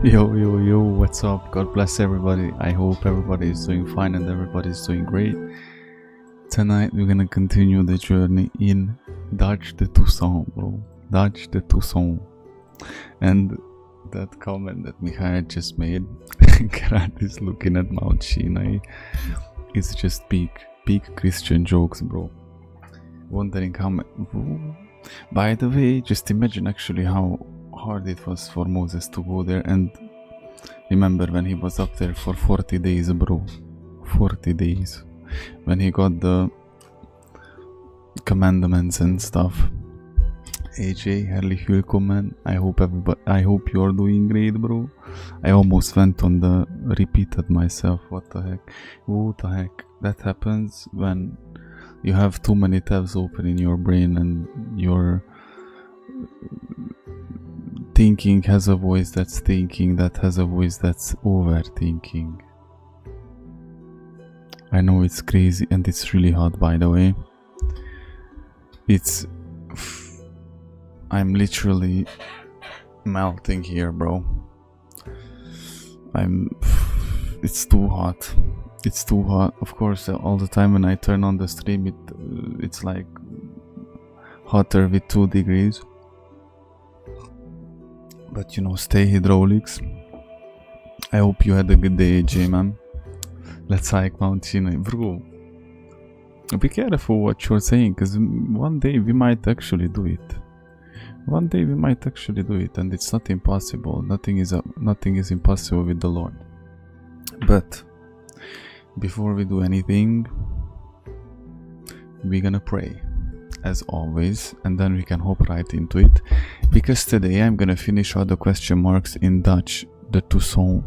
Yo, what's up? God bless everybody. I hope everybody is doing fine and everybody is doing great. Tonight we're gonna continue the journey in Dutch de Toussaint, bro. Dutch de Toussaint. And that comment that Michael just made, Gerard is looking at Mount Sinai. It's just peak Christian jokes, bro. Wondering how by the way, just imagine actually how hard it was for Moses to go there, and remember when he was up there for 40 days, bro. 40 days. When he got the commandments and stuff. AJ, herrlich willkommen. I hope you're doing great, bro. I almost went on the repeated myself. What the heck? That happens when you have too many tabs open in your brain and your thinking has a voice that's thinking, that has a voice that's overthinking. I know it's crazy and it's really hot, by the way. I'm literally melting here, bro. It's too hot. It's too hot. Of course, all the time when I turn on the stream, it's like hotter with 2 degrees. But you know, stay hydraulics. I hope you had a good day, AJ, man. Let's hike Mount Sinai, bro. Be careful what you're saying, because one day we might actually do it. One day we might actually do it, and it's not impossible. Nothing is impossible with the Lord. But before we do anything, we're gonna pray, as always, and then we can hop right into it. Because today I'm gonna finish all the question marks in Dutch, the Toussaint.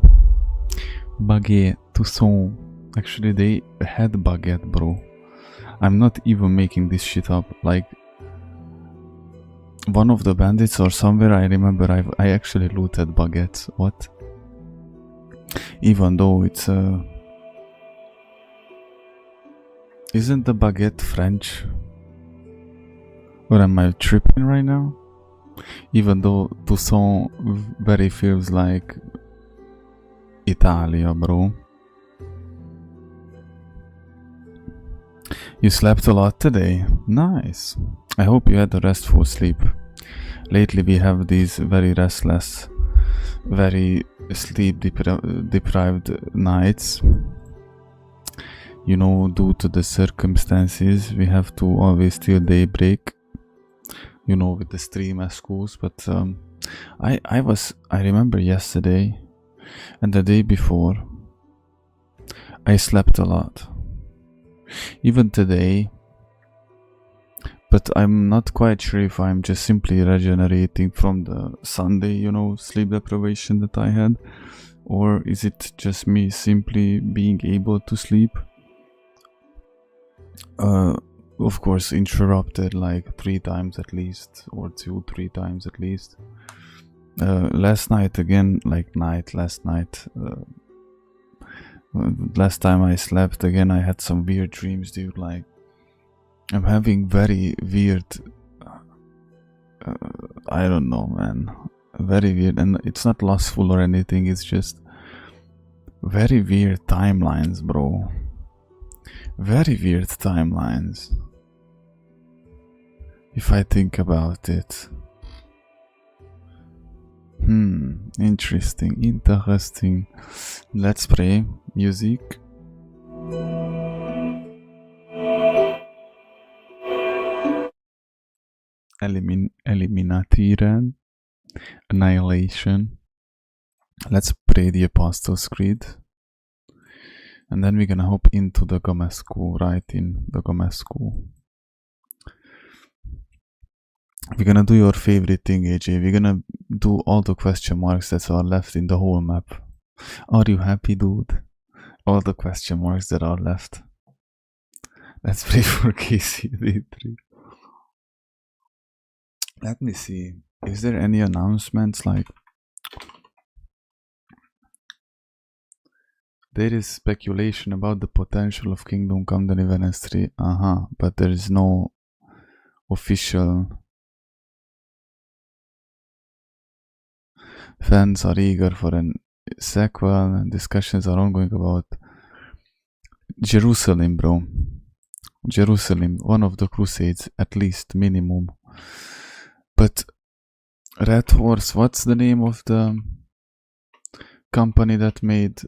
Baguette, Toussaint. Actually, they had baguette, bro. I'm not even making this shit up. Like, one of the bandits or somewhere, I remember I actually looted baguettes. What? Even though it's isn't the baguette French? Or am I tripping right now? Even though Toussaint very feels like Italia, bro. You slept a lot today. Nice. I hope you had a restful sleep. Lately we have these very restless, very sleep deprived nights. You know, due to the circumstances, we have to always till daybreak. You know, with the stream at schools. But I remember yesterday and the day before, I slept a lot. Even today, but I'm not quite sure if I'm just simply regenerating from the Sunday, you know, sleep deprivation that I had, or is it just me simply being able to sleep? Of course, interrupted like 3 times at least, or 2-3 times at least. Last night again, last time I slept again, I had some weird dreams, dude. Like, I'm having very weird, I don't know, man, very weird, and it's not lustful or anything, it's just very weird timelines, bro. Very weird timelines, if I think about it. Interesting. Let's pray. Music. Eliminatieren. Annihilation. Let's pray the Apostles' Creed. And then we're gonna hop into the Gomescu, right in the Gomescu. We're gonna do your favorite thing, AJ. We're gonna do all the question marks that are left in the whole map. Are you happy, dude? All the question marks that are left. Let's pray for Casey D3. Let me see. Is there any announcements? Like, there is speculation about the potential of Kingdom Come Deliverance 3. But there is no official Fans are eager for a sequel, and discussions are ongoing about Jerusalem, bro. Jerusalem, one of the Crusades, at least, minimum. But Red Horse, what's the name of the company that made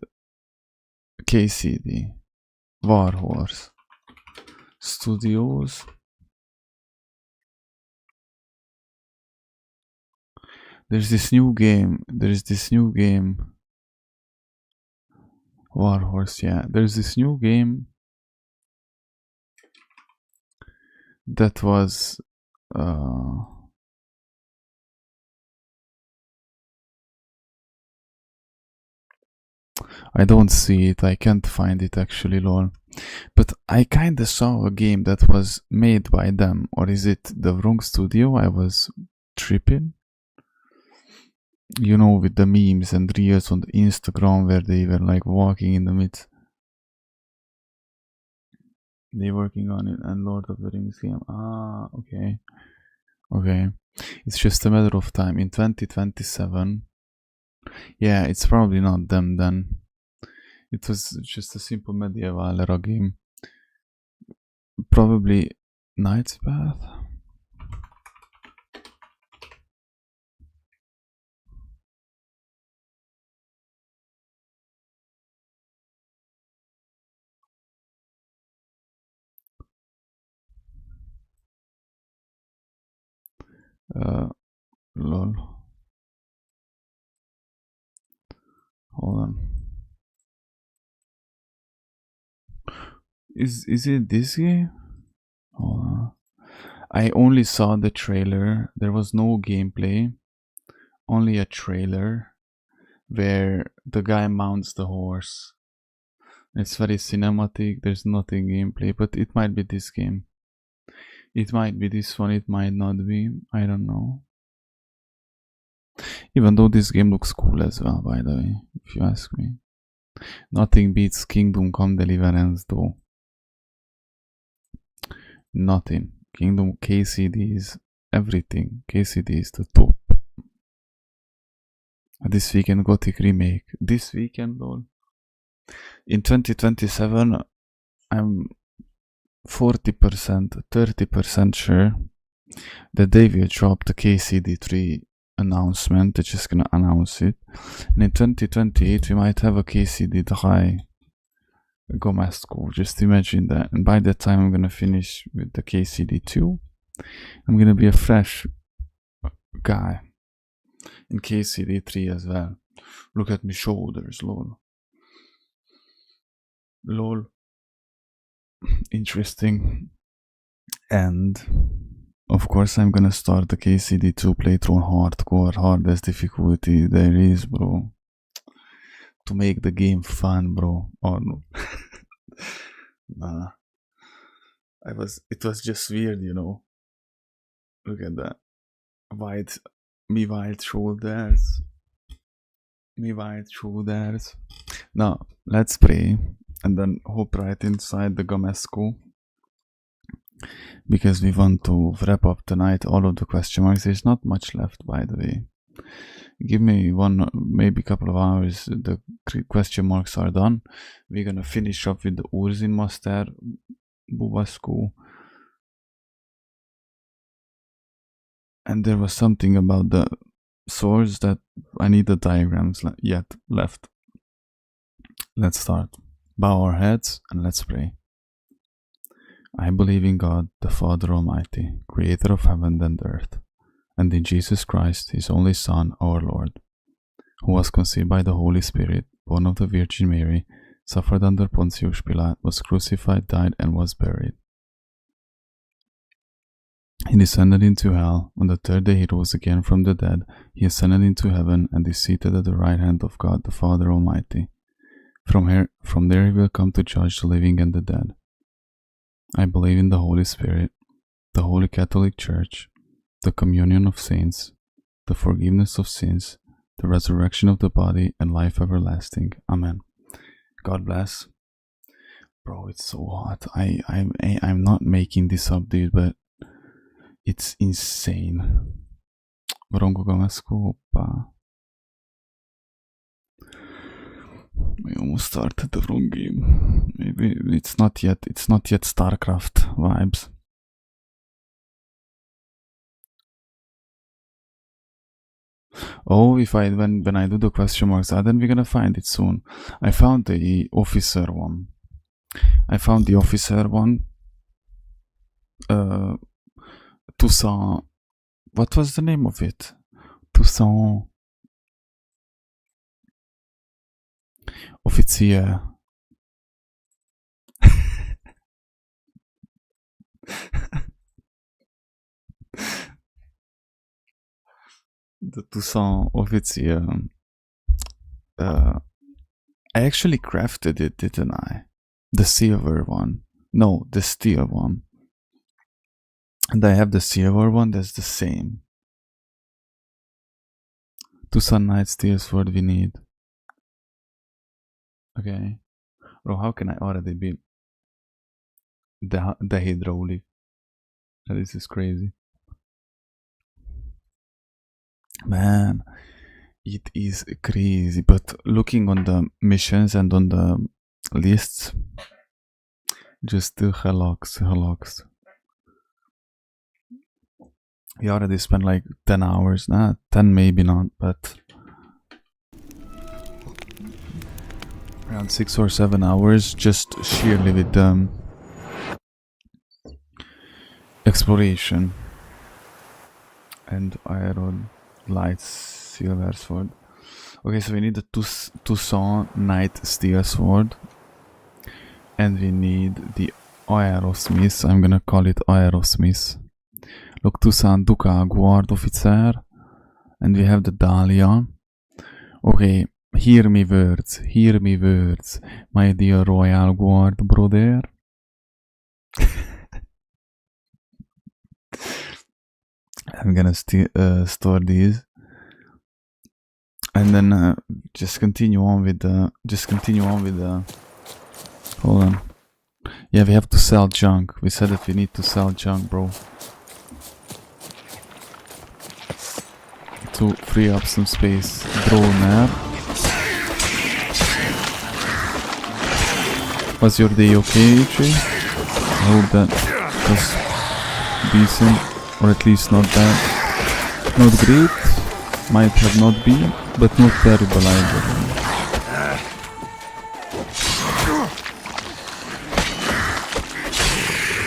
KCD? War Horse Studios. There's this new game. War Horse, yeah. There's this new game that was I don't see it. I can't find it actually, lol. But I kinda saw a game that was made by them, or is it the wrong studio? I was tripping. You know, with the memes and reels on the Instagram where they were like walking in the midst. They working on it, and Lord of the Rings game. Ah, okay. Okay. It's just a matter of time. In 2027. Yeah, it's probably not them then. It was just a simple medieval era game. Probably Knight's Path. Lol. Hold on. Is it this game? Hold on. I only saw the trailer. There was no gameplay. Only a trailer where the guy mounts the horse. It's very cinematic. There's nothing gameplay, but it might be this game. It might be this one. It might not be. I don't know. Even though this game looks cool as well, by the way, if you ask me. Nothing beats Kingdom Come Deliverance though. Nothing. Kingdom KCD is everything. KCD is the top. This weekend Gothic remake. This weekend, lol. In 2027, I'm 40%, 30% sure that they will drop the KCD3 announcement. They're just gonna announce it. And in 2028, we might have a KCD3 Gomasco. Just imagine that. And by that time, I'm gonna finish with the KCD2. I'm gonna be a fresh guy in KCD3 as well. Look at my shoulders, lol. Lol. Interesting. And of course, I'm gonna start the KCD2 playthrough on hardcore, hardest difficulty there is, bro. To make the game fun, bro. Oh no. Nah. It was just weird, you know. Look at that. Wide shoulders. Me wide shoulders. Now, let's pray and then hop right inside the Gamesco. Because we want to wrap up tonight all of the question marks. There's not much left, by the way. Give me one, maybe a couple of hours. The question marks are done. We're gonna finish up with the Urzin Master Bubasco. And there was something about the swords that I need the diagrams yet left. Let's start. Bow our heads and let's pray. I believe in God, the Father Almighty, creator of heaven and earth, and in Jesus Christ, his only Son, our Lord, who was conceived by the Holy Spirit, born of the Virgin Mary, suffered under Pontius Pilate, was crucified, died, and was buried. He descended into hell. On the third day he rose again from the dead. He ascended into heaven and is seated at the right hand of God, the Father Almighty. From there he will come to judge the living and the dead. I believe in the Holy Spirit, the Holy Catholic Church, the communion of saints, the forgiveness of sins, the resurrection of the body, and life everlasting. Amen. God bless. Bro, it's so hot. I'm not making this up, dude, but it's insane. Bronco Gamasco, We almost started the wrong game. Maybe it's not yet StarCraft vibes. Oh, if I when I do the question marks, then we're gonna find it soon. I found the officer one. Toussaint. What was the name of it? Toussaint Officier. The Toussaint Officier. I actually crafted it, didn't I? The silver one. No, the steel one. And I have the silver one that's the same. Toussaint Knight Steel Sword we need. Okay. Bro, how can I already be the hydraulic? This is crazy. Man, it is crazy. But looking on the missions and on the lists, just hellocks. We already spent like 10 hours. 10 maybe not, but around 6 or 7 hours just sheerly with exploration and iron, light, silver sword. Okay, so we need the Toussaint Knight Steel Sword, and we need the Aerosmith. I'm gonna call it Aerosmith. Look, Toussaint Ducal Guard Officer, and we have the Dahlia. Okay, hear me words, my dear Royal Guard brother. I'm gonna store these, and then just continue on with the. Hold on. Yeah, we have to sell junk. We said that we need to sell junk, bro. To free up some space. Drone there. Was your day okay, AJ? I hope that was decent, or at least not bad. Not great, might have not been, but not terrible either.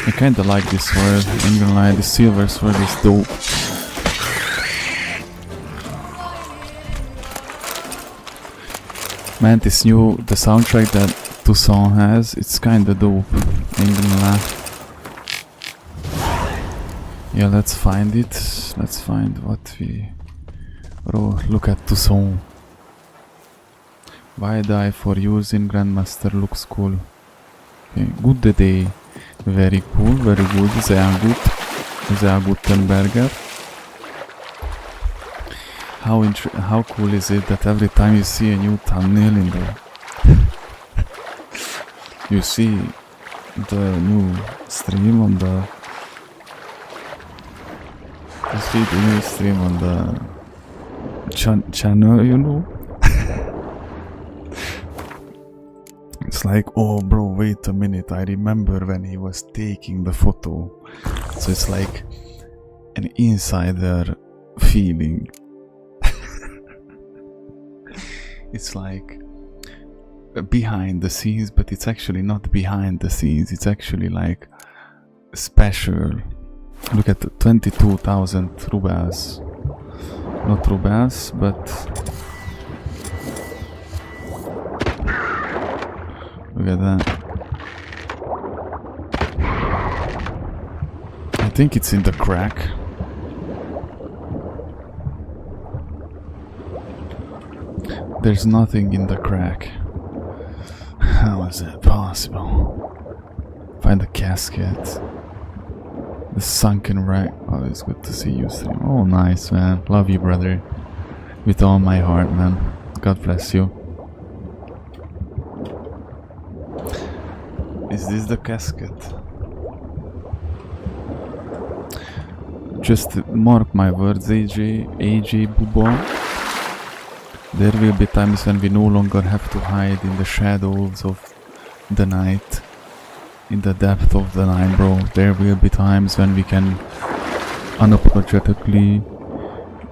I kinda like this sword, I'm gonna lie, the silver sword is dope. Man, the soundtrack that Toussaint has, it's kinda dope, ain't gonna lie. Yeah, let's find it. Let's find what we... Bro, look at Toussaint. Why die for using Grandmaster looks cool. Okay, good day. Very cool, very good. Sehr guten Burger. How cool is it that every time you see a new thumbnail in the... you see the new stream on the... You see the new stream on the channel, you know? It's like, oh bro, wait a minute, I remember when he was taking the photo. So it's like an insider feeling. It's like behind the scenes, but it's actually not behind the scenes, it's actually like special. Look at the 22,000 rubles. Not rubles, but look at that. I think it's in the crack. There's nothing in the crack. How is that possible? Find the casket. The sunken wreck. Oh, it's good to see you stream. Oh, nice, man. Love you, brother. With all my heart, man. God bless you. Is this the casket? Just mark my words, AJ Bubo. There will be times when we no longer have to hide in the shadows of the night, in the depth of the night, bro. There will be times when we can unapologetically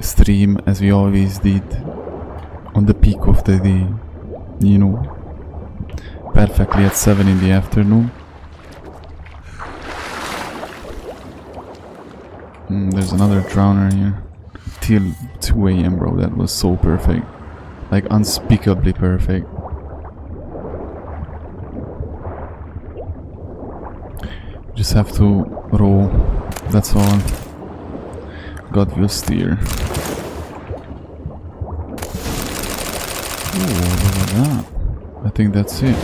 stream as we always did on the peak of the day, you know, perfectly at 7 in the afternoon. There's another drowner here. Till 2 AM, bro. That was so perfect. Like, unspeakably perfect. Just have to row. That's all. God will steer. Ooh, look at that. I think that's it.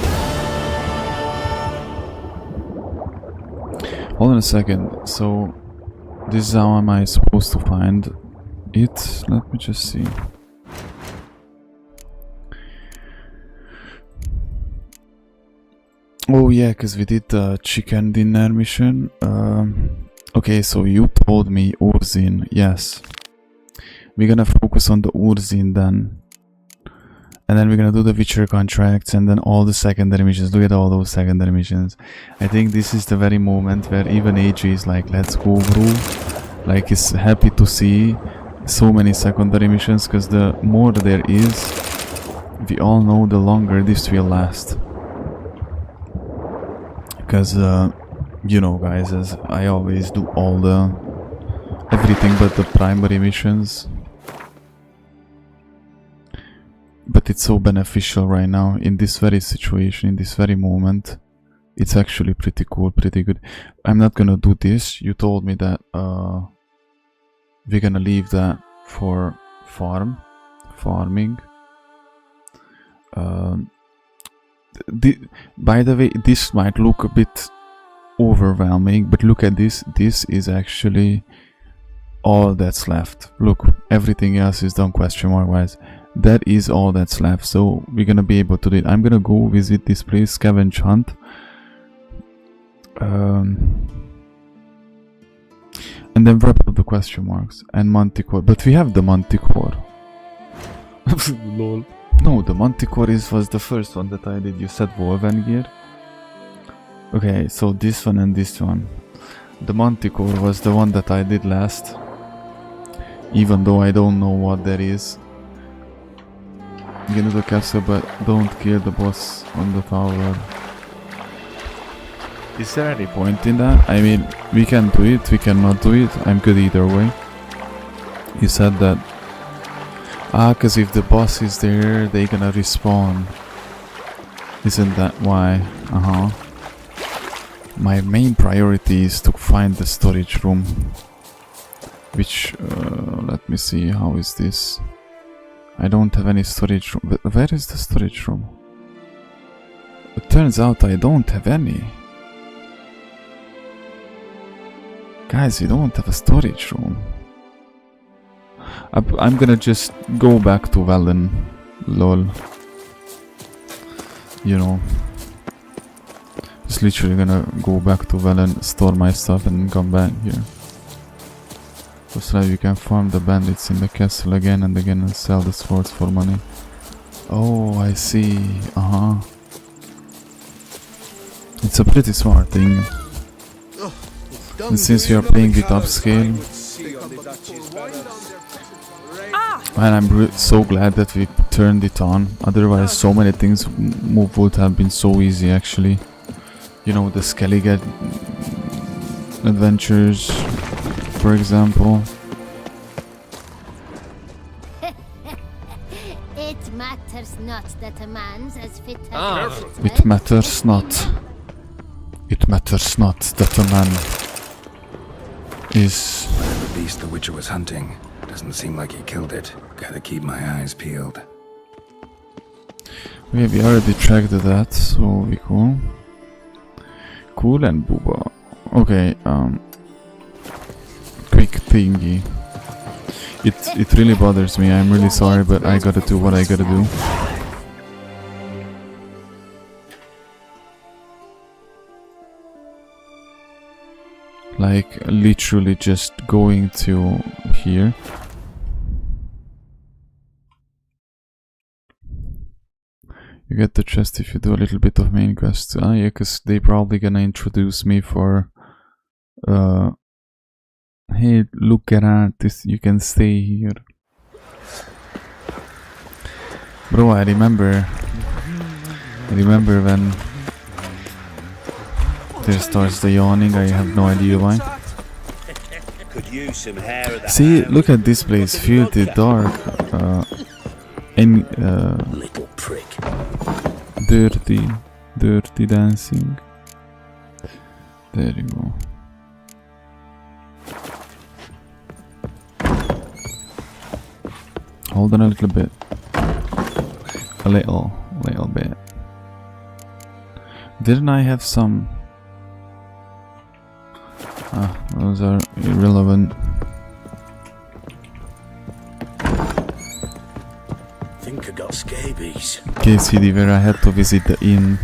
Hold on a second. So, this is how am I supposed to find it? Let me just see. Oh yeah, because we did the chicken dinner mission. Okay, so you told me Urzin. Yes. We're gonna focus on the Urzin then. And then we're gonna do the Witcher contracts and then all the secondary missions. Look at all those secondary missions. I think this is the very moment where even AJ is like, let's go, bro. Like, he's happy to see so many secondary missions, because the more there is, we all know the longer this will last. Because, you know, guys, as I always do everything but the primary missions. But it's so beneficial right now, in this very situation, in this very moment. It's actually pretty cool, pretty good. I'm not gonna do this. You told me that we're gonna leave that for farming. By the way, this might look a bit overwhelming, but look at this. This is actually all that's left. Look, everything else is done question mark wise. That is all that's left, so we're gonna be able to do it. I'm gonna go visit this place, Scavenge Hunt. And then wrap up the question marks and Manticore. But we have the Manticore. Lol. No, the Manticore was the first one that I did. You said Wolvengear. Okay, so this one and this one. The Manticore was the one that I did last. Even though I don't know what that is. Get into the castle, but don't kill the boss on the tower. Is there any point in that? I mean, we can do it, we cannot do it. I'm good either way. You said that. Cause if the boss is there, they gonna respawn. Isn't that why? My main priority is to find the storage room. Which, let me see, how is this? I don't have any storage room. But where is the storage room? It turns out I don't have any. Guys, we don't have a storage room. I'm gonna just go back to Velen. Lol. You know. Just literally gonna go back to Velen, store my stuff and come back here. That's right, you can farm the bandits in the castle again and again and sell the swords for money. Oh, I see. It's a pretty smart thing. And since you are playing with upscale, and I'm so glad that we turned it on. Otherwise, so many things would have been so easy actually. You know, the Skellige adventures, for example. It matters not that a man's as fit as It matters not. It matters not that a man is... The beast the Witcher was hunting. Doesn't seem like he killed it. Gotta keep my eyes peeled. Okay, we already tracked that, so we cool. Cool and booba. Okay, quick thingy. It really bothers me. I'm really sorry, but I gotta do what I gotta do. Like, literally just going to here. You get the chest if you do a little bit of main quest. Ah, yeah, because they probably gonna introduce me for hey, look at this, you can stay here. Bro, I remember when there starts the yawning. I have no idea why. See, look at this place, filthy dark, Little prick. dirty dancing. There you go. Hold on a little bit. A little bit. Didn't I have some? Ah, those are irrelevant. Think I got scabies. KCD, where I had to visit the inn.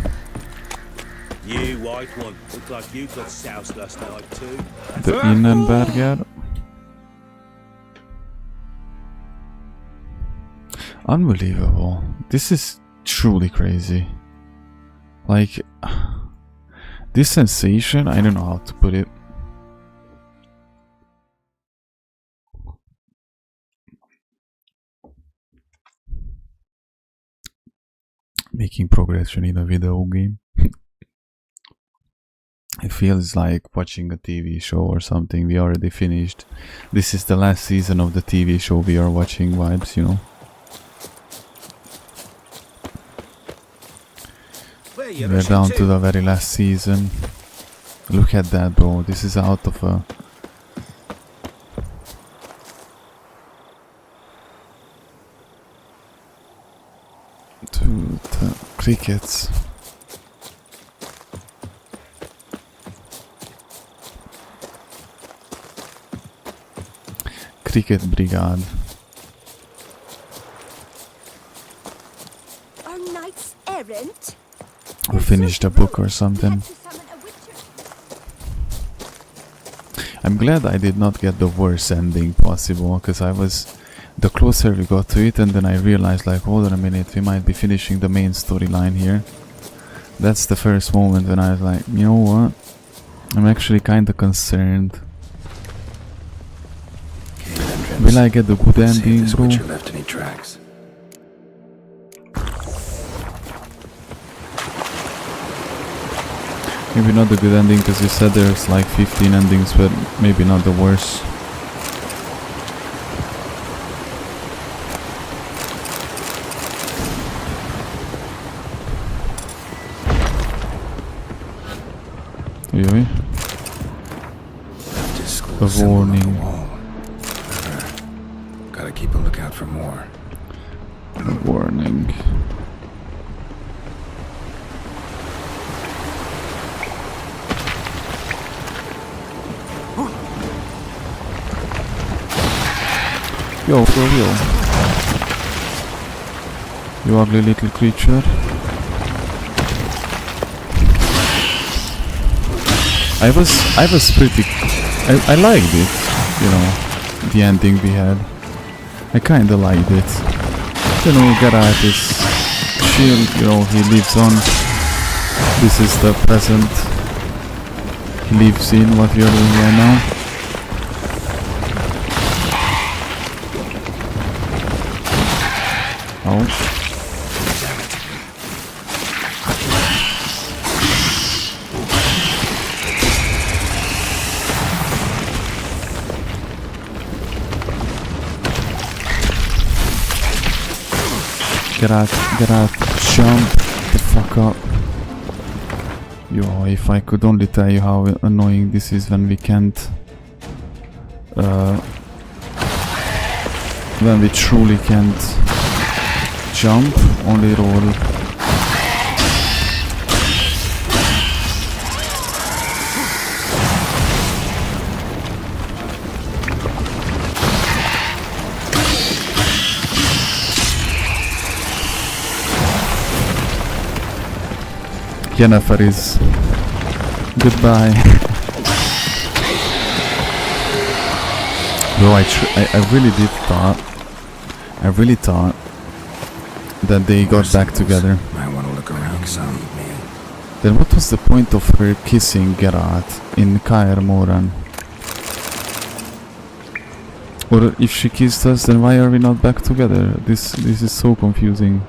You white one, look like you got soused last night too. The Innenberger. Unbelievable. This is truly crazy. Like, this sensation, I don't know how to put it. Making progression in a video game. It feels like watching a TV show or something. We already finished. This is the last season of the TV show we are watching vibes, you know. We're down to the very last season. Look at that, bro. This is out of a... crickets. Cricket Brigade. Our knight's errant? Or finished a book or something. I'm glad I did not get the worst ending possible, because I was... The closer we got to it, and then I realized, like, hold on a minute, we might be finishing the main storyline here. That's the first moment when I was like, you know what? I'm actually kinda concerned. Will I get the good ending, bro? Left any tracks. Maybe not the good ending, because you said there's like 15 endings, but maybe not the worst. Really? A warning. Gotta keep a lookout for more. A warning. Yo, for real. You ugly little creature. I was pretty... I liked it, you know, the ending we had. I kinda liked it. You know, Geralt is shield, you know, he lives on. This is the present. He lives in what we are doing right now. Ouch. Get out, jump the fuck up. Yo, if I could only tell you how annoying this is when we can't... when we truly can't jump, only roll. Jennifer is goodbye. Bro, I really did thought, I really thought that they got back together. I want make some eat me. Then what was the point of her kissing Geralt in Kaer Morhen? Or if she kissed us, then why are we not back together? This is so confusing.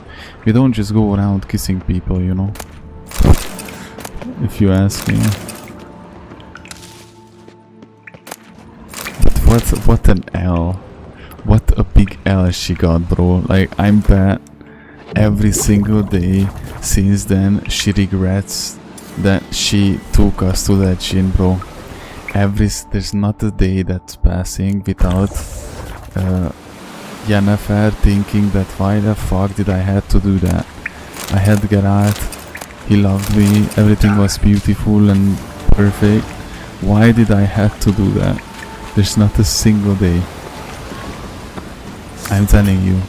We don't just go around kissing people, you know. If you ask me. But what an L. What a big L she got, bro. Like, I'm bet every single day since then she regrets that she took us to that gym, bro. There's not a day that's passing without Yennefer thinking that why the fuck did I have to do that? I had Geralt, he loved me, everything was beautiful and perfect. Why did I have to do that? There's not a single day. I'm telling you.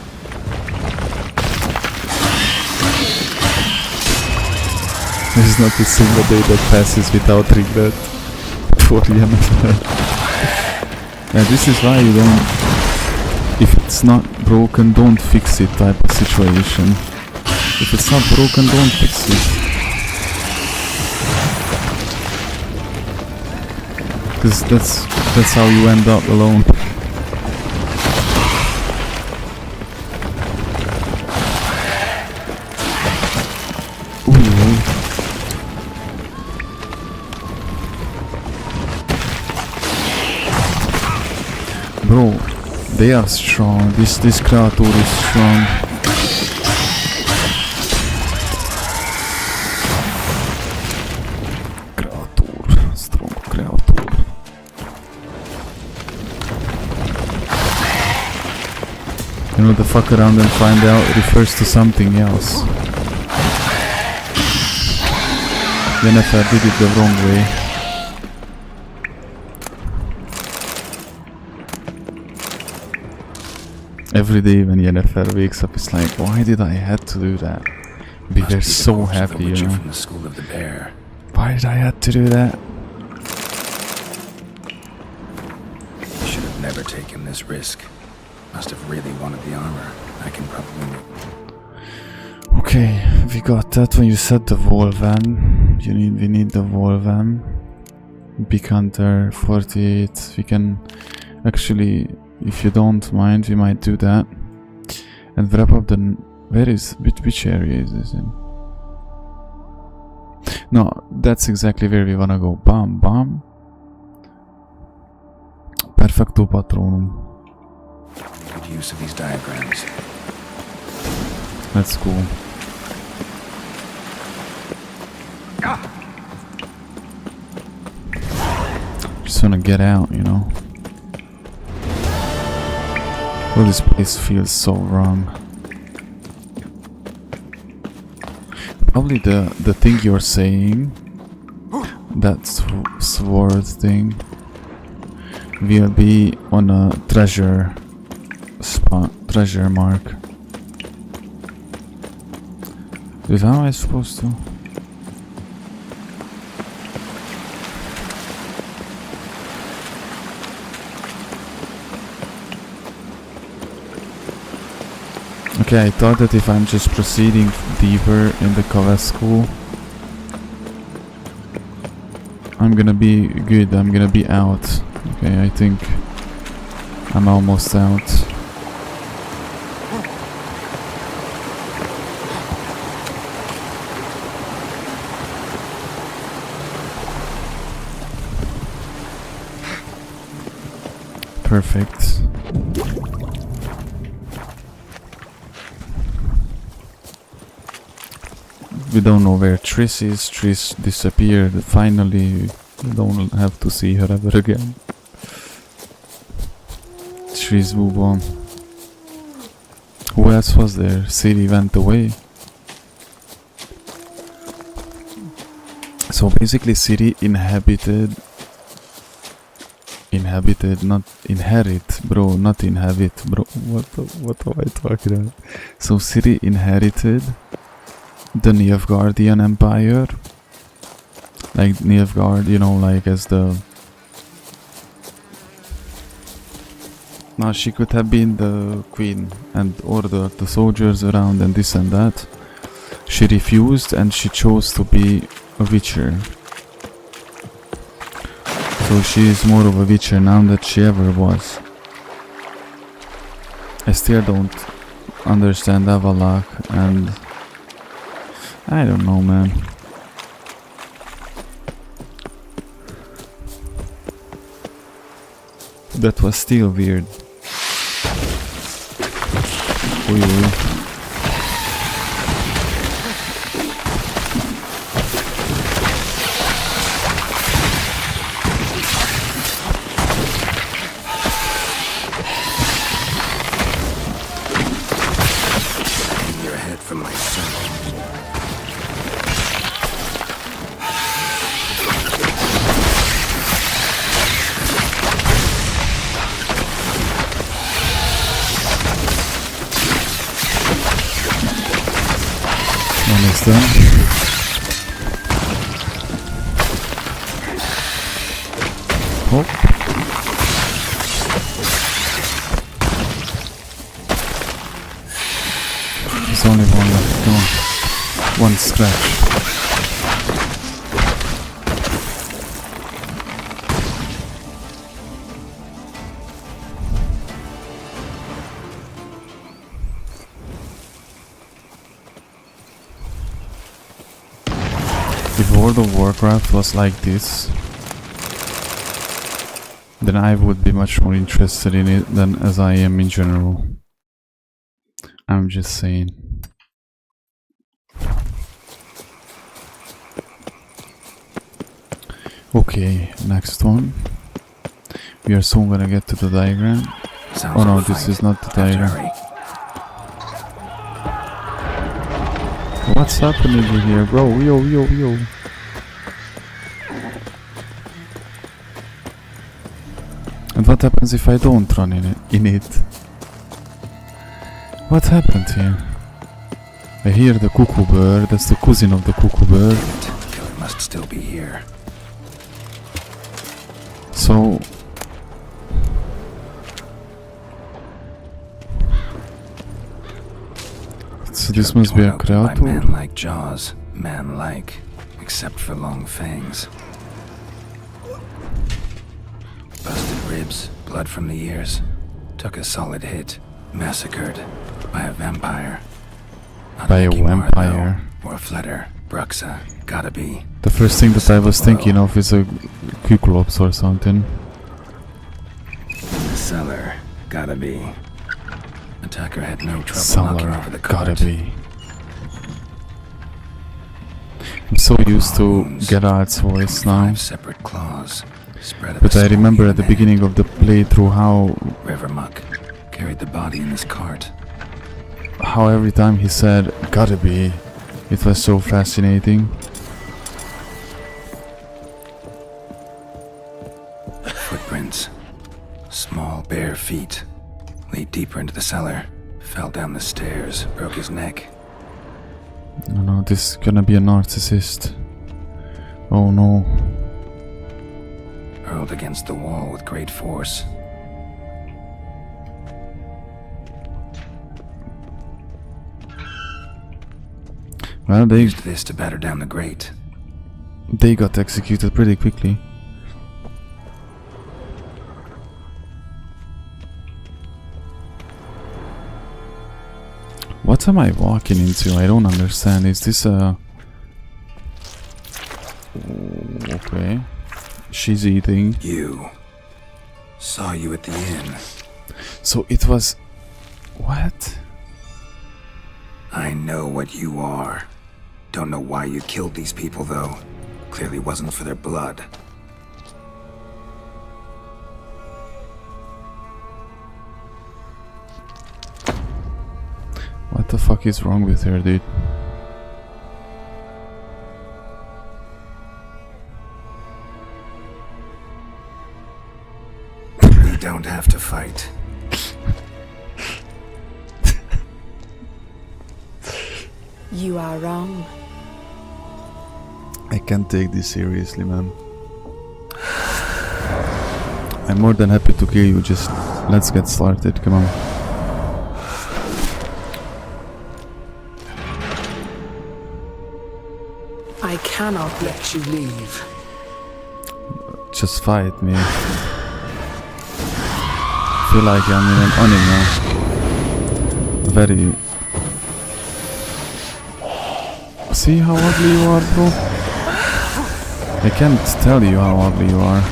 There's not a single day that passes without regret for Yennefer. And this is why you don't... If it's not broken, don't fix it type of situation. If it's not broken, don't fix it. Because that's how you end up alone. Bro, they are strong. This creature is strong. Strong creature. You know, the fuck around and find out refers to something else. Yennefer did it the wrong way. Every day when Yennefer wakes up, it's like, why did I have to do that? We were so happy, you know. From the School of the Bear. Why did I have to do that? Should have never taken this risk. Must have really wanted the armor. I can probably... Okay, we got that. When you said the wall van, we need the wall van. Big Hunter 48. We can actually, if you don't mind, we might do that and wrap up the... which area is this in? No, that's exactly where we wanna go. Bam, bam. Perfecto patronum. Good use of these diagrams. That's cool. Just wanna get out, you know. Oh, this place feels so wrong. Probably the thing you're saying, that sword thing, will be on a treasure spot, treasure mark. Is how am I supposed to? Okay, I thought that if I'm just proceeding deeper in the Kavasku, I'm gonna be good, I'm gonna be out. Okay, I think I'm almost out. Perfect. We don't know where Triss is. Triss disappeared. Finally, we don't have to see her ever again. Triss move on. Who else was there? Ciri went away. So basically Ciri inhabited, not inherit, bro, not inhabit, bro. What am I talking about? So Ciri inherited the Nilfgaardian Empire, like Nilfgaard, you know, like as the... Now she could have been the queen and order the soldiers around and this and that, She refused and she chose to be a witcher. So she is more of a witcher now than she ever was. I still don't understand Avalok and I don't know, man. That was still weird. Ui, ui. Your head from my son. One is done. Hop. There's only one left. Come on. One scratch. If World of Warcraft was like this, then I would be much more interested in it than as I am in general. I'm just saying. Okay, next one. We are soon gonna get to the diagram. Sounds Oh no, like a this fight. is not the Have to diagram. hurry. What's happening here, bro? Yo, yo, yo. And what happens if I don't run in it? What happened here? I hear the cuckoo bird. That's the cousin of the cuckoo bird. The killer must still be here. So this must be a Torn open by creature. man-like jaws, man-like, except for long fangs. Busted ribs, blood from the ears. Took a solid hit. Massacred by a vampire. Not By a Mickey Moore, vampire. though, or a Flutter. Bruxa. Gotta be. The first thing that I was thinking of is a Kyclops or something. The cellar. Gotta be. Attacker had no trouble knocking Cellar, over the gotta cart. be. I'm so used to Geralt's voice now, 5 separate claws. Spread but I remember at the beginning of the playthrough River Muck carried the body in his cart. how every time he said gotta be, it was so fascinating. Footprints. Small bare feet. Lead deeper into the cellar. Fell down the stairs. Broke his neck. Oh no, this is gonna be a narcissist. Oh no. Hurled against the wall with great force. Well, Used this to batter down the grate. they got executed pretty quickly. What am I walking into? I don't understand. Is this a... Okay. She's eating. You. Saw you at the inn. So it was... What? I know what you are. Don't know why you killed these people, though. Clearly wasn't for their blood. What the fuck is wrong with her, dude? We don't have to fight. You are wrong. I can't take this seriously, man. I'm more than happy to kill you, just let's get started, come on. I cannot let you leave. Just fight me. Feel like I'm in an anime. Very. See how ugly you are, bro? I can't tell you how ugly you are.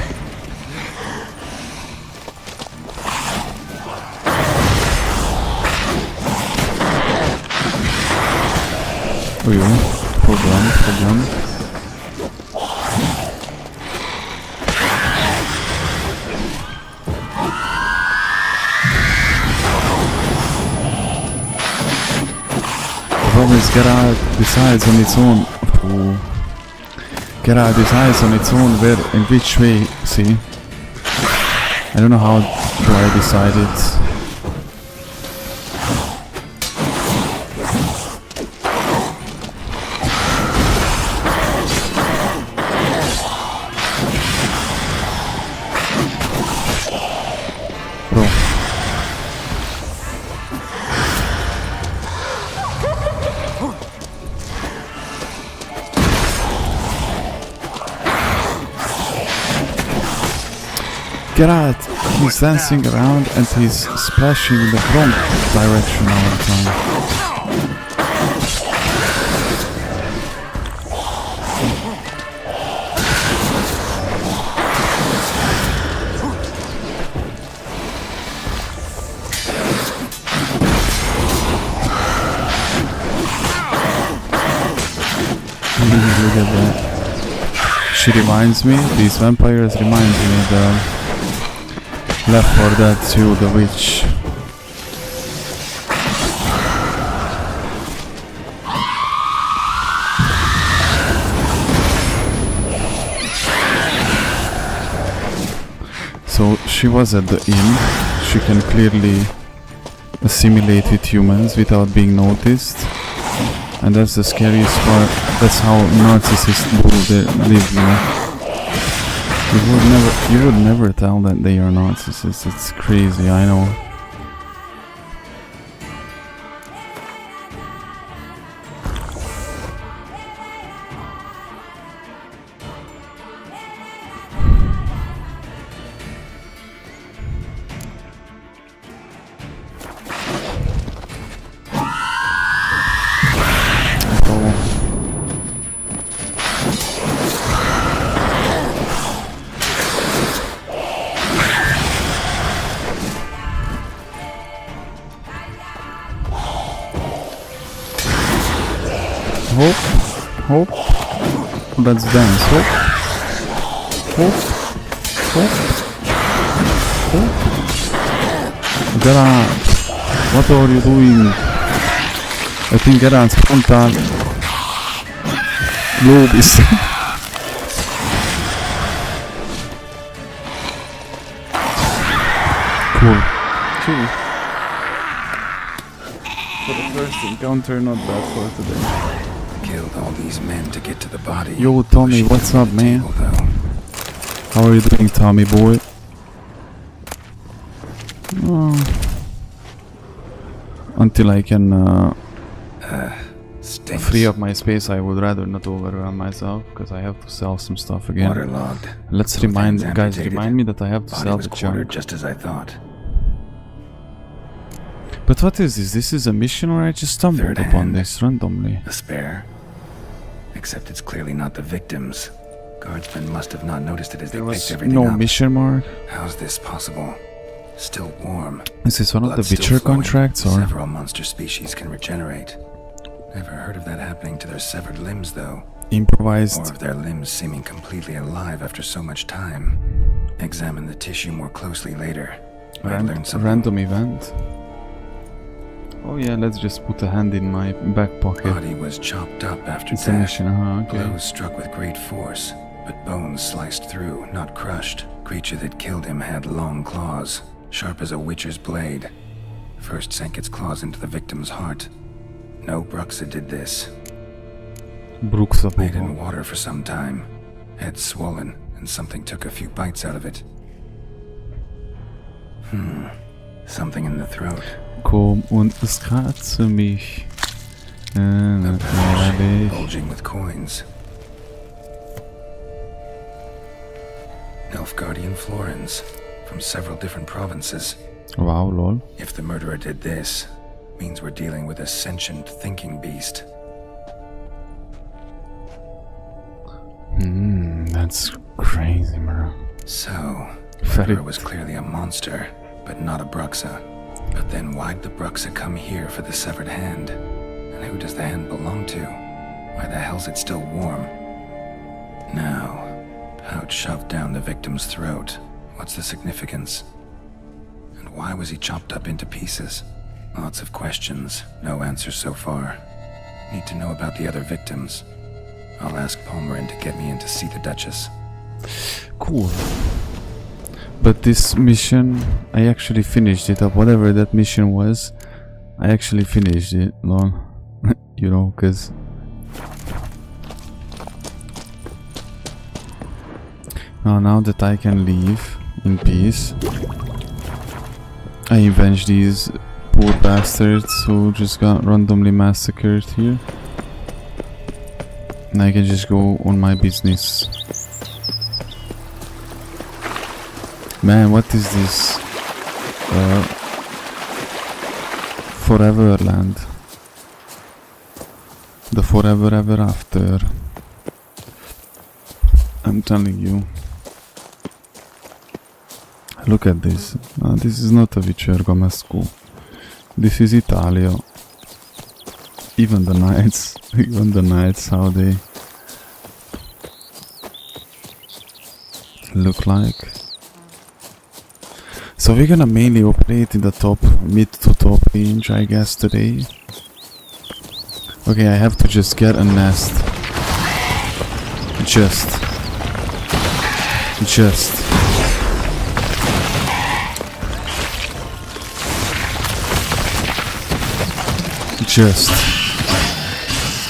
Ujoj, problem. The problem is Geralt decides on its own. Geralt decides on its own where, in which way, see? I don't know how do I decide it. Geralt, he's dancing around and he's splashing in the wrong direction all the time. Look at that. She reminds me, these vampires remind me of the Left 4 Dead 2, The Witch. So she was at the inn. She can clearly assimilate with humans without being noticed. And that's the scariest part. That's how narcissists live, you know. You would never tell that they are narcissists. It's crazy, I know. Hope. Let's dance. Hope. Geralt, what are you doing? I think Geralt's frontal lobe is cool. For the first encounter, not bad for today. Killed all these men to get to the body. Yo, Tommy, what's up, man? How are you doing, Tommy boy? Until I can free up my space, I would rather not overwhelm myself because I have to sell some stuff again. Waterlogged. Let's remind me that I have to sell the junk. Just as I thought. But what is this? This is a mission, or I just stumbled upon this randomly? A spare. Except it's clearly not the victims. Guardsmen must have not noticed it as they picked everything up. No mission mark. How's this possible? Still warm. Is this one of the Witcher contracts, or? Several monster species can regenerate. Never heard of that happening to their severed limbs, though. Improvised. Or of their limbs seeming completely alive after so much time. Examine the tissue more closely later. Random event. Oh yeah, let's just put a hand in my back pocket. Body was chopped up after it's death. A mission, okay. Blows struck with great force, but bones sliced through, not crushed. Creature that killed him had long claws, sharp as a witcher's blade. First sank its claws into the victim's heart. No Bruxa did this. Bruxa laid in water for some time. Head swollen, and something took a few bites out of it. Something in the throat. Komm und es kratze mich. Bulging with coins. Nilfgaardian Florins from several different provinces. Wow, lol. If the murderer did this, means we're dealing with a sentient thinking beast. That's crazy, bro. So, the Very- murderer was clearly a monster, but not a Bruxa. But then why'd the Bruxa come here for the severed hand? And who does the hand belong to? Why the hell's it still warm? Now, pouch shoved down the victim's throat. What's the significance? And why was he chopped up into pieces? Lots of questions, no answers so far. Need to know about the other victims. I'll ask Palmerin to get me in to see the Duchess. Cool. But this mission, I actually finished it up. Whatever that mission was, I actually finished it long. You know, because now that I can leave in peace, I avenge these poor bastards who just got randomly massacred here. And I can just go on my business. Man, what is this? Forever land. The forever ever after. I'm telling you. Look at this. This is not a Vicerga school. This is Italia. Even the knights, how they look like. So we're gonna mainly operate in the mid to top range, I guess, today. Okay, I have to just get a nest. Just.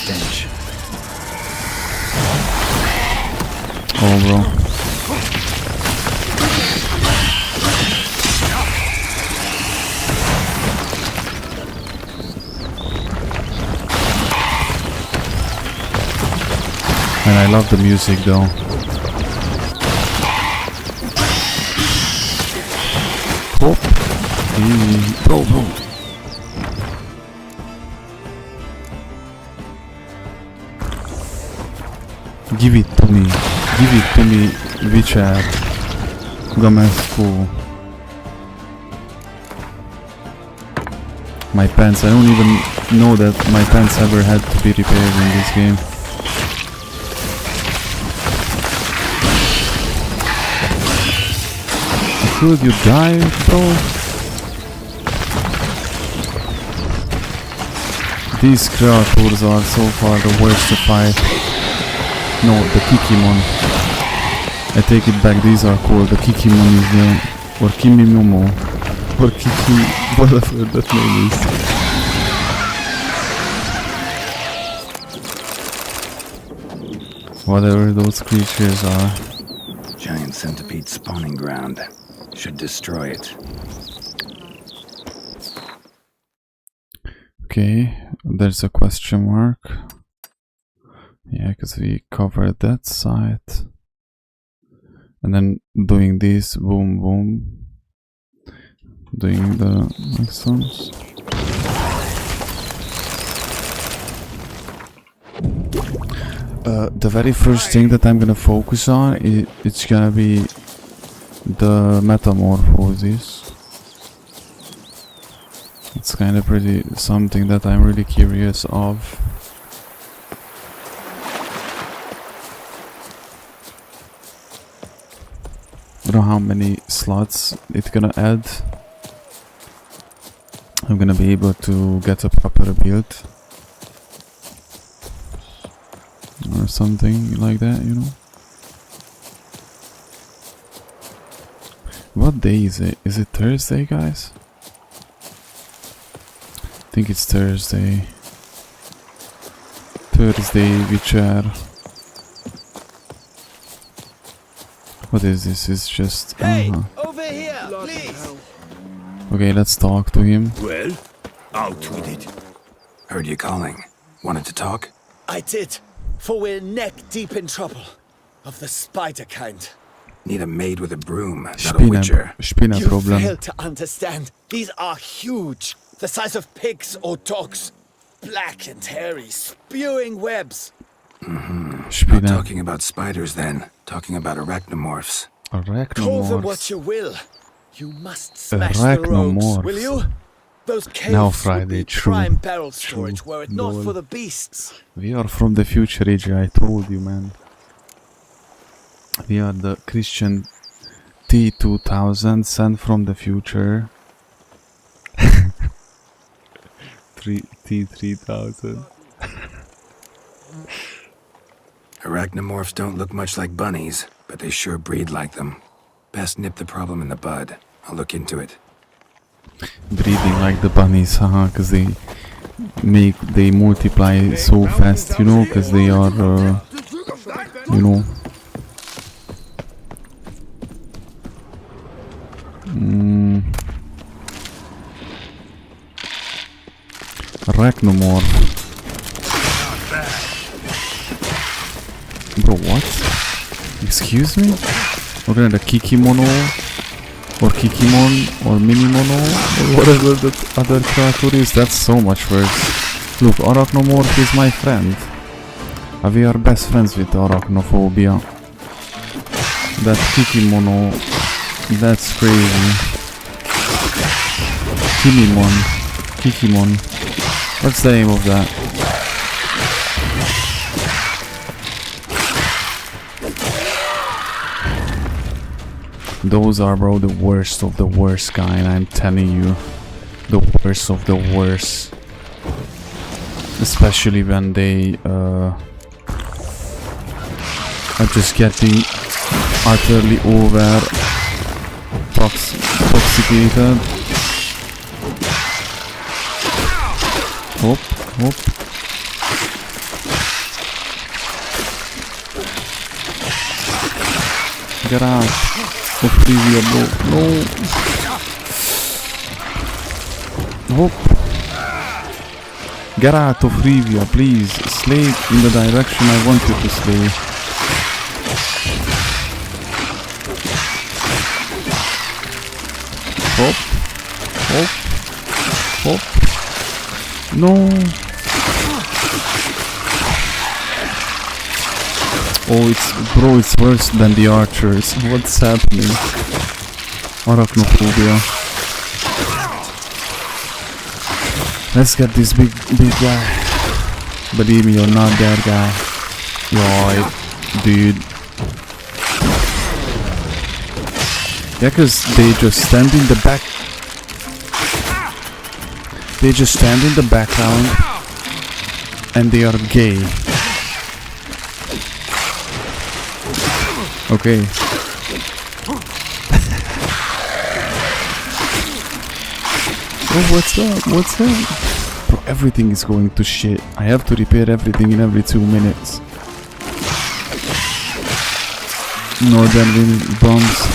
Stench. Oh, bro. And I love the music though. Pop. Bro. Give it to me, Witcher. Gamasco. My pants, I don't even know that my pants ever had to be repaired in this game. Could you die, bro? These creatures are so far the worst to fight. No, the Kikimon. I take it back, these are cool. The Kikimon is the... or Kimimomo. Or Kiki... whatever that name is. Whatever those creatures are. Giant centipede spawning ground. Should destroy it. Okay, there's a question mark. Yeah, because we covered that side. And then doing this, boom, boom. Doing the next ones. The very first thing that I'm gonna focus on, it's gonna be the metamorphosis. It's kind of pretty something that I'm really curious of. I don't know how many slots it's gonna add. I'm gonna be able to get a proper build. Or something like that, you know. What day is it? Is it Thursday, guys? I think it's Thursday. Witcher. What is this? It's just... Hey, over here, please. Okay, let's talk to him. Well, out with it. Heard you calling. Wanted to talk? I did, for we're neck deep in trouble. Of the spider kind. Need a maid with a broom, not a witcher. Spinne You problem. fail to understand. These are huge. The size of pigs or dogs. Black and hairy, spewing webs. Not Spinne. talking about spiders then. Talking about arachnomorphs. Call them what Arachnomorphs. you will. You must smash the rogues, will you? Those Now caves Friday, would be true. prime barrel storage True. were it not Lol. for the beasts. We are from the future age, I told you, man. We are the Christian T2000 sent from the future. T3000. Arachnomorphs don't look much like bunnies, but they sure breed like them. Best nip the problem in the bud. I'll look into it. Breeding like the bunnies, haha, because they multiply so fast, you know, because they are, you know. Arachnomorph. Bro, what? Excuse me? Okay, the Kikimono or Kikimon or Minimono or whatever that other creature is, that's so much worse. Look, Arachnomorph is my friend. We are best friends with Arachnophobia. That Kikimono, that's crazy. Kikimon. What's the name of that? Those are, bro, the worst of the worst kind, I'm telling you. The worst of the worst. Especially when they are just getting utterly toxicated. Hop. Get out. Oh, Privia, bro. No. Hop. Get out of Privia, please. Slay in the direction I want you to slay. Hop. No. Oh, it's worse than the archers. What's happening? Arachnophobia. Let's get this big guy. Believe me, you're not that guy. Yo, dude. Yeah, cause they just stand in the back. They just stand in the background and they are gay. Okay. Oh, what's up? Bro, everything is going to shit. I have to repair everything in every 2 minutes. Northern wind bombs.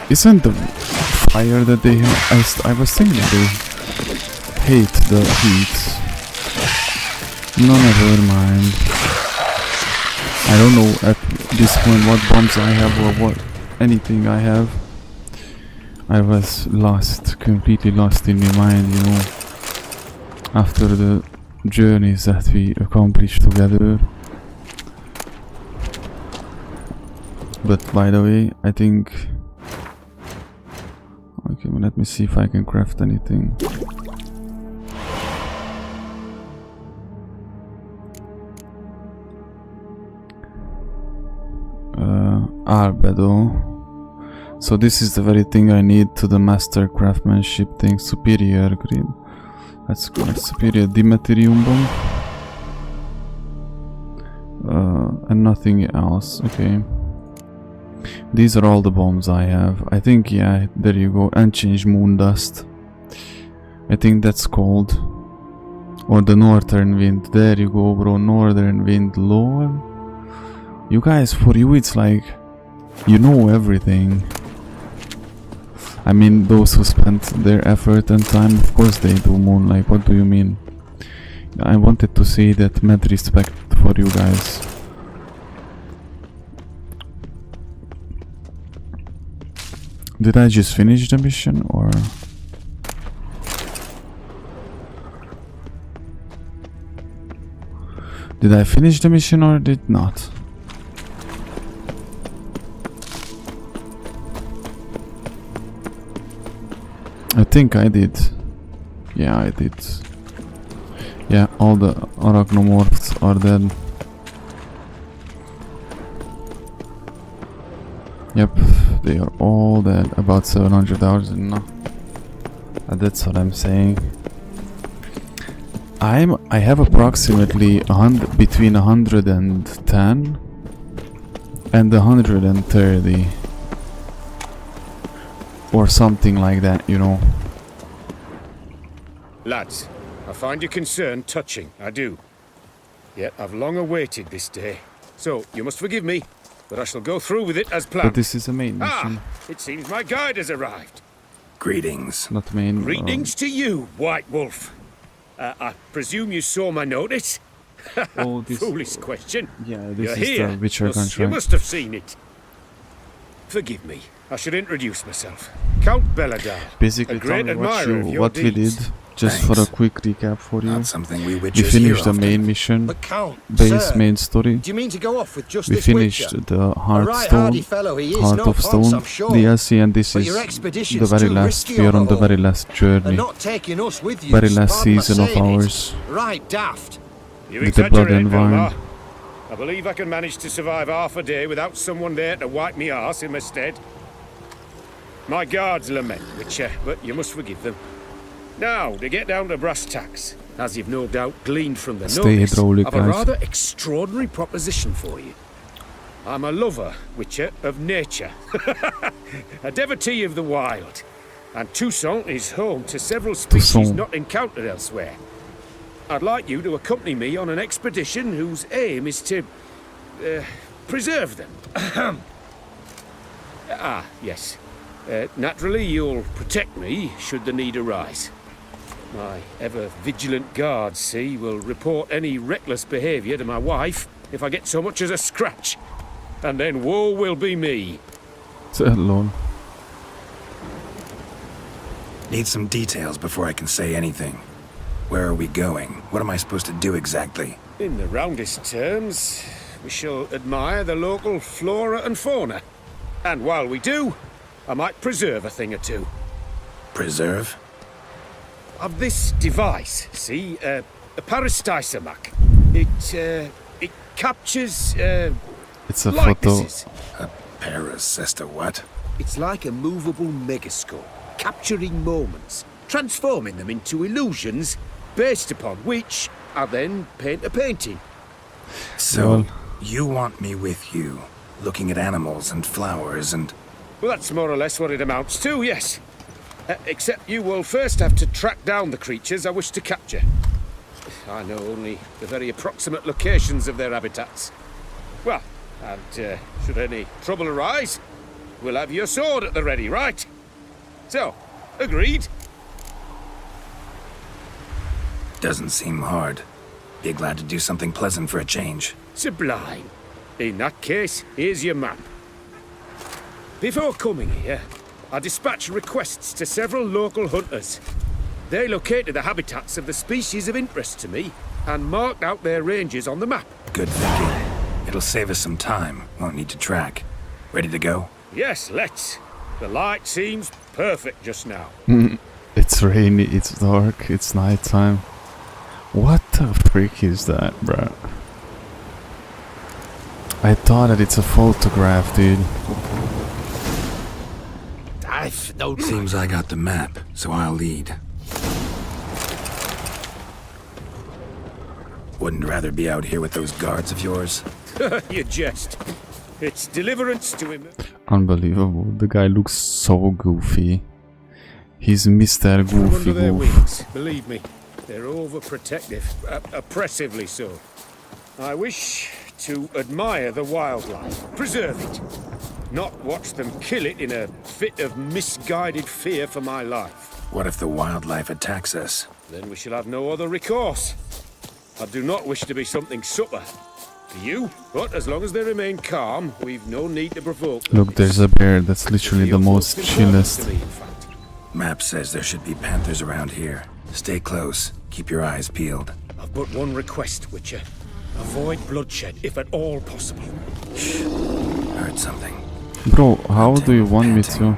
Isn't the fire that they have? I was thinking they hate the heat. No, never mind. I don't know at this point what bombs I have or what anything I have. I was lost, completely lost in my mind, you know, after the journeys that we accomplished together. But by the way, I think... Okay, well, let me see if I can craft anything. Albedo. So this is the very thing I need to the master craftsmanship thing. Superior grip. That's good. Superior Dimetrium bomb. And nothing else. Okay. These are all the bombs I have. I think, yeah, there you go. Unchanged moon dust. I think that's called. Or the northern wind. There you go, bro. Northern wind lore. You guys, for you it's like you know everything. I mean, those who spent their effort and time, of course they do, Moonlight. What do you mean? I wanted to say that mad respect for you guys. Did I just finish the mission or? Did I finish the mission or did not? I think I did. Yeah, I did. Yeah, all the arachnomorphs are dead. Yep, they are all dead. About 700,000. No. That's what I'm saying. I have approximately between 110 and 130 or something like that, you know. Lads, I find your concern touching, I do. Yet I've long awaited this day. So, you must forgive me, but I shall go through with it as planned. But this is a main mission. It seems my guide has arrived. Greetings. Not main. Greetings to you, White Wolf. I presume you saw my notice? Oh, this, Foolish question. Yeah, this You're is here, the Witcher thus contract. you must have seen it. Forgive me, I should introduce myself. Count Belladar, Basically, a tell great me admirer of your what we deeds. did. Just Thanks. for a quick recap for you. Not something we We witchers finished hear the often. main mission, But Count, base sir, main story. do you mean to go off with just We this finished witcher? the A right hardy Heartstone, fellow he is, Heart no of faults, Stone I'm sure. DLC, and this But is your the expedition's very too last. risky We are on the whole. very last And journey, not taking us with you. very last pardon my season of saying it. ours. Right daft. You With the blood exaggerate, and wine. Velma. I believe I can manage to survive half a day without someone there to wipe me arse in my stead. My guards lament, Witcher, but you must forgive them. Now, to get down to brass tacks, as you've no doubt gleaned from the Stay notice, hydraulic, I've a guys. rather extraordinary proposition for you. I'm a lover, Witcher, of nature. A devotee of the wild. And Toussaint is home to several species Toussaint. not encountered elsewhere. I'd like you to accompany me on an expedition whose aim is to preserve them. Yes. Naturally, you'll protect me should the need arise. My ever-vigilant guards, see, will report any reckless behaviour to my wife if I get so much as a scratch. And then woe will be me. Lol. Need some details before I can say anything. Where are we going? What am I supposed to do exactly? In the roundest terms, we shall admire the local flora and fauna. And while we do, I might preserve a thing or two. Preserve? Of this device, see, a peristysomac. It captures, It's a photo. likenesses. A parasesta what? It's like a movable megascope, capturing moments, transforming them into illusions, based upon which I then paint a painting. So, Well- you want me with you, looking at animals and flowers and... Well, that's more or less what it amounts to, yes. Except you will first have to track down the creatures I wish to capture. I know only the very approximate locations of their habitats. Well, and should any trouble arise, we'll have your sword at the ready, right? So, agreed? Doesn't seem hard. Be glad to do something pleasant for a change. Sublime. In that case, here's your map. Before coming here, I dispatched requests to several local hunters. They located the habitats of the species of interest to me and marked out their ranges on the map. Good thinking. It'll save us some time. Won't need to track. Ready to go? Yes, let's. The light seems perfect just now. It's rainy, it's dark, it's nighttime. What the freak is that, bruh? I thought that it's a photograph, dude. I've no Seems I got the map, so I'll lead. Wouldn't rather be out here with those guards of yours? You jest. It's deliverance to him. Unbelievable. The guy looks so goofy. He's Mr. Goofy Under their Goof. wings, believe me. They're overprotective, oppressively so. I wish to admire the wildlife, preserve it, not watch them kill it in a fit of misguided fear for my life. What if the wildlife attacks us? Then we shall have no other recourse. I do not wish to be something supper. to you. But as long as they remain calm, we've no need to provoke them. Look, there's a bear that's literally the most chillest. Map says there should be panthers around here. Stay close. Keep your eyes peeled. I've but one request, Witcher. Avoid bloodshed, if at all possible. Heard something. Bro, how do you want me to?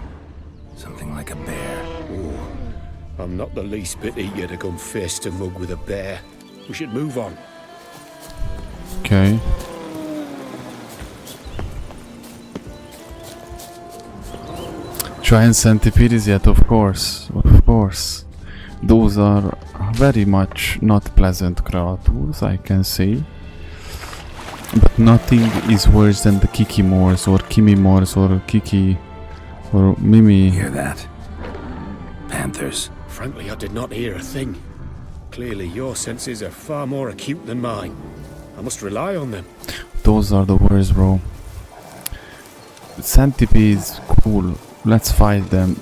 Something like a bear. Ooh, I'm not the least bit eager to come face to mug with a bear. We should move on. Okay. Giant centipedes yet, of course. Of course. Those are very much not pleasant creatures, I can say. But nothing is worse than the Kikimors or Kimimors or Kiki or Mimi. Hear that? Panthers. Frankly, I did not hear a thing. Clearly, your senses are far more acute than mine. I must rely on them. Those are the worst, bro. Centipedes, cool. Let's fight them.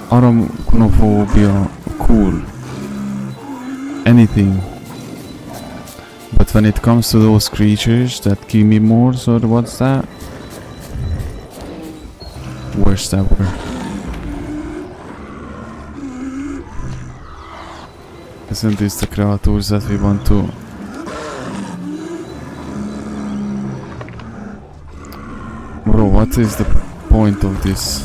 Arachnophobia, cool. Anything. But when it comes to those creatures that Kimimors or what's that? Worst ever. Isn't this the creatures that we want to? Bro, what is the point of this?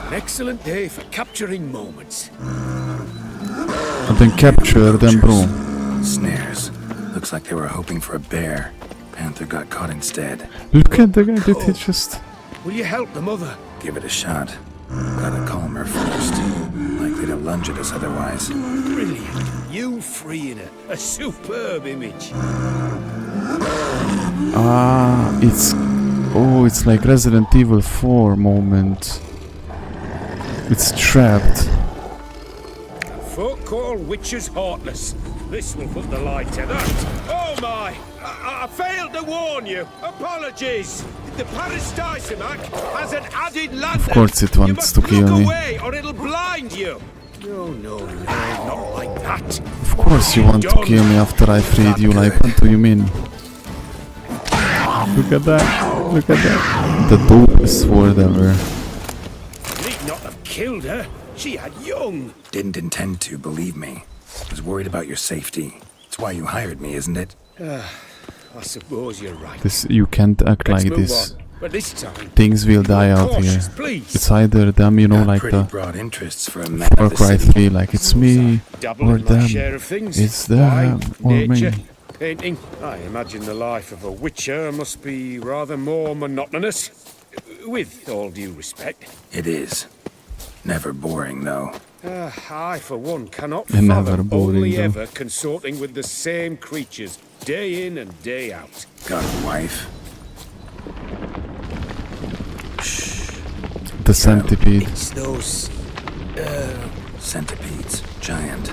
An excellent day for capturing moments. And then capture them, bro. Snares. Looks like they were hoping for a bear. Panther got caught instead. Look at the guy that he just... Will you help the mother? Give it a shot. Gotta calm her first. Likely to lunge at us otherwise. Brilliant. You freeing her. A superb image. Ah, it's... Oh, it's like Resident Evil 4 moment. It's trapped. Folk call witches heartless. This will put the light to that. Oh my! I failed to warn you. Apologies. The Parastisimac has an added lantern. Of course it wants to kill look me. away or it'll blind you. No, not like that. Of course you want to kill me after I freed you, like what do you mean? Look at that, look at that. The dopest sword ever. Need not have killed her. She had young. Didn't intend to, believe me. Was worried about your safety. It's why you hired me, isn't it? I suppose you're right. This, you can't act Let's like move this. on. But this time, Things will die out here. cautious, please. It's either them, you know, Got like pretty the broad interests for a man Far of the Cry city. 3, like it's me Dabble or in my them. share of things. It's them or nature, me. painting. I imagine the life of a witcher must be rather more monotonous. With all due respect. It is. Never boring, though. I, for one, cannot And never fathom boring, only though. ever consorting with the same creatures, day in and day out. Got a wife? The centipede. It's those... Centipedes. Giant.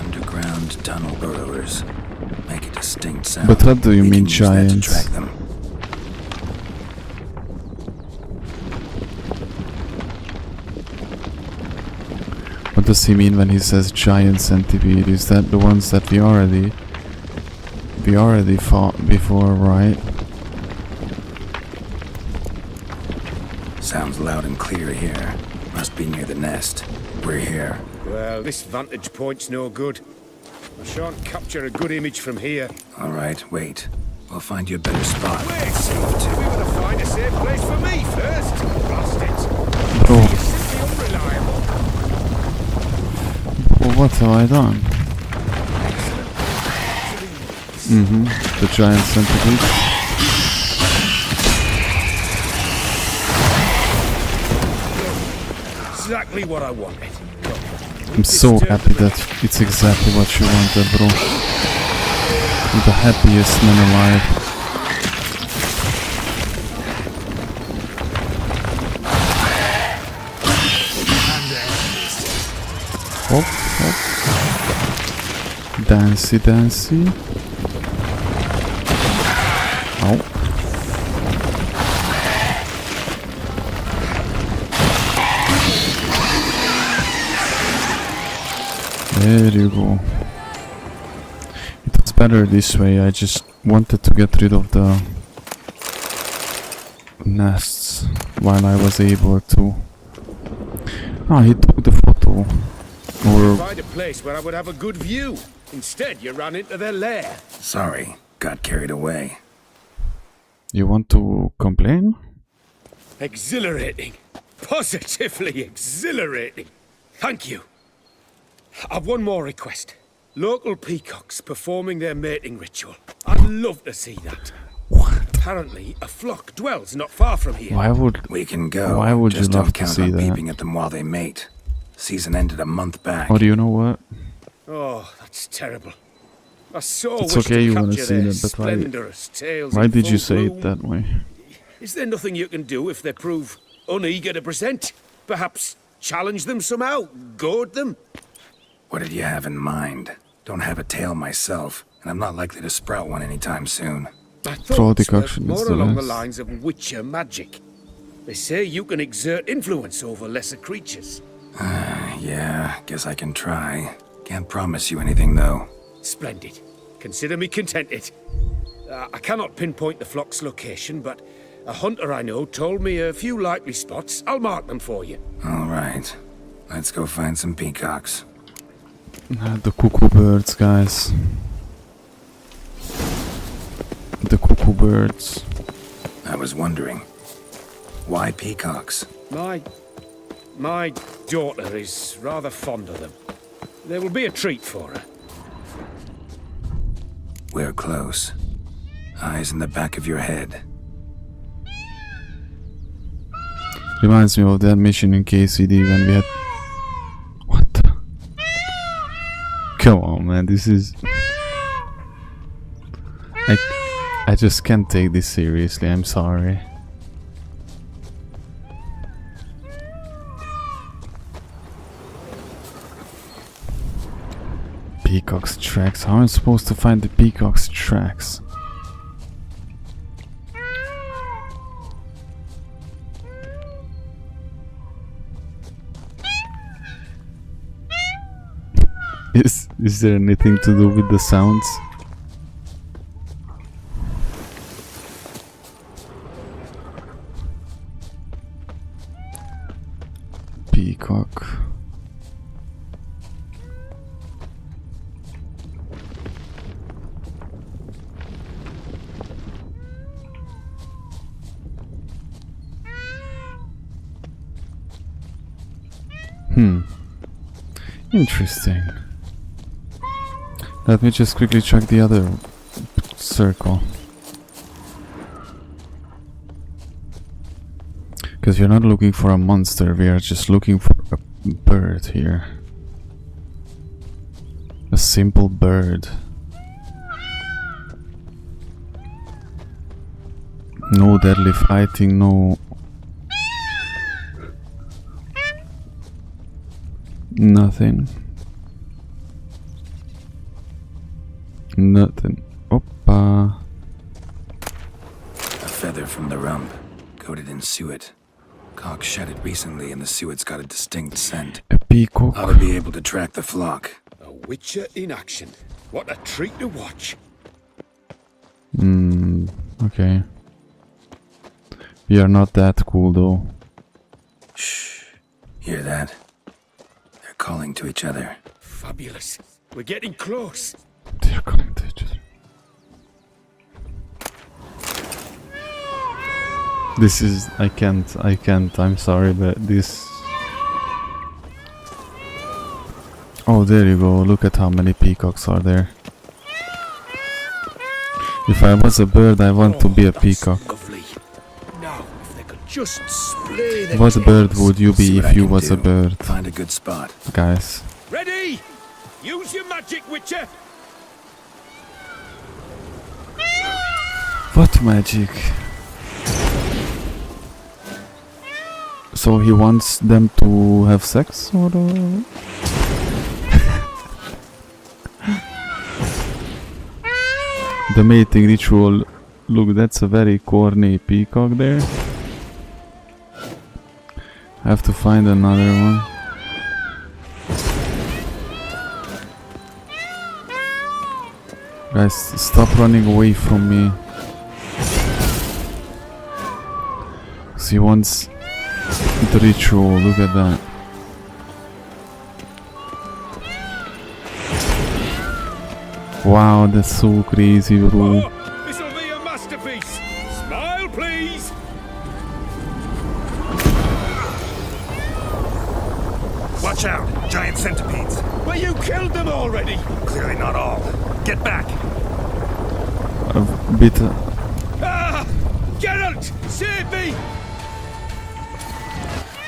Underground tunnel burrowers. Make a distinct sound. But what do you We mean, can use that to giants? track them. What does he mean when he says giant centipede? Is that the ones that we already fought before, right? Sounds loud and clear here. Must be near the nest. We're here. Well, this vantage point's no good. I shan't capture a good image from here. All right, wait. We'll find you a better spot. Wait, we gotta find a safe place for me first. Blast it. Bro, You're simply unreliable. what have I done? The giant centipede. Exactly what I wanted. I'm so happy that it's exactly what you wanted, bro. You're the happiest man alive. Hop, hop. Dancy, dancy. Ow. There you go. better this way. I just wanted to get rid of the nests while I was able to. Ah, he took the photo. Or Find a place where I would have a good view. Instead, you ran into their lair. Sorry, got carried away. you want to complain? Exhilarating. Positively exhilarating. Thank you. I've one more request. Local peacocks performing their mating ritual. I'd love to see that. What? Apparently, a flock dwells not far from here. Why would We can go. Why would you Just love don't to count see on that? peeping at them while they mate. Season ended a month back. Or you know what? Oh, that's terrible. I so It's wish okay to you wanna capture see their that, but why- splendorous tails Why in did you full say bloom. it that way? Is there nothing you can do if they prove uneager to present? Perhaps challenge them somehow? Goad them? What did you have in mind? Don't have a tail myself, and I'm not likely to sprout one anytime soon. My Fraud thoughts were decoction is more the along the best. lines of witcher magic. They say you can exert influence over lesser creatures. Yeah, guess I can try. Can't promise you anything, though. Splendid. Consider me contented. I cannot pinpoint the flock's location, but a hunter I know told me a few likely spots. I'll mark them for you. All right. Let's go find some peacocks. The cuckoo birds, guys. The cuckoo birds. I was wondering, why peacocks? My daughter is rather fond of them. They will be a treat for her. We're close. Eyes in the back of your head. Reminds me of that mission in KCD when we had... What the... Come on, man, this is... I just can't take this seriously, I'm sorry. Peacock's tracks. How am I supposed to find the peacock's tracks? Is there anything to do with the sounds? Peacock. Interesting. Let me just quickly check the other circle. Because we're not looking for a monster, we are just looking for a bird here. A simple bird. No deadly fighting, no... Nothing. Nothing. Oppa. A feather from the rump, coated in suet. Cock shed it recently, and the suet's got a distinct scent. A peacock. Ought to be able to track the flock. A witcher in action. What a treat to watch. Okay. We are not that cool though. Shh. Hear that? They're calling to each other. Fabulous. We're getting close. They are calling to each other. This is... I can't, I'm sorry, but this... Oh, there you go, look at how many peacocks are there. If I was a bird, I want to be a That's peacock. Lovely. Now, if they could just splay their What bird tails. would you See be what if I you can was a do. bird, Find a good spot. guys? Ready? Use your magic, Witcher. What magic? So he wants them to have sex, or? The mating ritual. Look, that's a very corny peacock there. I have to find another one. Guys, stop running away from me. He wants the ritual, look at that. Wow, that's so crazy, bro. Oh, this'll be a masterpiece. Smile, please. Watch out! Giant centipedes! But you killed them already. Clearly not all. Get back! A bit. Ah! Geralt! Save me!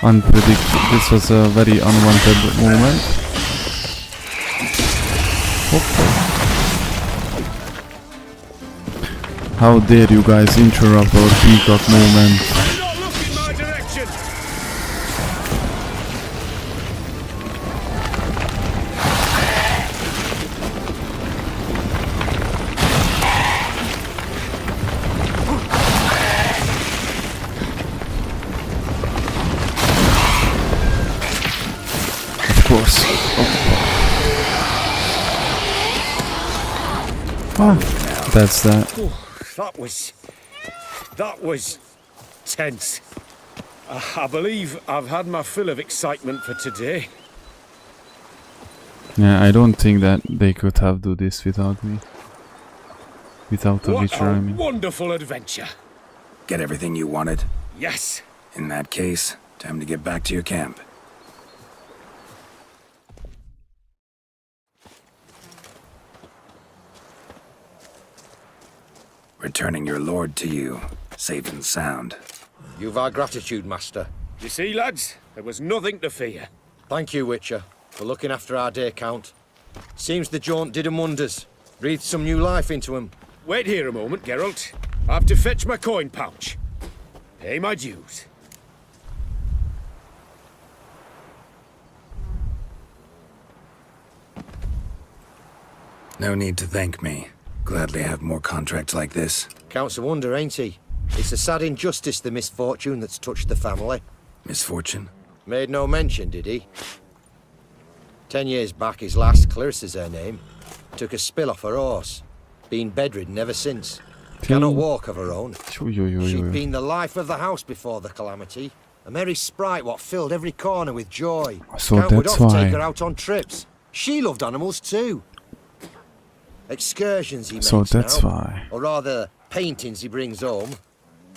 Unpredictable. This was a very unwanted moment. How dare you guys interrupt our peacock moment? Do not look in my direction. Of course. Ah, that's that. That was tense. I believe I've had my fill of excitement for today. Yeah, I don't think that they could have do this without me. Without a What Witcher, I a mean. wonderful adventure. Get everything you wanted? Yes. In that case, time to get back to your camp. Returning your lord to you, safe and sound. You've our gratitude, Master. You see, lads, there was nothing to fear. Thank you, Witcher, for looking after our day count. Seems the jaunt did 'em wonders. Breathed some new life into 'em. Wait here a moment, Geralt. I have to fetch my coin pouch. Pay my dues. No need to thank me. Gladly have more contracts like this. Counts a wonder, ain't he? It's a sad injustice, the misfortune that's touched the family. Misfortune? Made no mention, did he? 10 years back, his last, Clarissa's her name, took a spill off her horse. Been bedridden ever since. Cannot walk of her own. She'd been the life of the house before the calamity. A merry sprite what filled every corner with joy. So Count would that's often why. take her out on trips. She loved animals too. Excursions he makes So that's now, why. or rather, paintings he brings home.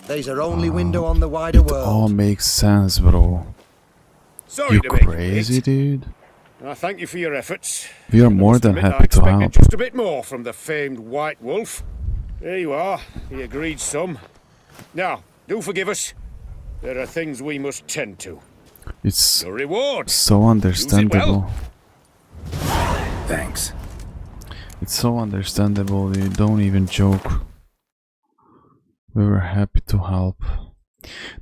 They's her only window on the wider world. All makes sense, bro. Sorry You to make you crazy, wait. dude? I thank you for your efforts. We are I more must than admit I happy to expected help. just a bit more from the famed White Wolf. Here you are. He agreed some. Now, do forgive us. There are things we must tend to. It's Your reward. so understandable. Thanks. It's so understandable, you don't even joke. We were happy to help.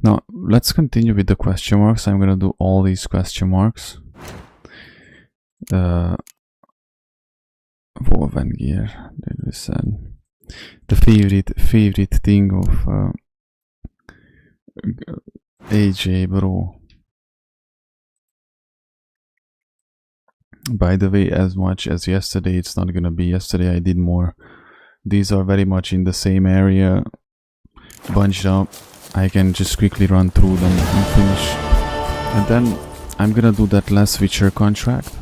Now, let's continue with the question marks. I'm gonna do all these question marks. Woven gear, did we said. The favorite thing of AJ, bro. By the way, as much as yesterday, it's not gonna be. Yesterday I did more. These are very much in the same area, bunched up. I can just quickly run through them and finish. And then I'm gonna do that last Witcher contract.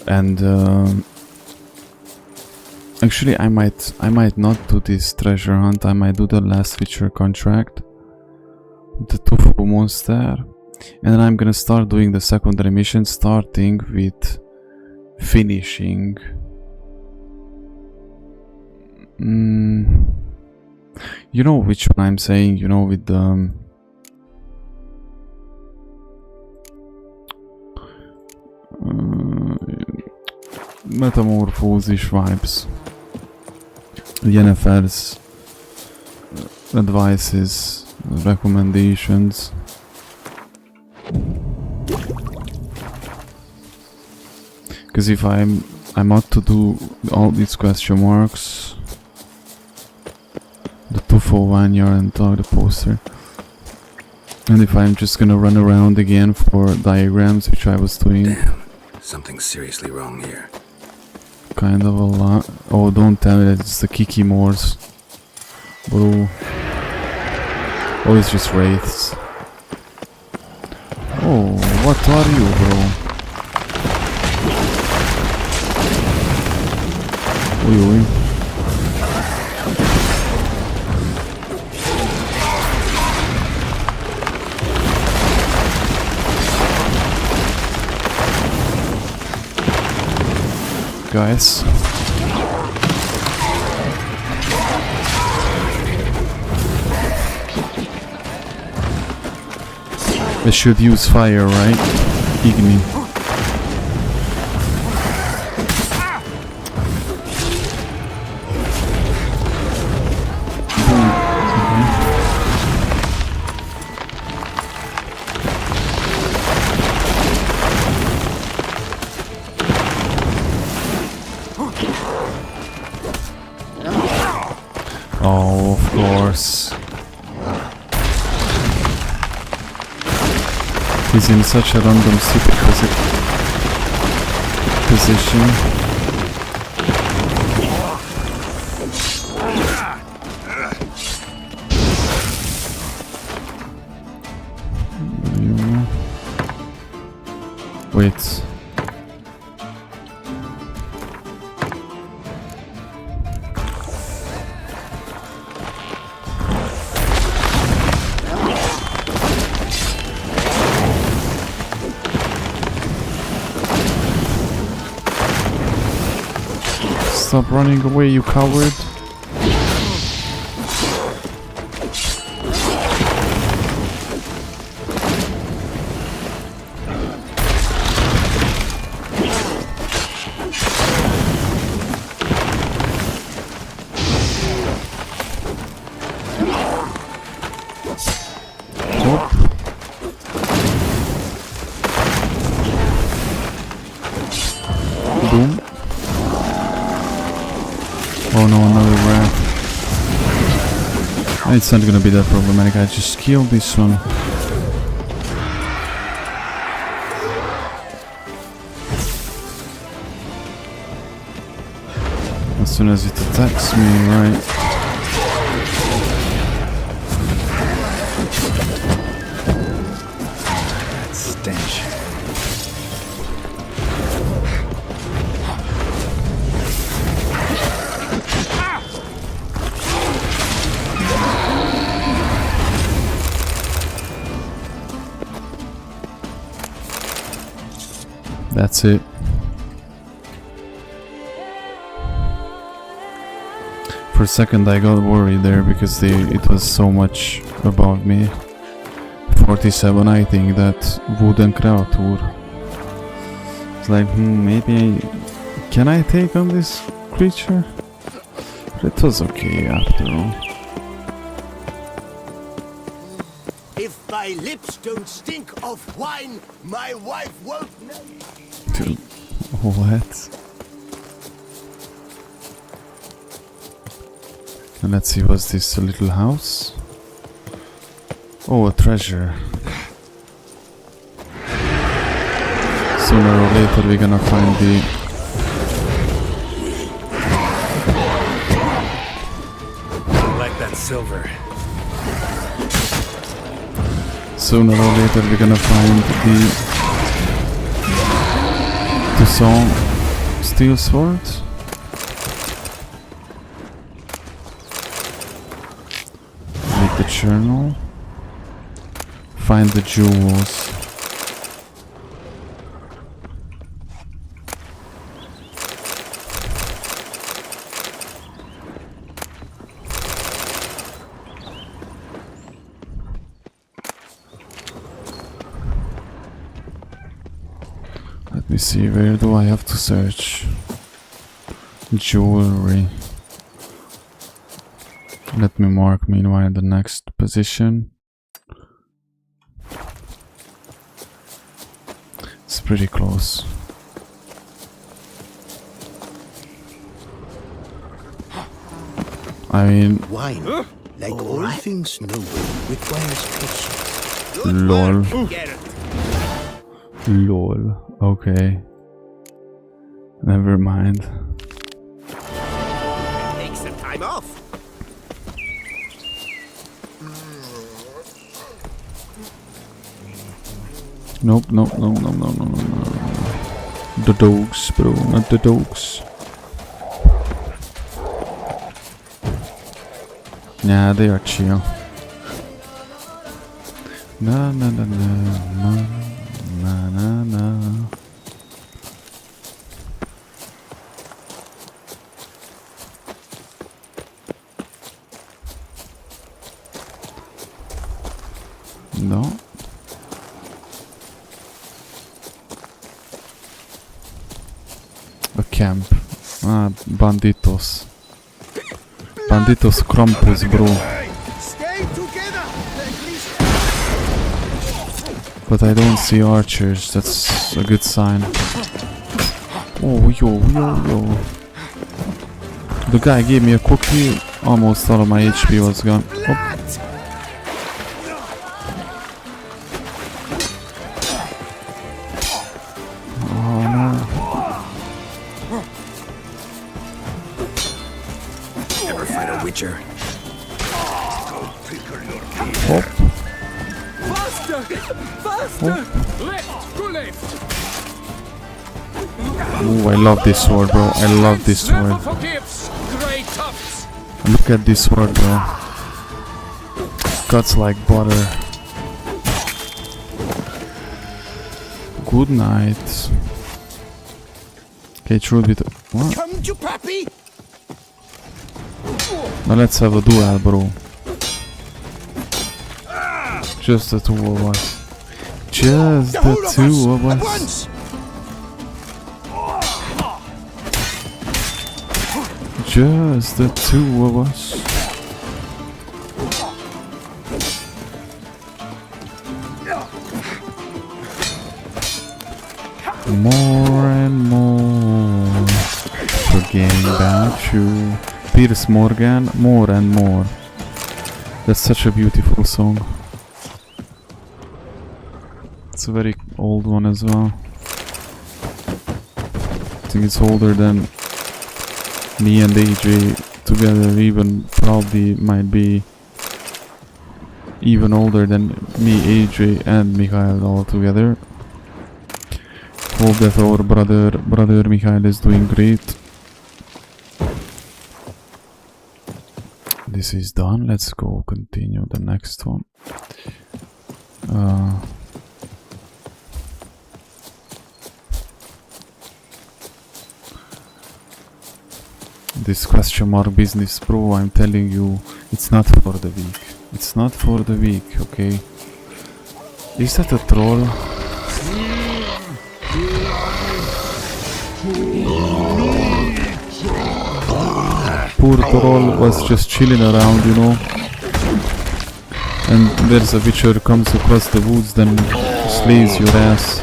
And actually, I might not do this treasure hunt. I might do the last Witcher contract, the Tufu monster. And then I'm gonna start doing the secondary mission, starting with finishing. You know which one I'm saying, you know, with the metamorphosis vibes. Yennefer's advices, recommendations. Because if I'm out to do all these question marks, the Tufo Vanyar and the poster, and if I'm just gonna run around again for diagrams, which I was doing. Damn, something's seriously wrong here. kind of a lot. Oh, don't tell me that it's the Kiki Moors. Bro. Oh, it's just wraiths. Oh, what are you, bro? Oi, oi. Guys. I should use fire, right? Igni. Oh, of course. He's in such a random stupid position. Wait. Stop running away, you coward. Stop. Boom. Oh no, another rat. It's not gonna be that problematic, I just killed this one. As soon as it attacks me, right? That stench. That's it. For a second I got worried there because it was so much above me. 47, I think, that wooden creature. It's like, maybe can I take on this creature? But it was okay after all. If my lips don't stink of wine, my wife won't know. Dude, what? And let's see, was this a little house? Oh, a treasure. Sooner or later we're gonna find the... I like that silver. Sooner or later we're gonna find the Toussaint steel sword. Read the journal. Find the jewels. Let me see, where do I have to search? Jewelry. Let me mark meanwhile the next position. It's pretty close. I mean, Wine, like all things noble, requires patience. lol. Lol. Okay. Never mind. Take some time off. Nope. The dogs, bro, not the dogs. Yeah, they are chill. Na. No. A camp. Ah, banditos. Banditos Krampus, bro. Stay together. But I don't see archers, that's a good sign. Oh, yo. The guy gave me a cookie, almost all of my HP was gone. Oh. Oh no. Ever fight a witcher? Hop. Ooh, I love this sword, bro. I love this sword. Look at this sword, bro. Cuts like butter. Good night. Okay, true bit. What? Come to Pappy. Now let's have a duel, bro. Just the two of us. Just the two of us. Just the two of us. More and more. Forgetting about you. Piers Morgan, more and more. That's such a beautiful song. It's a very old one as well. I think it's older than me and AJ together, even probably might be even older than me, AJ and Mikhail all together. Hope that our brother Mikhail is doing great. This is done. Let's go continue the next one. This question mark business, bro, I'm telling you, it's not for the weak. It's not for the weak, okay? Is that a troll? Poor troll was just chilling around, you know. And there's a witcher comes across the woods, then slays your ass,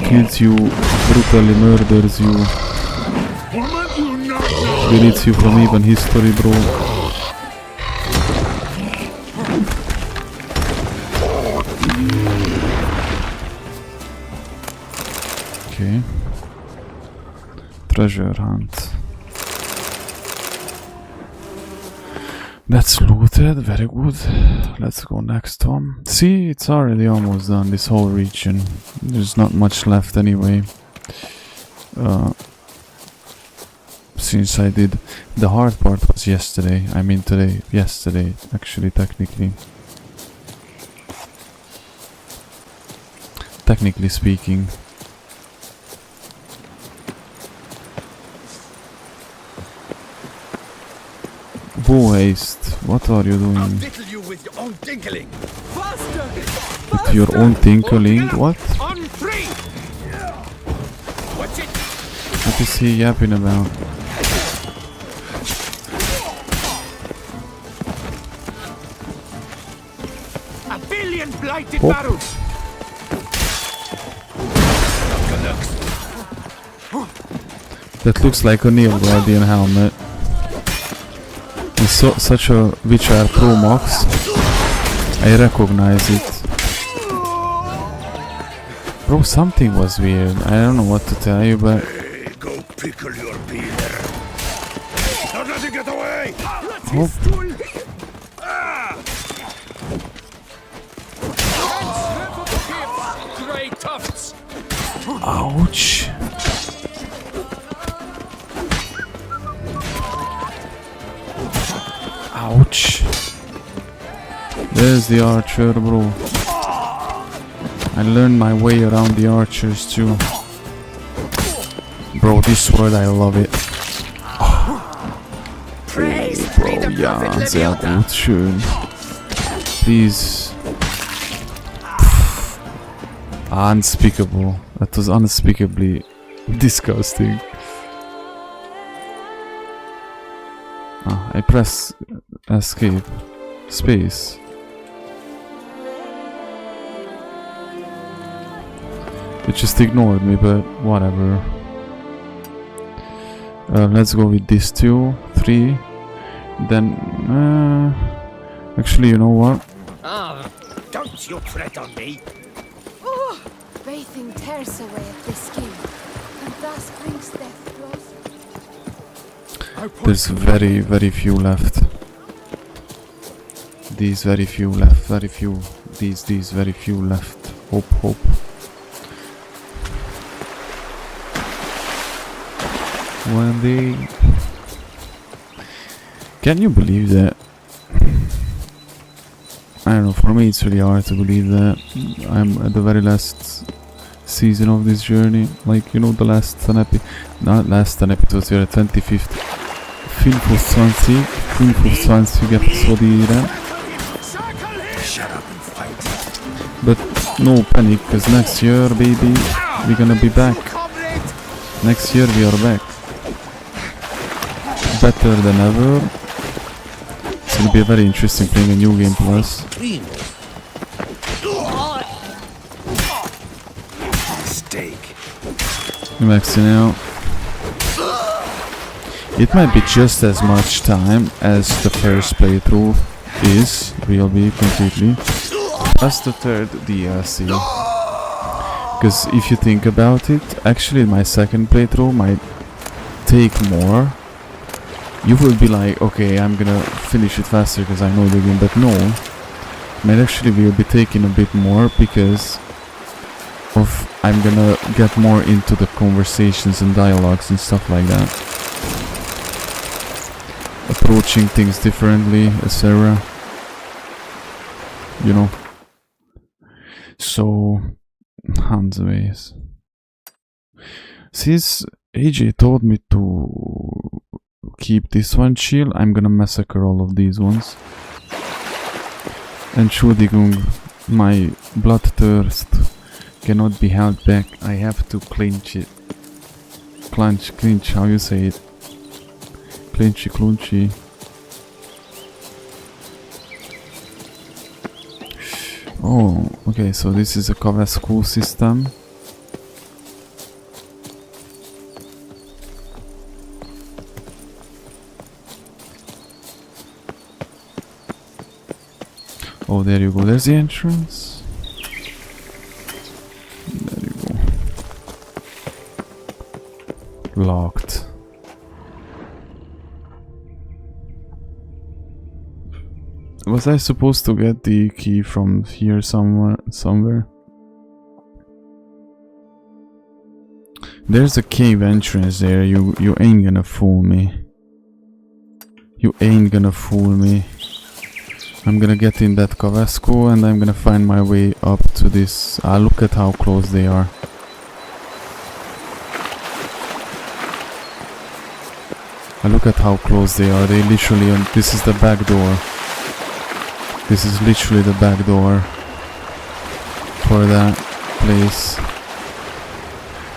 kills you, brutally murders you. Deletes you from even history, bro. Okay. Treasure hunt. That's looted, very good. Let's go next one. See, it's already almost done, this whole region. There's not much left anyway. Since I did the hard part was yesterday. I mean today. Yesterday, actually, technically. Technically speaking. Bow haste. What are you doing? You with your own tinkling. With your own tinkling? What? What is he yapping about? Blighted barrels. That looks like a Neo Guardian helmet. It's such a Witcher Pro Max. I recognize it. Bro, something was weird. I don't know what to tell you, but pickle your peeler. Don't let him get away! Grey tufts! Ouch. Ouch. There's the archer, bro. I learned my way around the archers too. Bro, this sword, I love it. Bro, ja, sehr gut, schön. Please. Unspeakable. That was unspeakably disgusting. I press escape. Space. It just ignored me, but whatever. Let's go with these 2, 3. Then, actually, you know what? Ah, don't you tread on me! Oh, bathing tears away at the skin, and thus brings death closer. There's very, very few left. These very few left, very few. These very few left. Hope. One day. Can you believe that? I don't know, for me it's really hard to believe that I'm at the very last season of this journey. Like, you know, the last 10 episodes, we are at 25th. 25 episodire. But no panic, because next year, baby, we're gonna be back. Next year we are back. Better than ever. It's gonna be a very interesting playing a new game plus. Steak. Maxing out. It might be just as much time as the first playthrough is, will be completely, as the third DLC. Because if you think about it, actually my second playthrough might take more. You will be like, okay, I'm gonna finish it faster because I know the game, but no. Might actually will be taking a bit more because of I'm gonna get more into the conversations and dialogues and stuff like that. Approaching things differently, etc. You know. So, handways. Since AJ told me to keep this one chill, I'm gonna massacre all of these ones. Entschuldigung, my bloodthirst cannot be held back. I have to clinch it. Clinch, how you say it? Clunchy. Oh, okay, so this is a Kavasku system. Oh, there you go, there's the entrance. There you go. Locked. Was I supposed to get the key from here somewhere? There's a cave entrance there. You ain't gonna fool me. You ain't gonna fool me. I'm gonna get in that Kavasku and I'm gonna find my way up to this. Ah, look at how close they are. Look at how close they are. They literally, this is the back door. This is literally the back door for that place.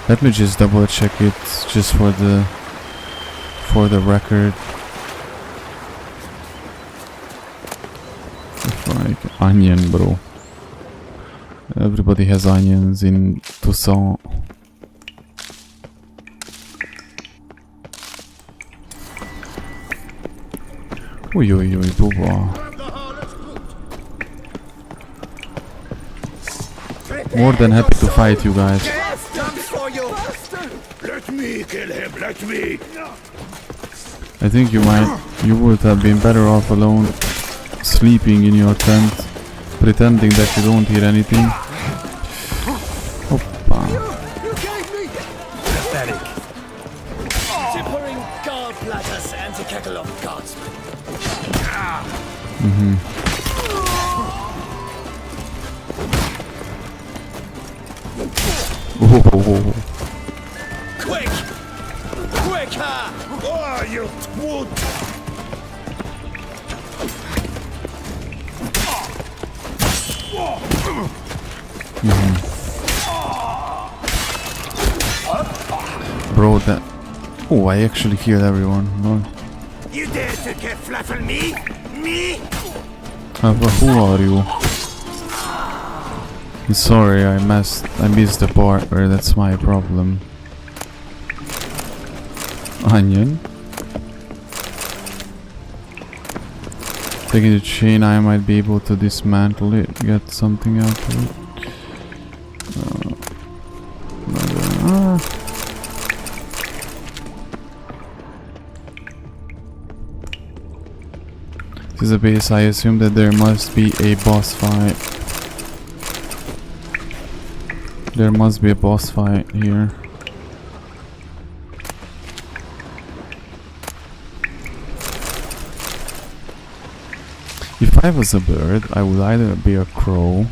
Let me just double check it just for the record. It's like onion, bro. Everybody has onions in Toussaint. Ui, Bubba. More than happy to fight you guys. Let me kill him, let me! I think you would have been better off alone, sleeping in your tent, pretending that you don't hear anything. Hoppa. Pathetic. Tippering gallbladders and the cackle of gods. Oh. Quick! Quicker! Oh, you wood! Bro, that... Oh, I actually hear everyone. Oh. You dare to get flaffle me? Me? But who are you? Sorry, I missed the part where that's my problem. Onion. Taking the chain, I might be able to dismantle it, get something out of it. This is a base. I assume that there must be a boss fight. There must be a boss fight here. If I was a bird, I would either be a crow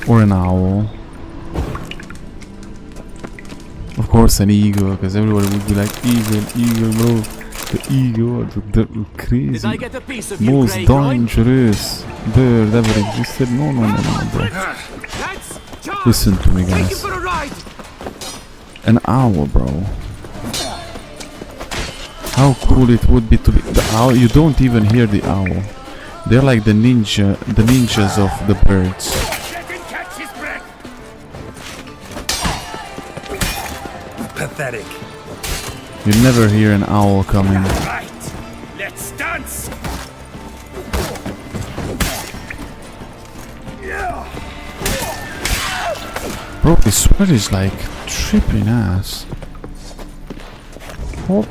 or an owl. Of course an eagle, because everybody would be like, eagle, bro. The eagle, the crazy, most dangerous bird ever existed. No, bro. Listen to me, guys. An owl, bro. How cool it would be to be the owl. You don't even hear the owl. They're like the ninjas of the birds. Pathetic. You never hear an owl coming. Right, let's dance! Bro, this sword is like tripping ass. Hop.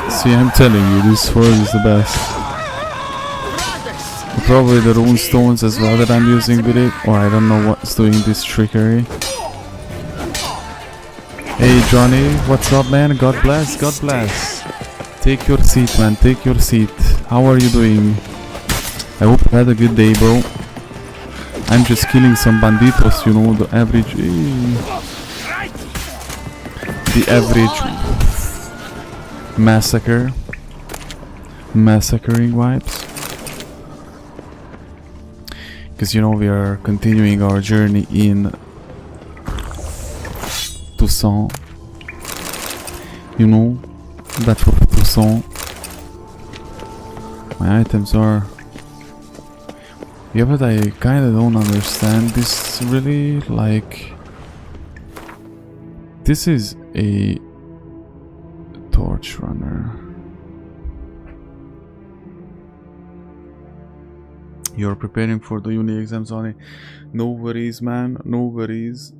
See, I'm telling you, this sword is the best. Probably the rune stones as well that I'm using with it, or I don't know what's doing this trickery. Hey Johnny, what's up, man? God bless, God bless. Take your seat, man, take your seat. How are you doing? I hope you had a good day, bro. I'm just killing some banditos, you know, the average... The average... Massacring vibes. Because, you know, we are continuing our journey in Toussaint. You know, Battle of Toussaint. My items are... Yeah, but I kinda don't understand this really, like... This is a torch runner. You're preparing for the uni exams, only. No worries, man, no worries.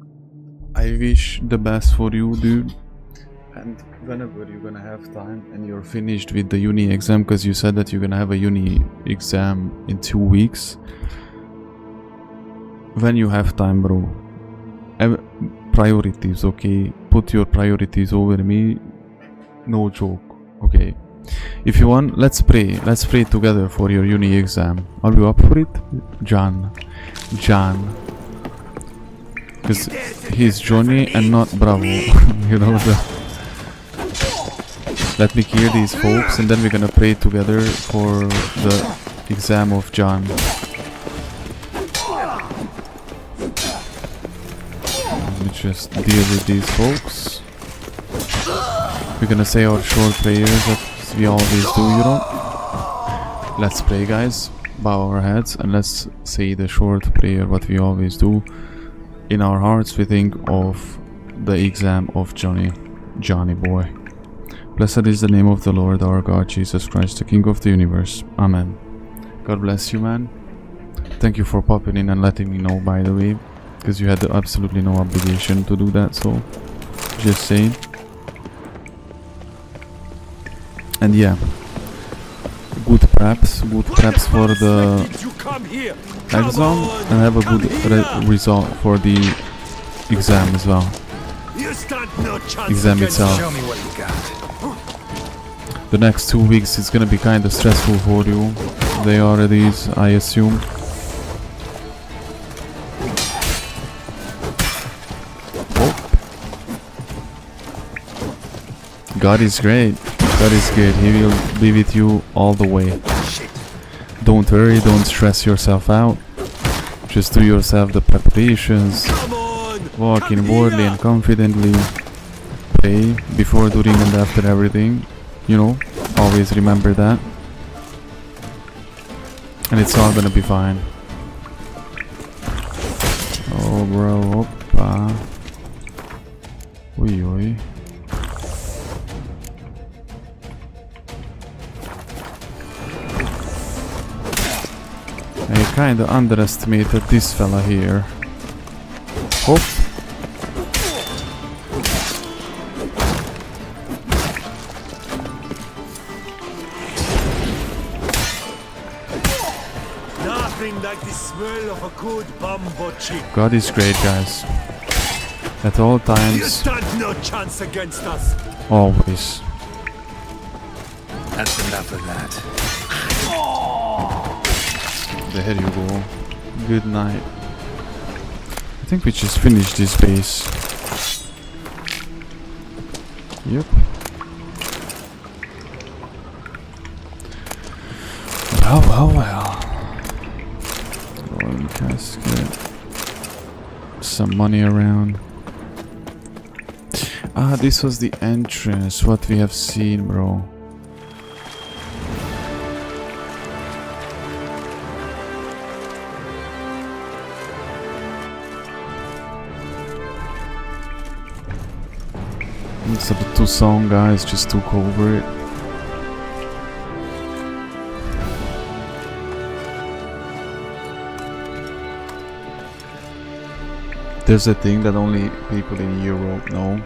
I wish the best for you, dude. And whenever you're gonna have time and you're finished with the uni exam, because you said that you're gonna have a uni exam in 2 weeks. When you have time, bro. Priorities, okay? Put your priorities over me. No joke, okay? If you want, let's pray. Let's pray together for your uni exam. Are you up for it? John. Because he's Johnny and not Bravo. You know the... Let me clear these folks and then we're gonna pray together for the exam of John. Let me just deal with these folks. We're gonna say our short prayers that we always do, you know. Let's pray, guys. Bow our heads and let's say the short prayer what we always do. In our hearts we think of the exam of Johnny boy. Blessed is the name of the Lord our God, Jesus Christ, the King of the universe. Amen. God bless you, man. Thank you for popping in and letting me know, by the way, because you had absolutely no obligation to do that, so just saying. And yeah, good preps for the exam, and have a good result for the exam as well. Exam itself. Show me what you got. The next 2 weeks is gonna be kind of stressful for you. They already is, I assume. Oh. God is great. God is good. He will be with you all the way. Don't worry, don't stress yourself out. Just do yourself the preparations. Walk inwardly and confidently. Pray before, during and after everything. You know, always remember that. And it's all gonna be fine. Oh bro, oppa. Oi oi. I kinda underestimated this fella here. Hop. Nothing like the smell of a good bumbo chick. God is great, guys. At all You times, stand no chance against us. always. That's enough of that. There you go. Good night. I think we just finished this base. Yep. Well. Golden casket. Some money around. Ah, this was the entrance. What we have seen, bro. So the two song guys just took over it. There's a thing that only people in Europe know,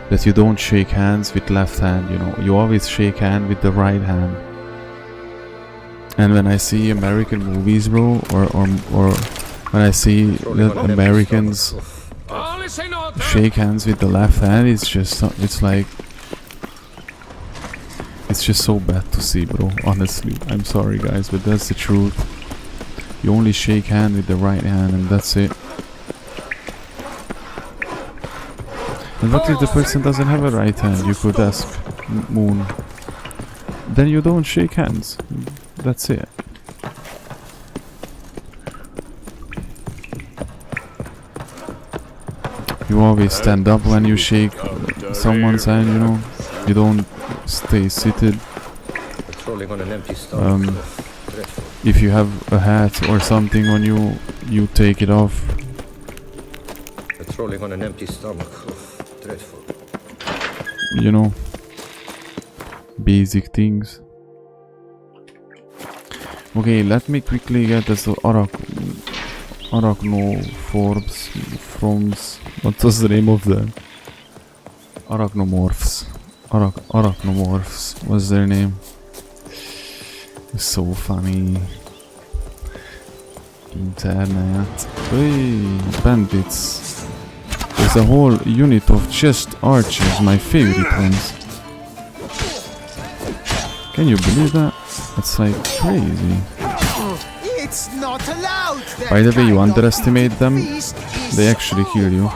that you don't shake hands with left hand, you know. You always shake hand with the right hand. And when I see American movies, bro, or when I see that Americans shake hands with the left hand, it's just so bad to see, bro. Honestly, I'm sorry guys, but that's the truth. You only shake hand with the right hand and that's it. And what if the person doesn't have a right hand? You could ask Moon. Then you don't shake hands. That's it. You always stand up when you shake someone's hand, you know. You don't stay seated. If you have a hat or something on you, you take it off. Patrolling on an empty stomach. Dreadful. You know, basic things. Okay, let me quickly get this arachnophorms. What was the name of them? Arachnomorphs. Arachnomorphs. What's their name? It's so funny. Internet. Hey, bandits. There's a whole unit of chest archers, my favorite ones. Can you believe that? That's like crazy. It's not allowed. By the way, you underestimate them, they actually kill you.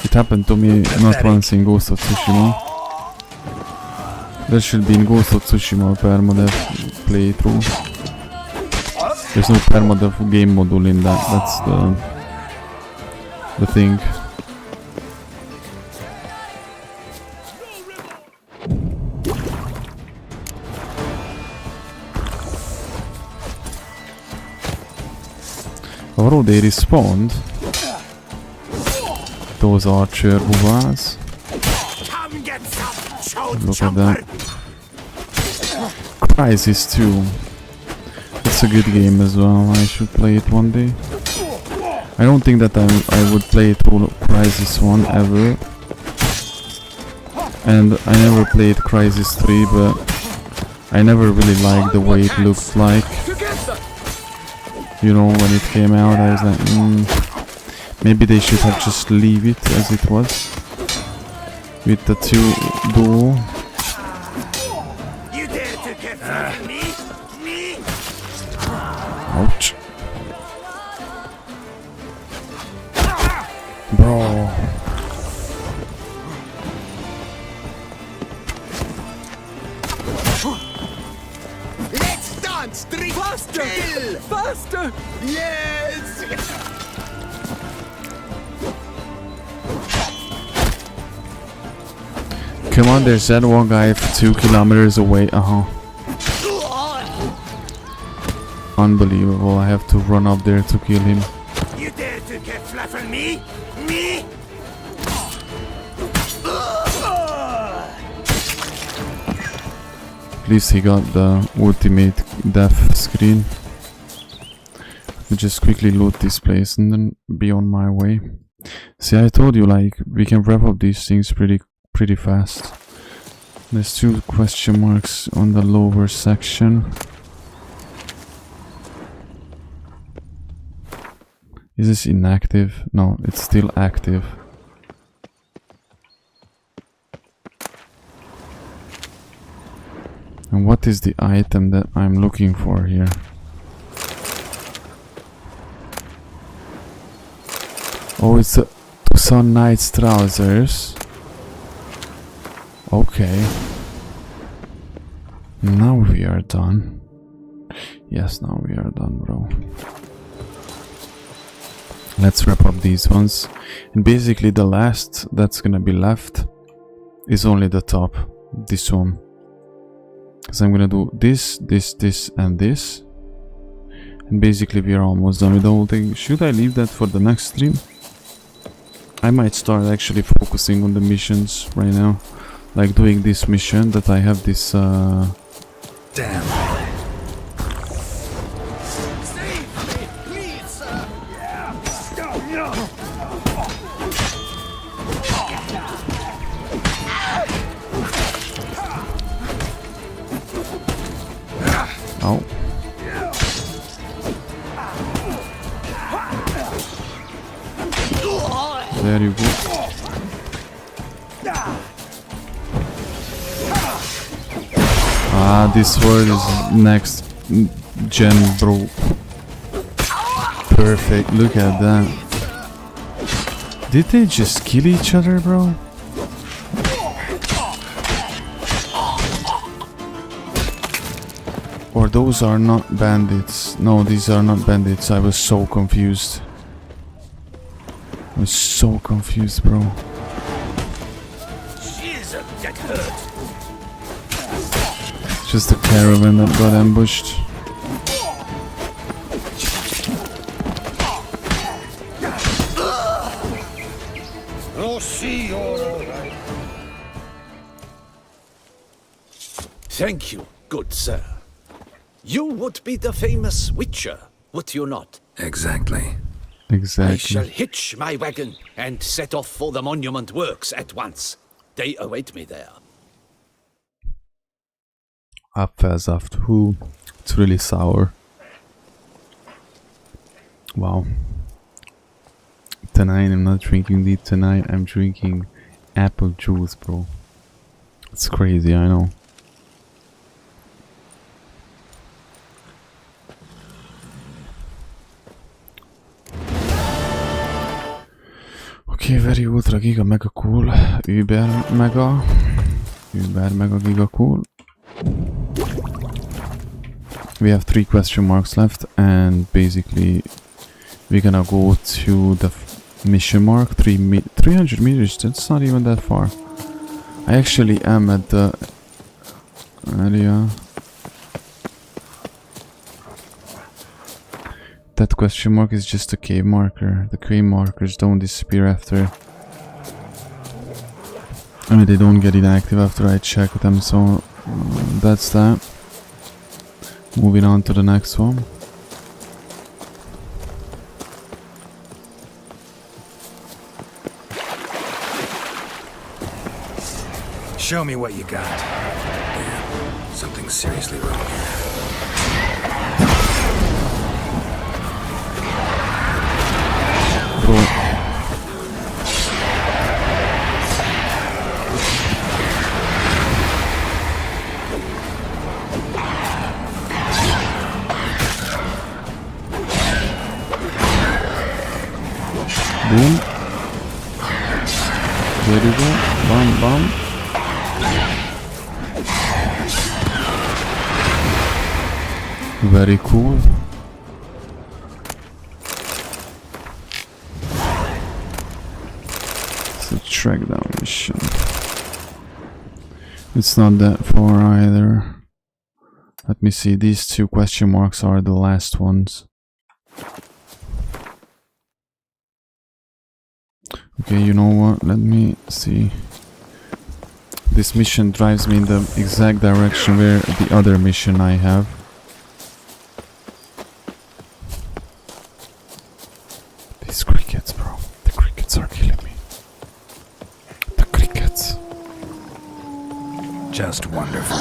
It happened to me not once in Ghost of Tsushima. There should be in Ghost of Tsushima a permadeath playthrough. There's no permadeath game module in that, that's the thing. Oh, they respawned. Those archer boobas. Look at that. Crisis 2. It's It's a good game as well. I should play it one day. I don't think that I would play through Crisis 1 ever. And I never played Crisis 3, but I never really liked the way it looked like. You know, when it came out, I was like, maybe they should have just leave it as it was. With the two duo. You dare to get from me? Me? Ouch. Bro. Let's dance! Drink faster! Still. Faster! Yes! Come on, there's that one guy 2 kilometers away. Unbelievable. I have to run up there to kill him. You dare to get flat on me? Me? At least he got the ultimate death screen. Let me just quickly loot this place and then be on my way. See, I told you, like, we can wrap up these things pretty fast. There's 2 question marks on the lower section. Is this inactive? No, it's still active. And what is the item that I'm looking for here? Oh, it's a Tucson Knight's trousers. Okay. Now we are done. Yes, now we are done, bro. Let's wrap up these ones. And basically the last that's gonna be left is only the top. This one. Because I'm gonna do this, this, and this. And basically we are almost done with the whole thing. Should I leave that for the next stream? I might start actually focusing on the missions right now. Like doing this mission that I have this Damn. Oh. There you go. Ah, this sword is next gen, bro. Perfect, look at that. Did they just kill each other, bro? Or those are not bandits. No, these are not bandits. I was so confused. I was so confused, bro. Jesus, that hurt. Just a caravan that got ambushed. Oh, see, you're all right. Thank you, good sir. You would be the famous Witcher, would you not? Exactly. I shall Exactly. hitch my wagon and set off for the monument works at once. They await me there. Apfelsaft. Ooh, it's really sour. Wow. Tonight I'm not drinking deep. Tonight I'm drinking apple juice, bro. It's crazy, I know. Okay, very ultra giga mega cool. Uber mega giga cool. We have 3 question marks left, and basically we're gonna go to the mission mark. 300 meters, that's not even that far. I actually am at the area. That question mark is just a cave marker. The cave markers don't disappear after. I mean, they don't get inactive after I check them, so that's that. Moving on to the next one. Show me what you got. Damn, something's seriously wrong here. Cool. Boom. There you go. Bam, bam. Very cool. It's a track down mission. It's not that far either. Let me see, these two question marks are the last ones. Okay, you know what? Let me see. This mission drives me in the exact direction where the other mission I have. These crickets, bro. The crickets are killing me. The crickets. Just wonderful.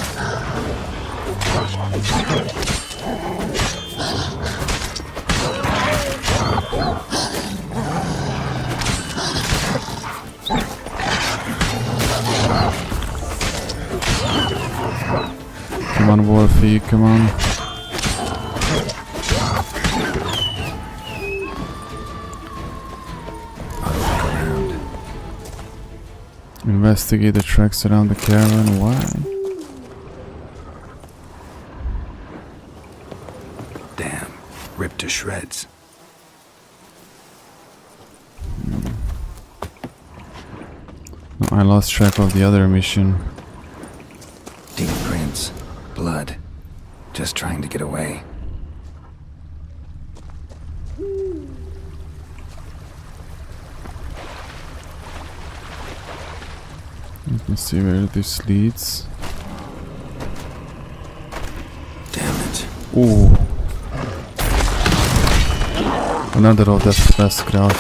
Come on, Wolfie, come on. Investigate the tracks around the caravan. Why? Damn, ripped to shreds. No, I lost track of the other mission. Deep prints, blood, just trying to get away. Let me see where this leads. Damn it. Ooh. Another of that fast crowd.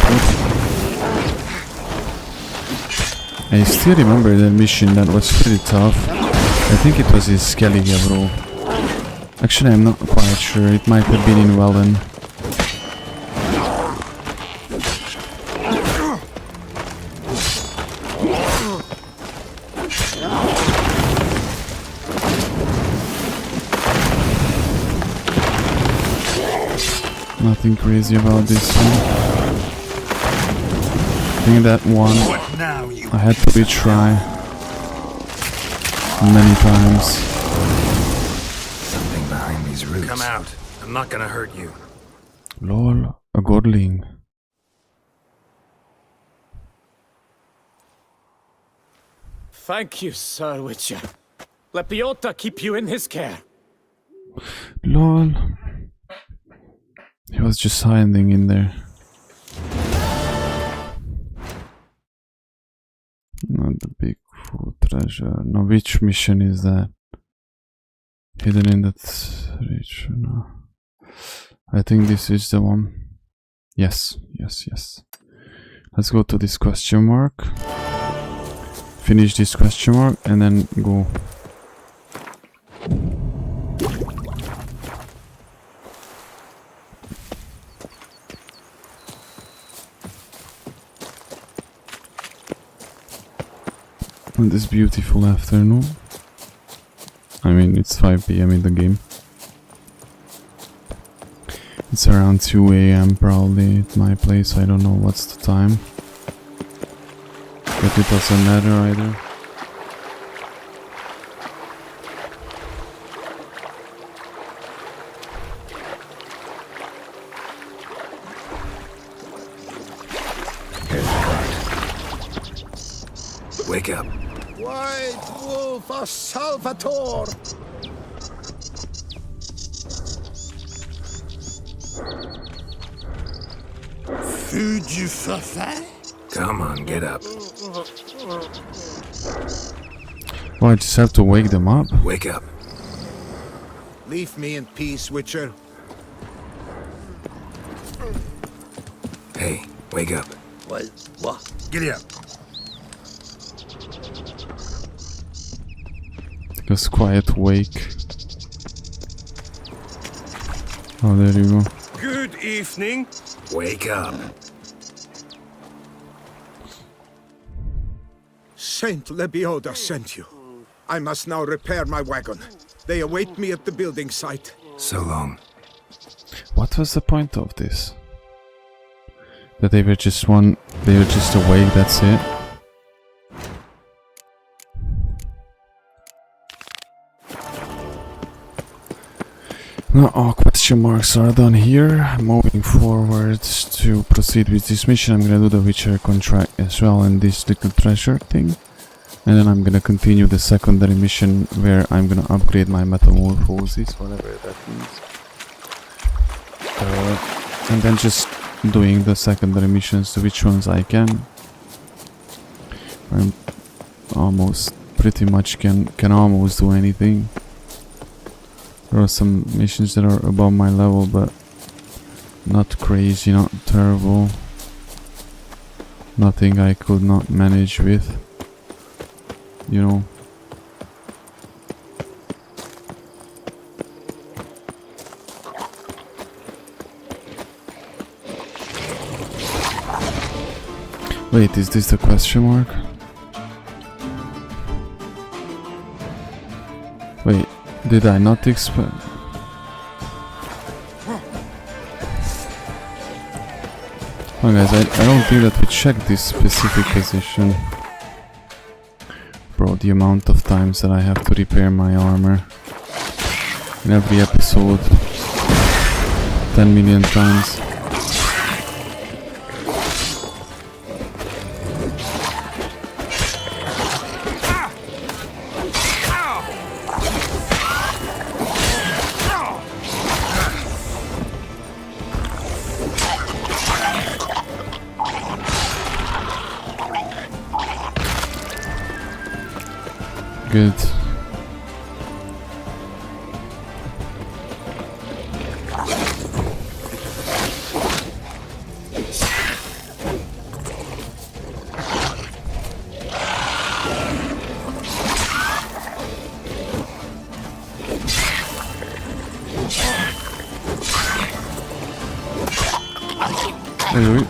I still remember that mission that was pretty tough. I think it was in Skellige, bro. Actually, I'm not quite sure. It might have been in Wellen. Nothing crazy about this one. I think that one I had to retry many times. Something behind these roots. Come out. I'm not gonna hurt you. Lol, a godling. Thank you, Sir Witcher. Let Biota keep you in his care. Lol. He was just hiding in there. Not the Bigfoot treasure. No, which mission is that? Hidden in that region. No. I think this is the one. Yes, yes, yes. Let's go to this question mark. Finish this question mark and then go. On this beautiful afternoon. I mean, it's 5 PM in the game. It's around 2 AM probably at my place. I don't know what's the time. But it doesn't matter either. Wake up. White Wolf of Salvatore! Feu du Fafin? Come on, get up. Oh, I just have to wake them up? Wake up. Leave me in peace, Witcher. Hey, wake up. What? Giddy up. Just quiet wake. Oh, there you go. Good evening. Wake up. Saint Lebioda sent you. I must now repair my wagon. They await me at the building site. So long. What was the point of this? That they were just awake, that's it? Now all question marks are done here. Moving forward to proceed with this mission, I'm gonna do the Witcher contract as well and this little treasure thing. And then I'm gonna continue the secondary mission where I'm gonna upgrade my metamorphosis, whatever that means. And then just doing the secondary missions, which ones I can. I'm almost pretty much can almost do anything. There are some missions that are above my level, but not crazy, not terrible. Nothing I could not manage with. You know. Wait, is this the question mark? Wait, did I not expect? Oh guys, I don't think that we checked this specific position. Bro, the amount of times that I have to repair my armor in every episode 10 million times. Good. Wait.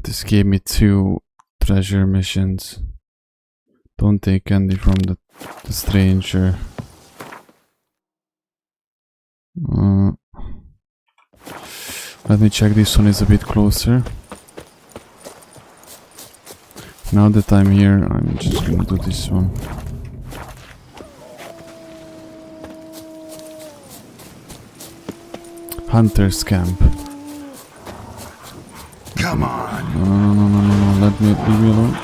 This gave me 2 treasure missions. Don't take candy from the stranger. Let me check this one is a bit closer. Now that I'm here, I'm just gonna do this one. Hunter's camp. Come on. No, let me leave me alone.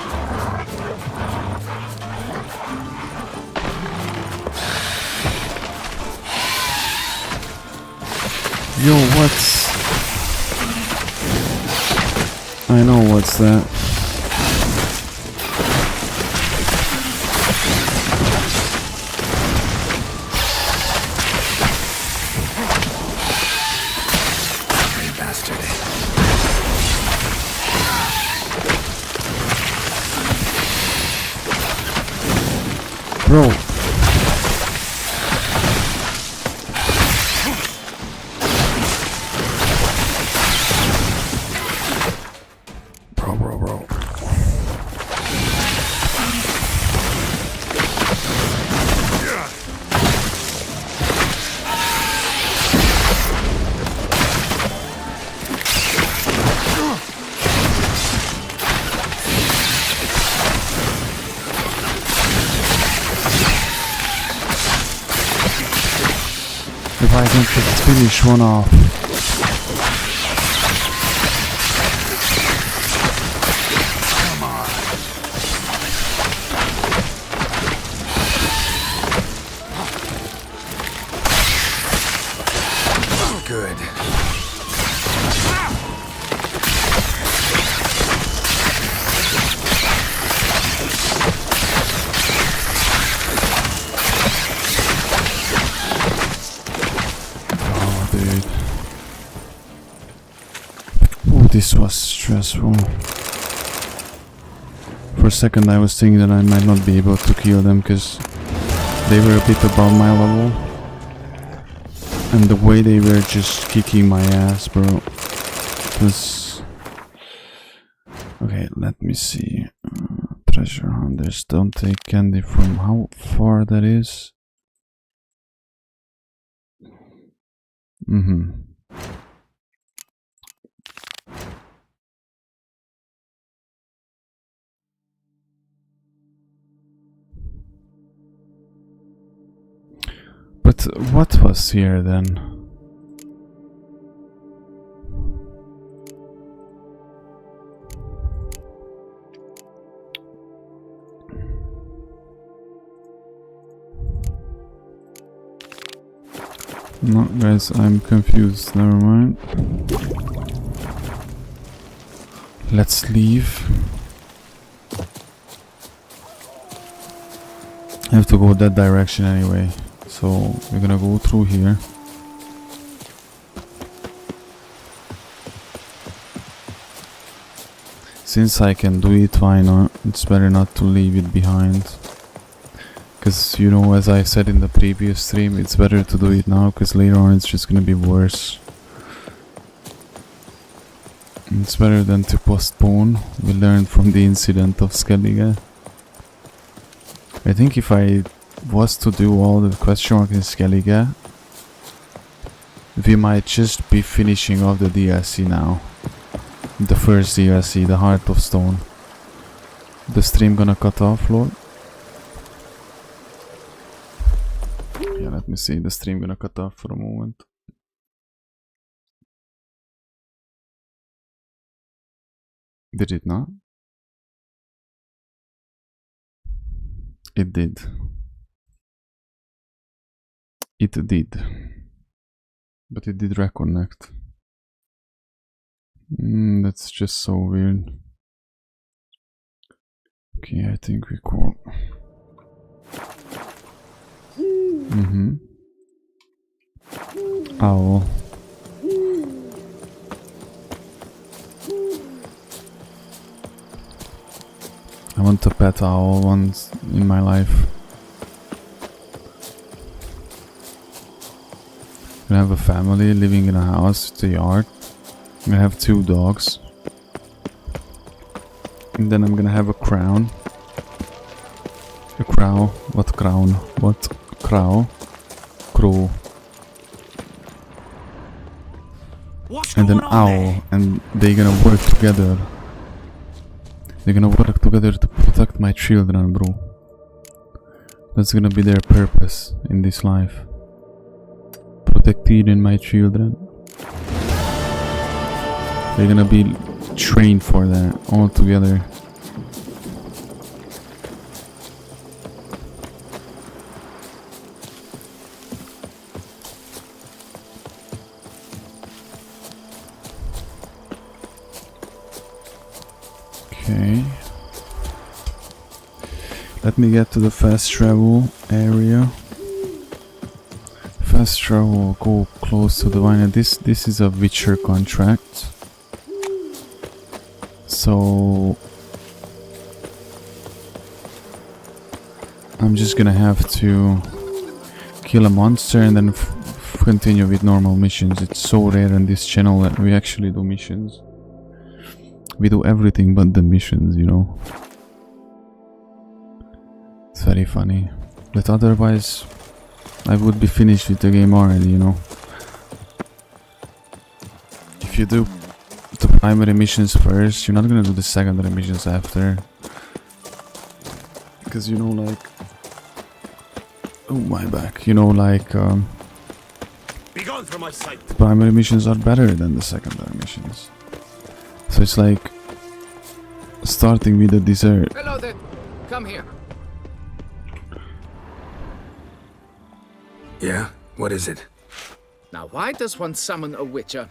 Yo, what's... I know what's that. Bro. Bro. If I can just finish one off. Come on. Good. This was stressful. For a second I was thinking that I might not be able to kill them because they were a bit above my level. And the way they were just kicking my ass, bro. It was... Okay, let me see. Treasure hunters don't take candy from how far that is. But what was here then? No, guys, I'm confused. Never mind. Let's leave. I have to go that direction anyway. So we're gonna go through here. Since I can do it, why not? It's better not to leave it behind. Because, you know, as I said in the previous stream, it's better to do it now, because later on it's just gonna be worse. It's better than to postpone. We learned from the incident of Skellige. I think if I was to do all the question mark in Skellige, we might just be finishing off the DLC now. The first DLC, the Heart of Stone. The stream gonna cut off, Lord? Yeah, let me see. The stream gonna cut off for a moment. Did it not? It did. It did. But it did reconnect. That's just so weird. Okay, I think we call. Owl. I want to pet owl once in my life. I'm gonna have a family living in a house with a yard. I'm gonna have 2 dogs. And then I'm gonna have a crown. A crow. What crown? What crow? Crow. And an owl. And they're gonna work together. They're gonna work together to protect my children, bro. That's gonna be their purpose in this life. Protecting my children. They're gonna be trained for that all together. Okay. Let me get to the fast travel area. Fast travel, go close to the vine. This is a Witcher contract. So I'm just gonna have to kill a monster and then continue with normal missions. It's so rare on this channel that we actually do missions. We do everything but the missions, you know. It's very funny. But otherwise, I would be finished with the game already, you know. If you do the primary missions first, you're not gonna do the secondary missions after. Because, you know, like... Oh, my back. You know, like... Be gone from my sight. The primary missions are better than the secondary missions. So it's like... starting with the dessert. Hello there. Come here. Yeah? What is it? Now, why does one summon a witcher,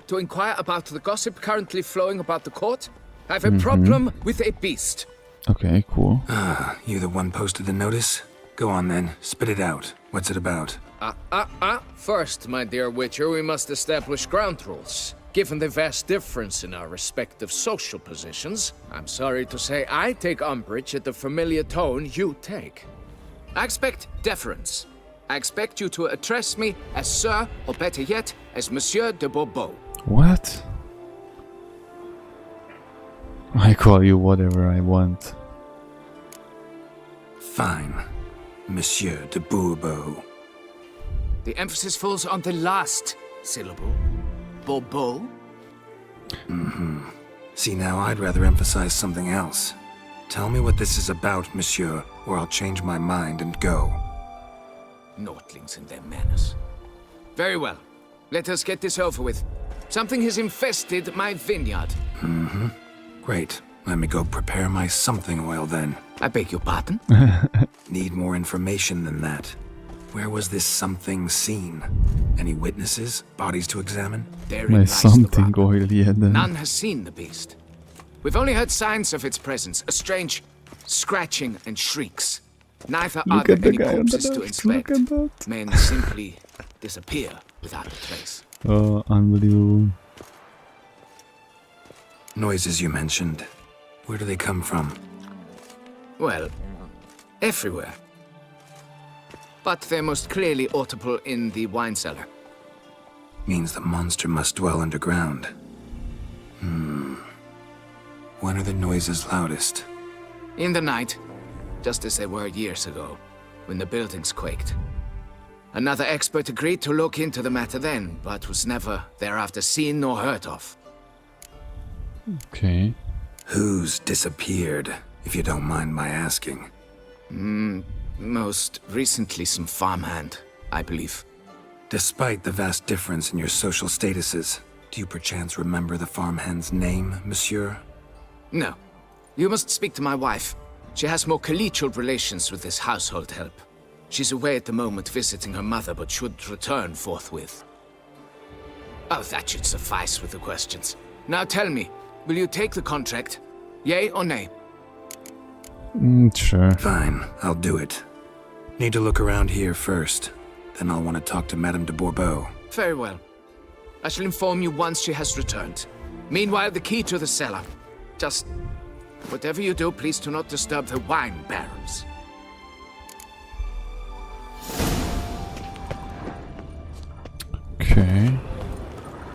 To inquire about the gossip currently flowing about the court? I have a problem with a beast. Okay, cool. Ah, you the one posted the notice? Go on then, spit it out. What's it about? First, my dear witcher, we must establish ground rules. Given the vast difference in our respective social positions, I'm sorry to say I take umbrage at the familiar tone you take. I expect deference. I expect you to address me as Sir, or better yet, as Monsieur de Bourbeau. What? I call you whatever I want. Fine. Monsieur de Bourbeau. The emphasis falls on the last syllable. Bourbeau? Mm-hmm. See, now I'd rather emphasize something else. Tell me what this is about, monsieur, or I'll change my mind and go. Nordlings and their manners. Very well. Let us get this over with. Something has infested my vineyard. Mm-hmm. Great. Let me go prepare my something oil then. I beg your pardon? Need more information than that. Where was this something seen? Any witnesses? Bodies to examine? Therein My lies something the rub. oil, yeah, then. None has seen the beast. We've only heard signs of its presence, a strange scratching and shrieks. Neither are Look there at the any guy on the corpses to left, look inspect. at that. Men simply disappear without a trace. Oh, unbelievable. Noises you mentioned. Where do they come from? Well, everywhere. But they're most clearly audible in the wine cellar. Means the monster must dwell underground. When are the noises loudest? In the night, just as they were years ago, when the buildings quaked. Another expert agreed to look into the matter then, but was never thereafter seen nor heard of. Okay. Who's disappeared, if you don't mind my asking? Most recently some farmhand, I believe. Despite the vast difference in your social statuses, do you perchance remember the farmhand's name, monsieur? No. You must speak to my wife. She has more collegial relations with this household help. She's away at the moment visiting her mother, but should return forthwith. Oh, that should suffice with the questions. Now tell me, will you take the contract? Yea or nay? Sure. Fine, I'll do it. Need to look around here first. Then I'll want to talk to Madame de Bourbeau. Very well. I shall inform you once she has returned. Meanwhile, the key to the cellar. Just whatever you do, please do not disturb the wine barrels. Okay.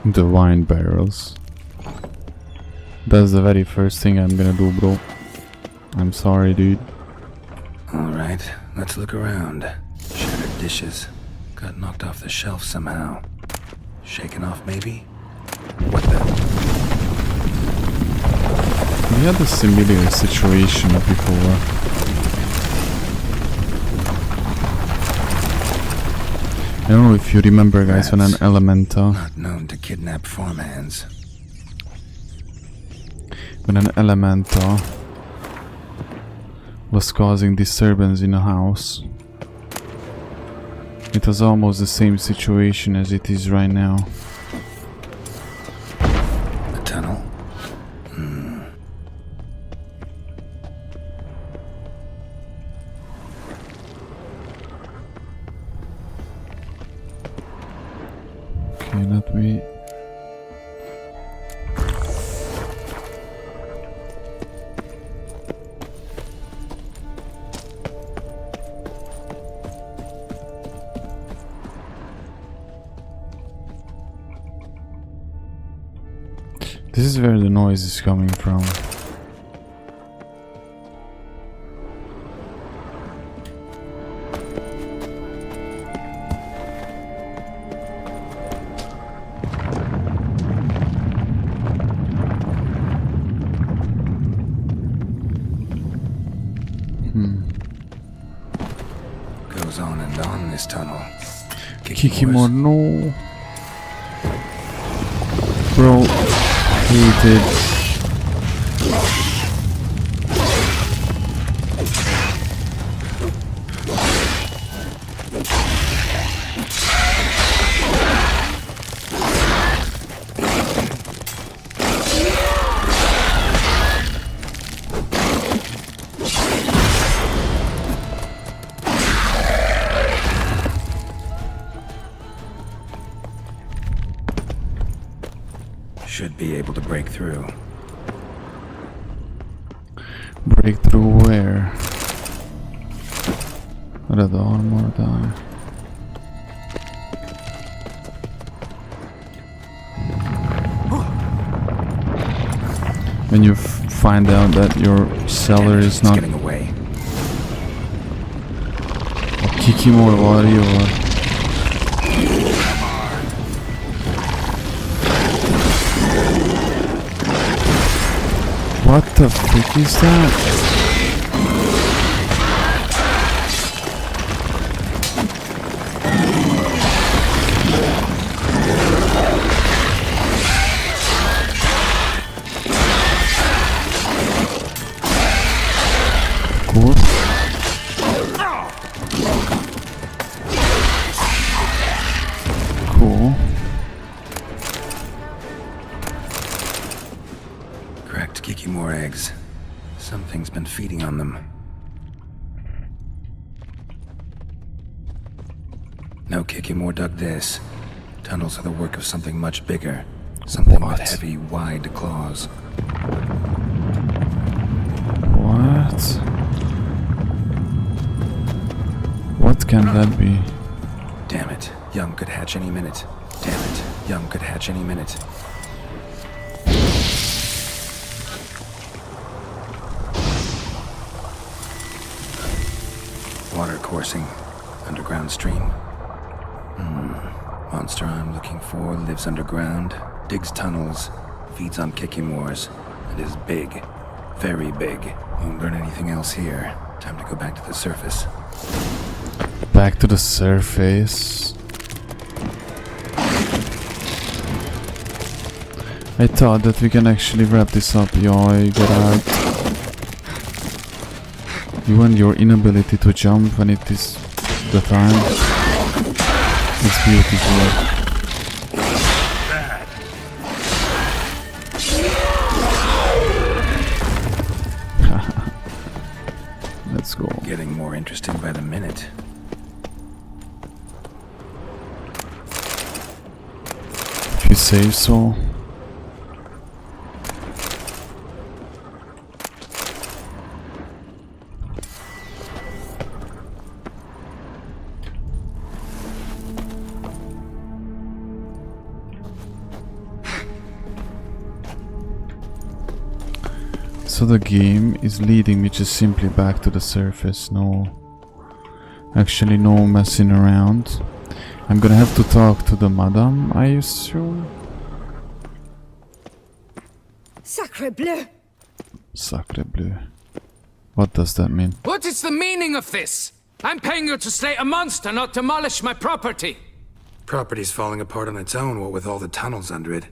The wine barrels. That's the very first thing I'm gonna do, bro. I'm sorry, dude. Alright, let's look around. Shattered dishes. Got knocked off the shelf somehow. Shaken off, maybe? What the? We had a similar situation before. I don't know if you remember, guys, when an Elemental... Not known to kidnap farmhands. When an Elemental was causing disturbance in a house. It was almost the same situation as it is right now. The tunnel? Okay, let me... This is where the noise is coming from. Goes on and on this tunnel. Kikimor, no. Bro, hated. be able to break through. Break through where? Red armor där. When you find out that your seller is not getting away. Kikimor warrior. What the frick is that? Cool. Cracked Kikimor eggs. Something's been feeding on them. No Kikimor dug this. Tunnels are the work of something much bigger. Something with heavy, wide claws. What? What can that be? Damn it. Young could hatch any minute. Damn it. Young could hatch any minute. Water coursing. Underground stream. Monster I'm looking for lives underground, digs tunnels, feeds on Kikimors, and is big. Very big. Won't learn anything else here. Time to go back to the surface. Back to the surface. I thought that we can actually wrap this up. Yoy, get out. You and your inability to jump when it is the time. It's beautiful. Let's go. Getting more interesting by the minute. If you say so. So the game is leading me just simply back to the surface. Actually no messing around. I'm gonna have to talk to the madam, I assume. Sacre bleu! Sacre bleu. What does that mean? What is the meaning of this? I'm paying you to slay a monster, not demolish my property. Property's falling apart on its own, what with all the tunnels under it.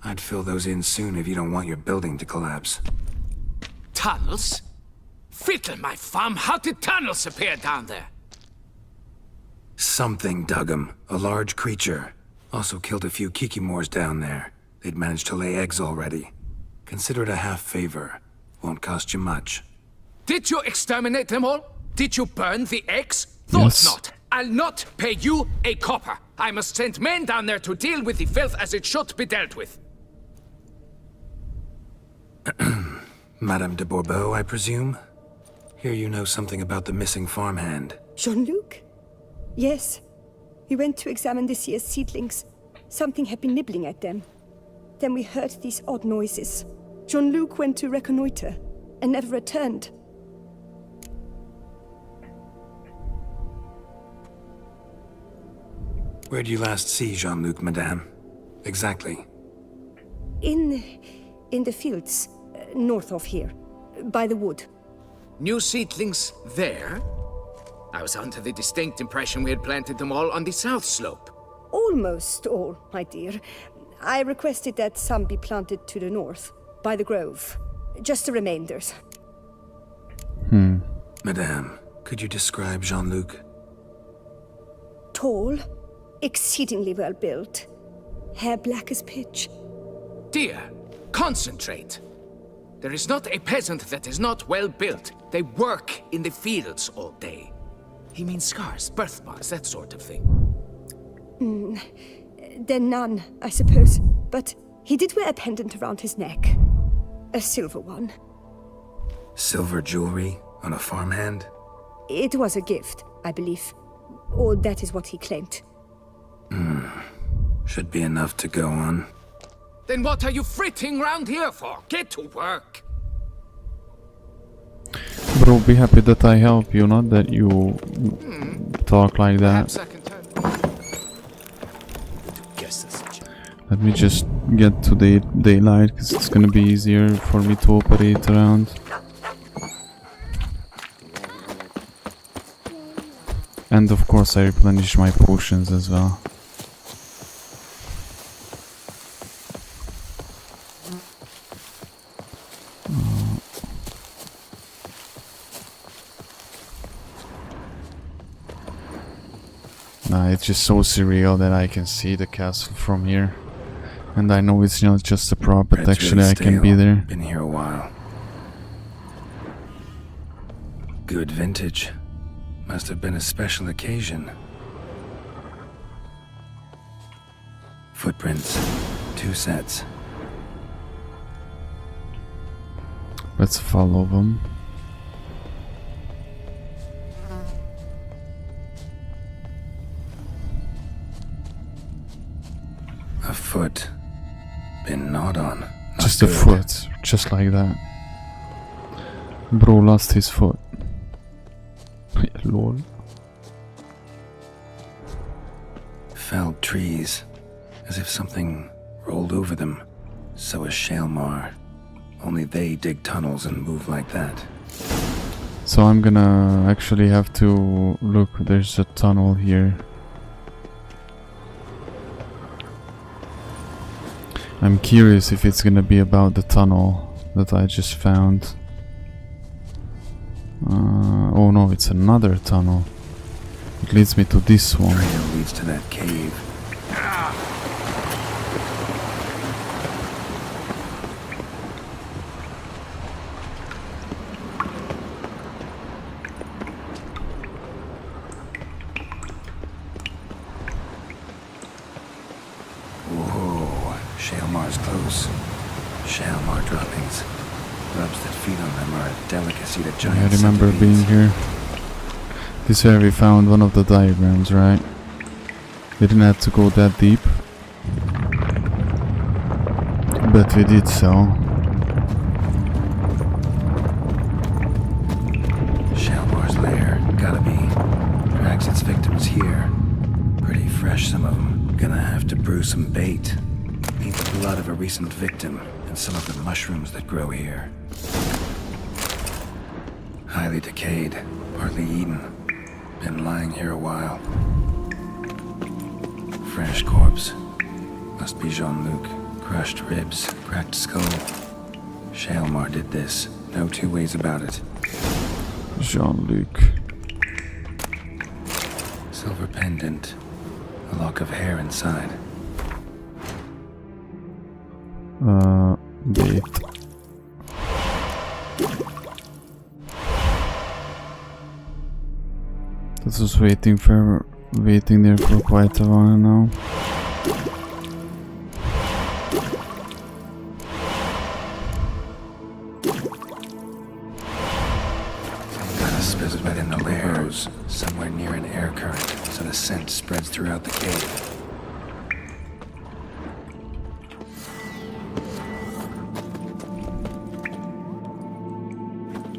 I'd fill those in soon if you don't want your building to collapse. Tunnels? Fiddle my farm, how did tunnels appear down there? Something dug 'em. A large creature. Also killed a few Kikimors down there. They'd managed to lay eggs already. Consider it a half favor. Won't cost you much. Did you exterminate them all? Did you burn the eggs? Thought not. I'll not pay you a copper. I must send men down there to deal with the filth as it should be dealt with. Madame de Bourbeau, I presume? Here you know something about the missing farmhand. Jean-Luc? Yes. We went to examine this year's seedlings. Something had been nibbling at them. Then we heard these odd noises. Jean-Luc went to reconnoiter and never returned. Where did you last see Jean-Luc, madame? Exactly. In the fields, north of here, by the wood. New seedlings there? I was under the distinct impression we had planted them all on the south slope. Almost all, my dear. I requested that some be planted to the north, by the grove. Just the remainders. Madame, could you describe Jean-Luc? Tall, exceedingly well built. Hair black as pitch. Dear, concentrate. There is not a peasant that is not well built. They work in the fields all day. He means scars, birthmarks, that sort of thing. Then none, I suppose. But He did wear a pendant around his neck. A silver one. Silver jewelry on a farmhand? It was a gift, I believe. Or that is what he claimed. Should be enough to go on. Then what are you fritting round here for? Get to work! Bro, be happy that I help you, not that you talk like that. Perhaps I can turn. Guess that's such a... Let me just get to the daylight, because it's gonna be easier for me to operate around. And of course I replenish my potions as well. Nah, it's just so surreal that I can see the castle from here. And I know it's not just a prop, but Bread's actually really I can stale. be there. Been here a while. Good vintage. Must have been a special occasion. Footprints. 2 sets. Let's follow them. A foot. Been gnawed on. Not Just a good. foot, just like that. Bro lost his foot. Lol. Felled trees. As if something rolled over them. So is Shaelmar. Only they dig tunnels and move like that. So I'm gonna actually have to look, there's a tunnel here. I'm curious if it's gonna be about the tunnel that I just found. Oh no, it's another tunnel. It leads me to this one. Trail leads to that cave. Whoa, Shaelmar's close. Shaelmar droppings. Grubs that feed on them are a delicacy to I giant remember being centipedes. here. This is where we found one of the diagrams, right? Didn't have to go that deep. But we did so. Shaelmar's lair, gotta be. Drags its victims here. Pretty fresh, some of them. Gonna have to brew some bait. Need the blood of a recent victim and some of the mushrooms that grow here. Highly decayed, partly eaten. Been lying here a while. Fresh corpse. Must be Jean-Luc. Crushed ribs, cracked skull. Shaelmar did this. No two ways about it. Jean-Luc. Silver pendant. A lock of hair inside. Bait. This was waiting there for quite a while now. Gotta spill within the layers, somewhere near an air current, so the scent spreads throughout the cave.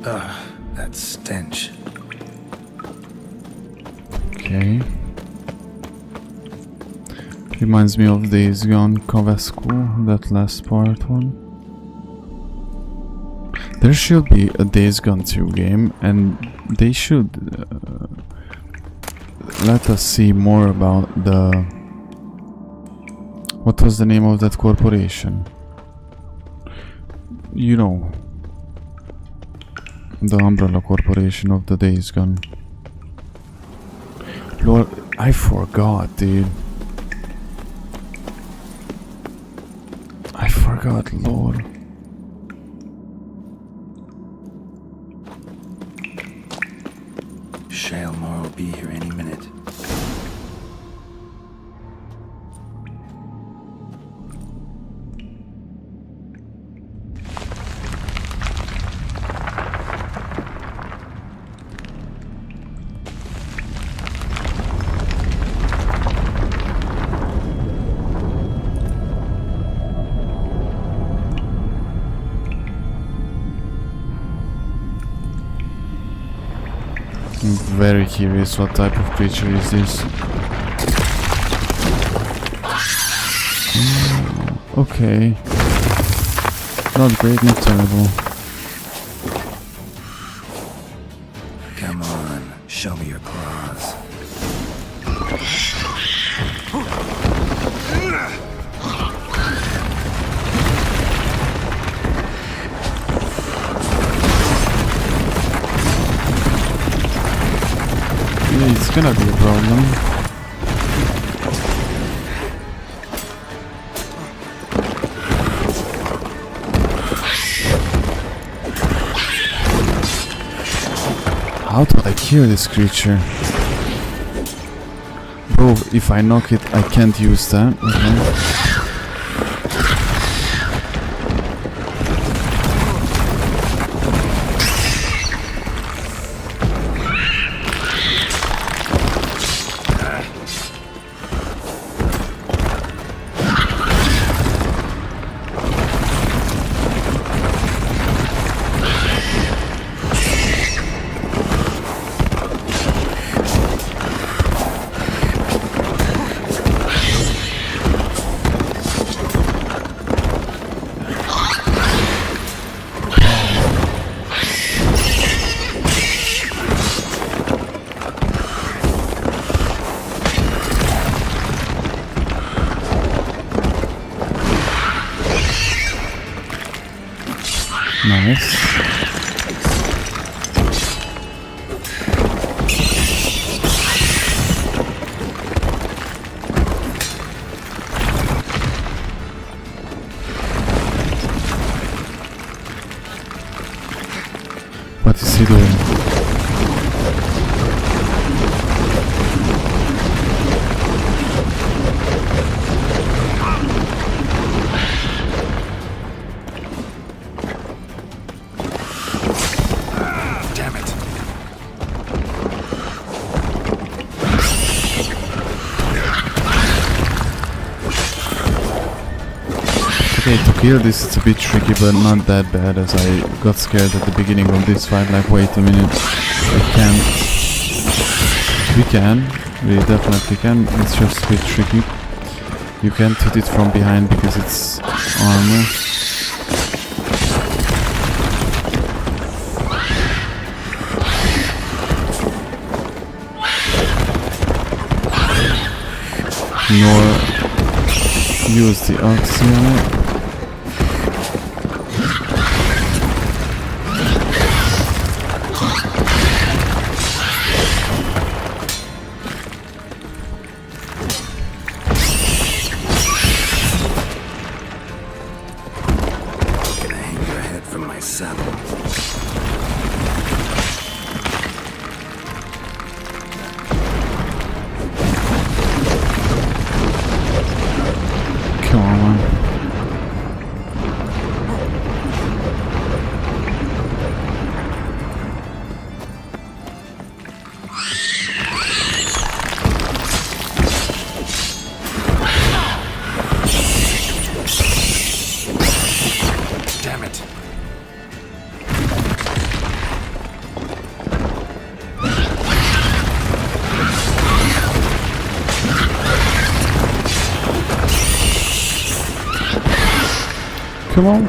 Ugh, that stench. Okay. Reminds me of Days Gone Covesco, that last part one. There should be a Days Gone 2 game, and they should let us see more about the... What was the name of that corporation? You know. The Umbrella Corporation of the Days Gone. Lord, I forgot, dude. I forgot, Lord. Shaelmar will be here any minute. I'm very curious what type of creature is this. Okay. Not great, not terrible. Come on, show me your claws. Yeah, it's gonna be a problem. How do I kill this creature? Bro, if I knock it, I can't use that. Okay. Nice. What is he doing? Okay, to kill this it's a bit tricky, but not that bad, as I got scared at the beginning of this fight, like wait a minute, we definitely can, it's just a bit tricky. You can't hit it from behind because it's armor. Nor use the oxy on it.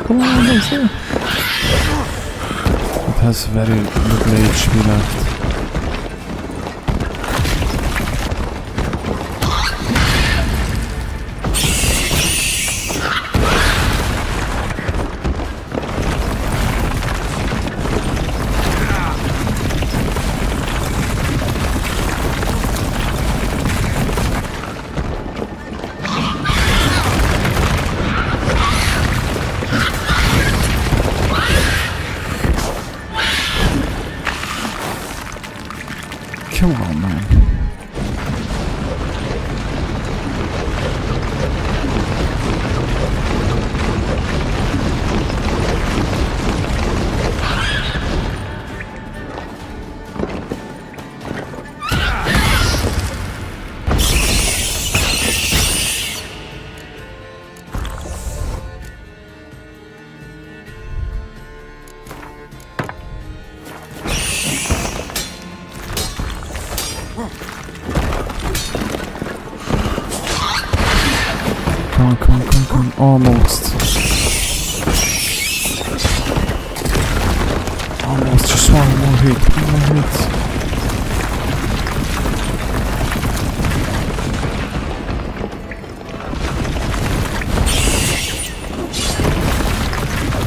Come on, that's it. It has very little HP left. Come on, man. Almost. Almost, just one more hit,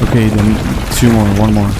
Okay, then 2 more, 1 more.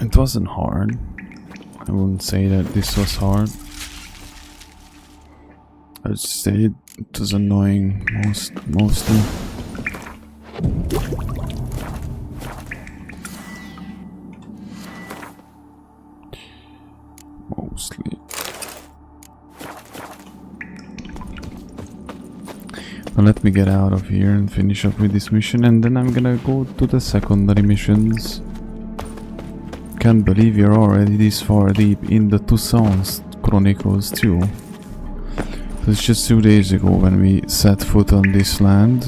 It wasn't hard. I wouldn't say that this was hard. I'd say it was annoying mostly. Now let me get out of here and finish up with this mission, and then I'm gonna go to the secondary missions. Can't believe you're already this far deep in the Toussaint Chronicles too. It's just 2 days ago when we set foot on this land.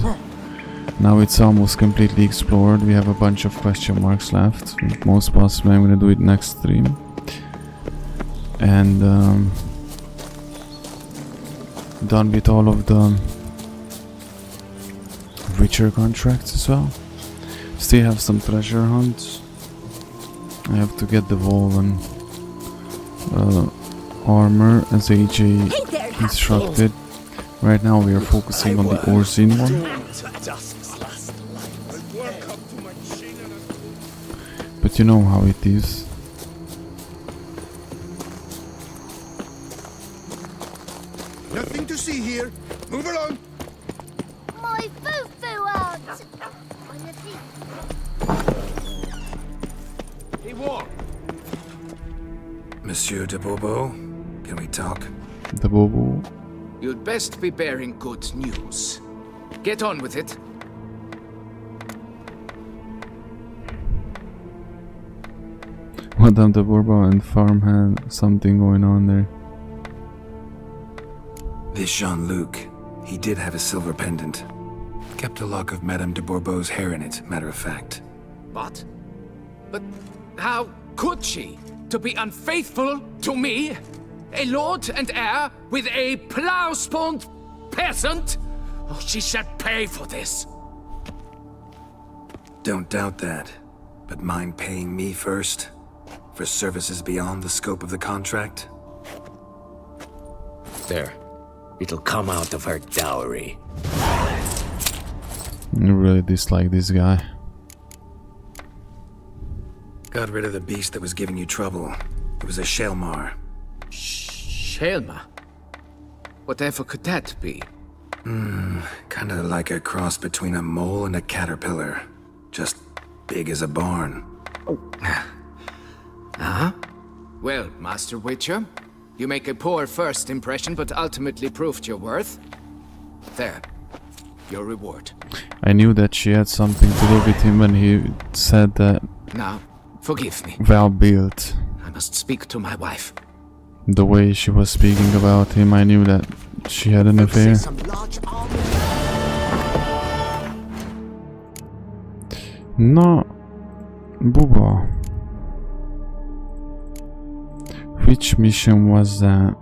Now it's almost completely explored. We have a bunch of question marks left. Most possibly I'm gonna do it next stream. And done with all of the Witcher contracts as well. Still have some treasure hunts. I have to get the Woven armor as AJ instructed. Right now we are focusing on the Orzin one. But you know how it is. Nothing to see here. Move along. My foo-foo aunt! On your feet. Monsieur de Bourbeau, can we talk? The Bobo. You'd best be bearing good news. Get on with it. Madame de Bourbeau and Farm had something going on there. This Jean-Luc, he did have a silver pendant. Kept a lock of Madame de Bourbeau's hair in it, matter of fact. What? But how could she? To be unfaithful to me? A lord and heir with a plow-spawned peasant? Oh, she shall pay for this. Don't doubt that. But mind paying me first? For services beyond the scope of the contract? There. It'll come out of her dowry. I really dislike this guy. Got rid of the beast that was giving you trouble. It was a Shelmar. Shelma? Whatever could that be? Kinda like a cross between a mole and a caterpillar. Just big as a barn. Huh? Well, Master Witcher, you make a poor first impression, but ultimately proved your worth. There. Your reward. I knew that she had something to do with him when he said that. Now, forgive me. Well built. I must speak to my wife. The way she was speaking about him, I knew that she had an affair. No, Bubba. Which mission was that?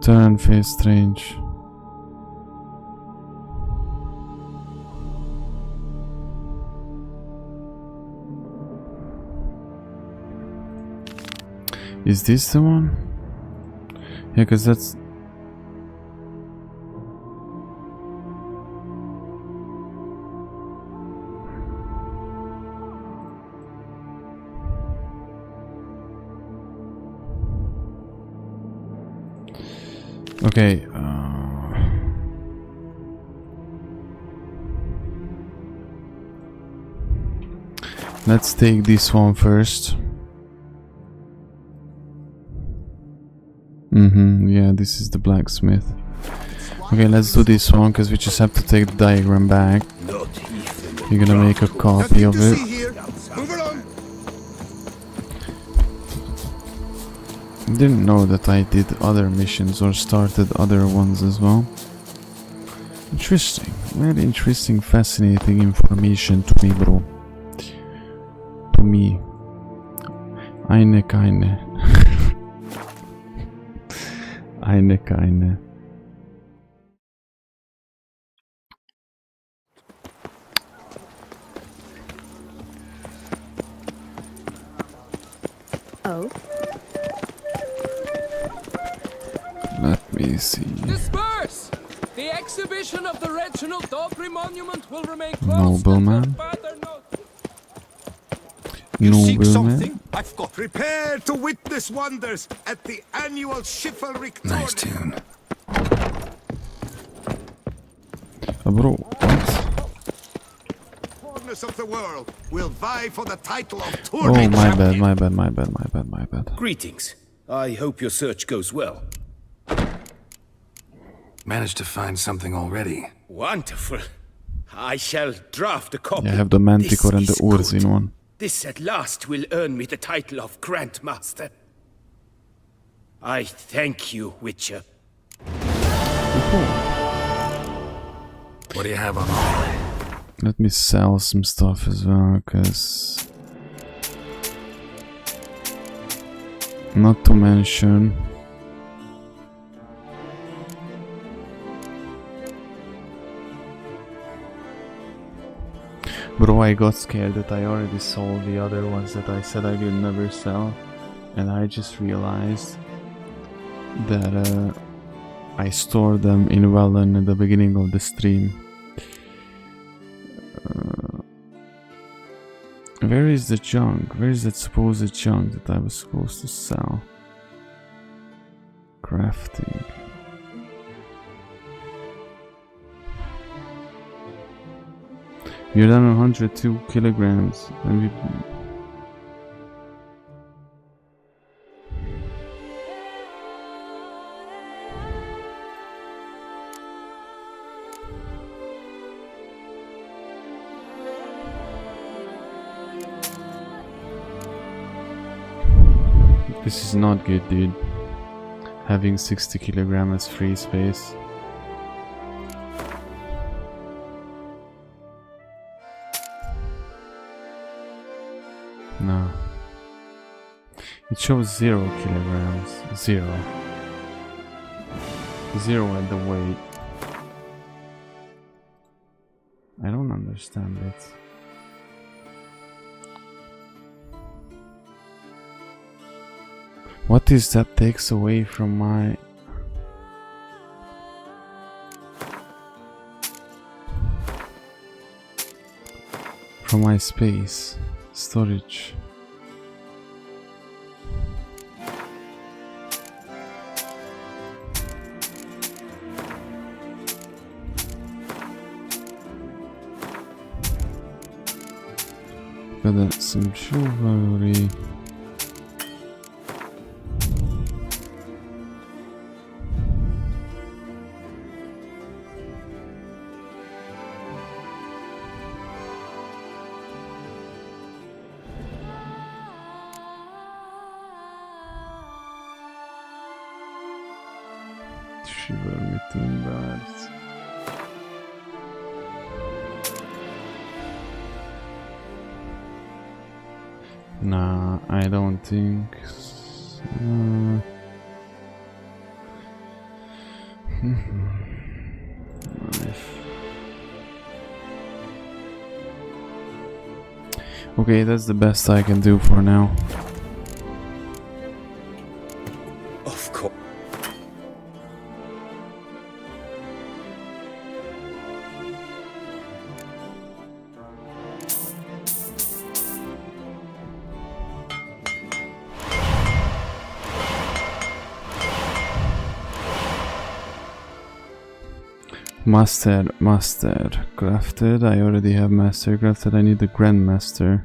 Turn face strange. Is this the one? Yeah, because that's... Okay, let's take this one first. Yeah, this is the blacksmith. Okay, let's do this one because we just have to take the diagram back. We're gonna make a copy of it. Didn't know that I did other missions or started other ones as well. Interesting, very interesting, fascinating information to me, bro. To me. Eine keine. Eine keine. Oh. Let me see. Disperse! The exhibition of the Reginald Daubrey monument will remain closed. Nobleman. You seek Nobleman. something? I've got. Prepare to witness wonders at the annual chivalric Nice tune. Bro, what? corners of the world will vie for the title of Oh, tournament champion. my bad. Greetings. I hope your search goes well. Managed to find something already. Wonderful. I shall draft a copy. I have the Manticore and the This is Urs good. in one. This at last will earn me the title of Grandmaster. I thank you, Witcher. What do you have on offer? Let me sell some stuff as well, cause not to mention bro, I got scared that I already sold the other ones that I said I will never sell, and I just realized that I stored them in Wellen at the beginning of the stream. Where is the junk? Where is that supposed junk that I was supposed to sell? Crafting. We're done 102 kilograms and we... This is not good, dude. Having 60 kilograms as free space. No. It shows 0 kilograms. 0. 0 at the weight. I don't understand it. What is that takes away from my... from my space? Storage. Got some chivalry. Chivalry timbers. Nah, I don't think so. Okay, that's the best I can do for now. Of course. Master crafted. I already have master crafted. I need the grandmaster.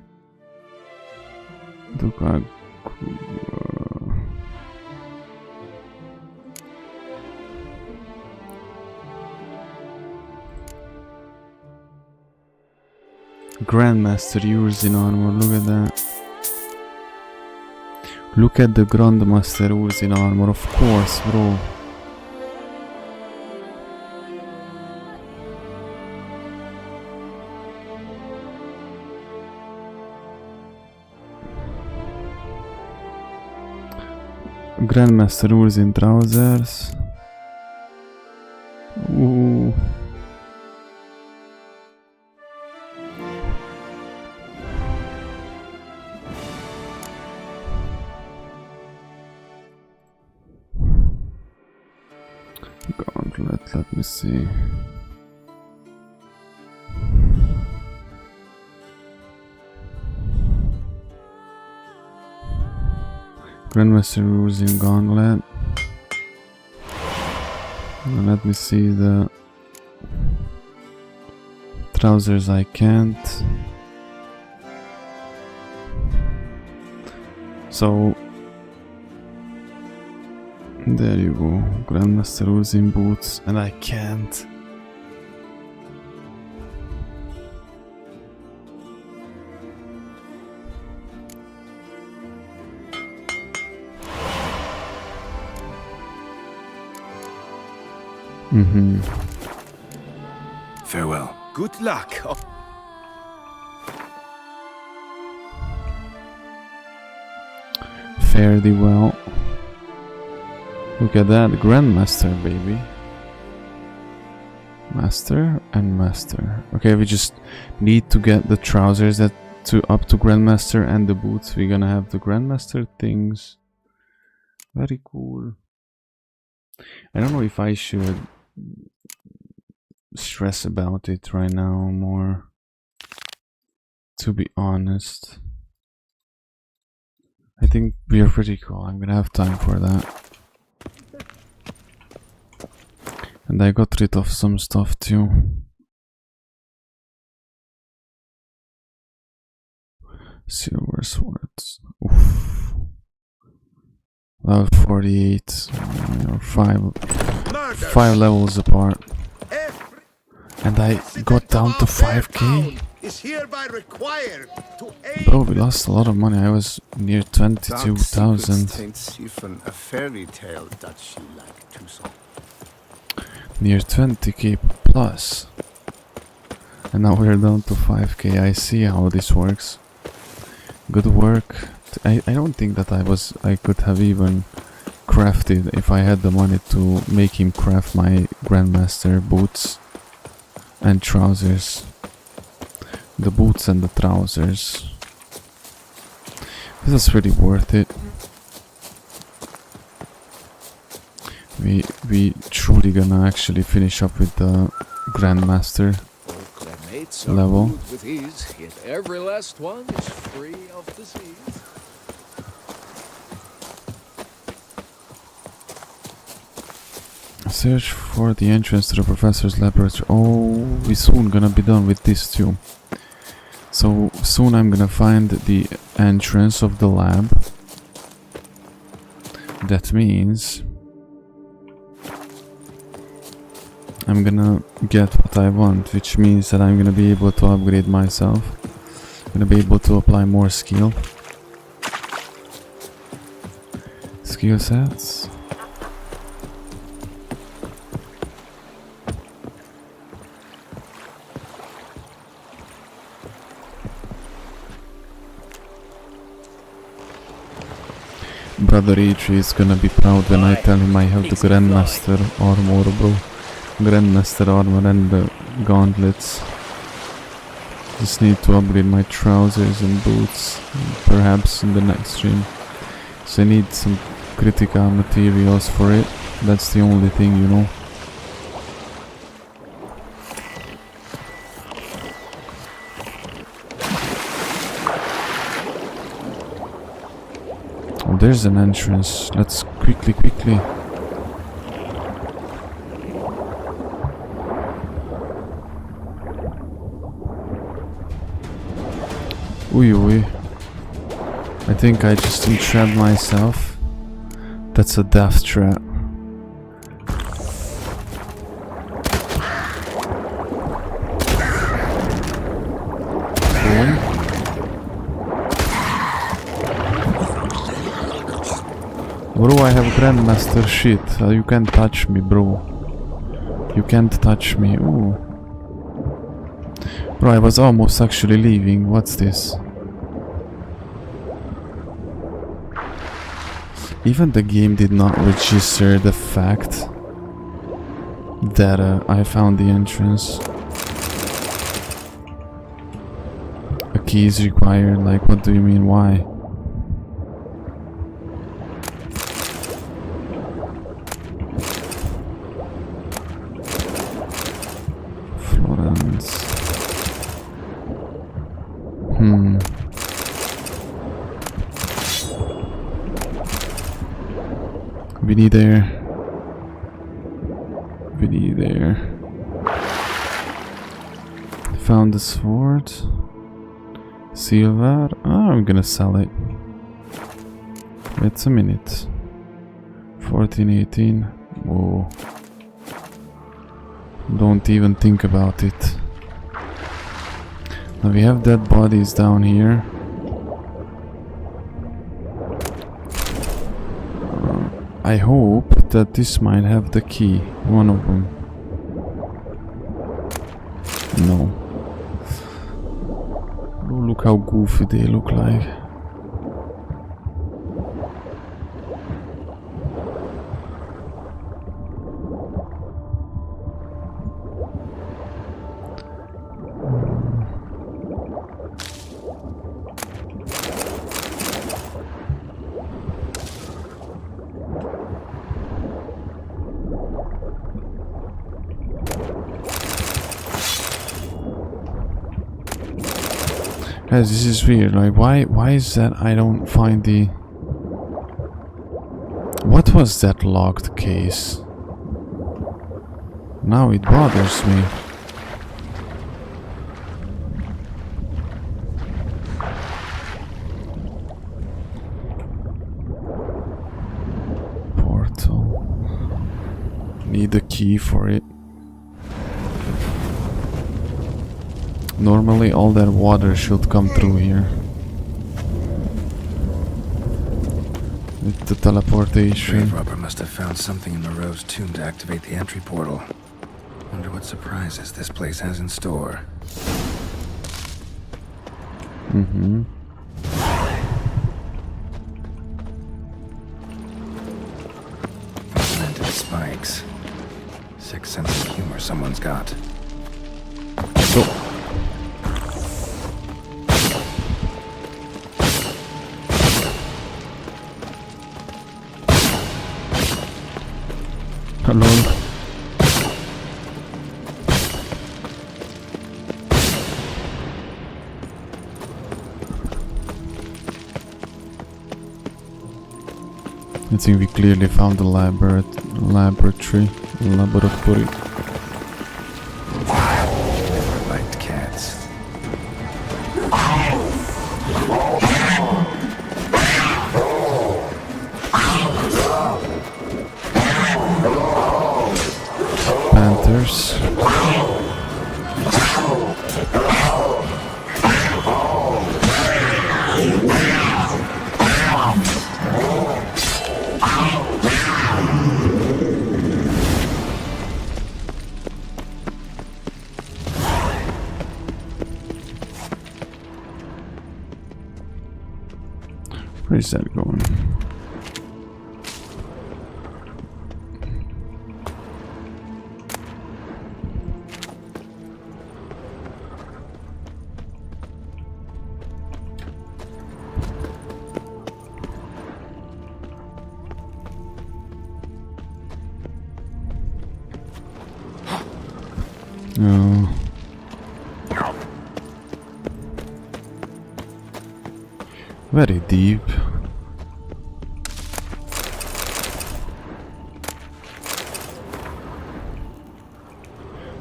Grandmaster Urzin armor, look at that. Look at the Grandmaster Urzin armor, of course, bro. Grandmaster Urzin trousers. Ooh. Gauntlet, let me see. Grandmaster Urzin gauntlet. And let me see the trousers. I can't. So there you go, Grandmaster Urzin boots, and I can't. Farewell. Good luck. Fare thee well. Look at that, Grandmaster, baby. Master and Master. Okay, we just need to get the trousers up to Grandmaster, and the boots. We're gonna have the Grandmaster things. Very cool. I don't know if I should stress about it right now more, to be honest. I think we are pretty cool. I'm gonna have time for that. And I got rid of some stuff too. Silver swords. Oof. Level 48. Or 5 levels apart. And I got down to 5k. Bro, we lost a lot of money. I was near 22,000. Even a fairy tale that she liked too so. Near 20k plus. And now we're down to 5k. I see how this works. Good work. I don't think that I could have even crafted, if I had the money to make him craft my Grandmaster boots and trousers. The boots and the trousers. This is really worth it. We truly gonna actually finish up with the Grandmaster level. With ease, yet every last one is free of disease. Search for the entrance to the professor's laboratory. Oh, we're soon gonna be done with this too. So soon I'm gonna find the entrance of the lab. That means I'm gonna get what I want, which means that I'm gonna be able to upgrade myself. I'm gonna be able to apply more skill sets. Brother E3 is gonna be proud when I tell him I have the Grandmaster armor, bro. Grandmaster armor and the gauntlets. Just need to upgrade my trousers and boots, perhaps in the next stream. So I need some critical materials for it. That's the only thing, you know. Oh, there's an entrance. Let's quickly. Ooh. I think I just entrapped myself. That's a death trap. Bro, I have Grandmaster shit. You can't touch me, bro. You can't touch me. Ooh. Bro, I was almost actually leaving. What's this? Even the game did not register the fact that I found the entrance. A key is required. Like, what do you mean? Why? Florence. We need air. We need air. Found the sword. Silver. Oh, I'm gonna sell it. Wait a minute. 1418. Whoa. Don't even think about it. Now we have dead bodies down here. I hope that this might have the key. One of them. No. Oh, look how goofy they look like. Guys, this is weird. Like, why is that I don't find the... What was that locked case? Now it bothers me. Portal. Need a key for it. Normally all that water should come through here. With the teleportation. Playtrough must have found something in Moreau's tomb to activate the entry portal. Wonder what surprises this place has in store. Mm-hmm. Planted spikes. Sixth sense of humor someone's got. So. Hello. I think we clearly found the laboratory. Never liked cats. Panthers. Where is that going? Oh. Very deep.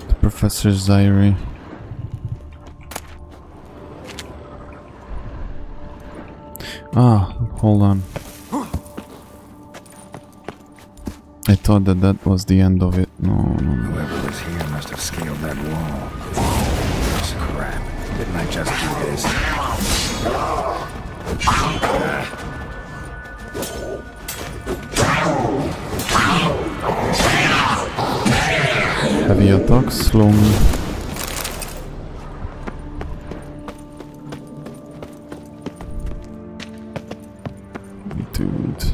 The professor's diary. Ah, hold on. I thought that was the end of it. No. Whoever was here must have scaled that wall. Crap. Didn't I just do this? Heavy attacks, long. Dude.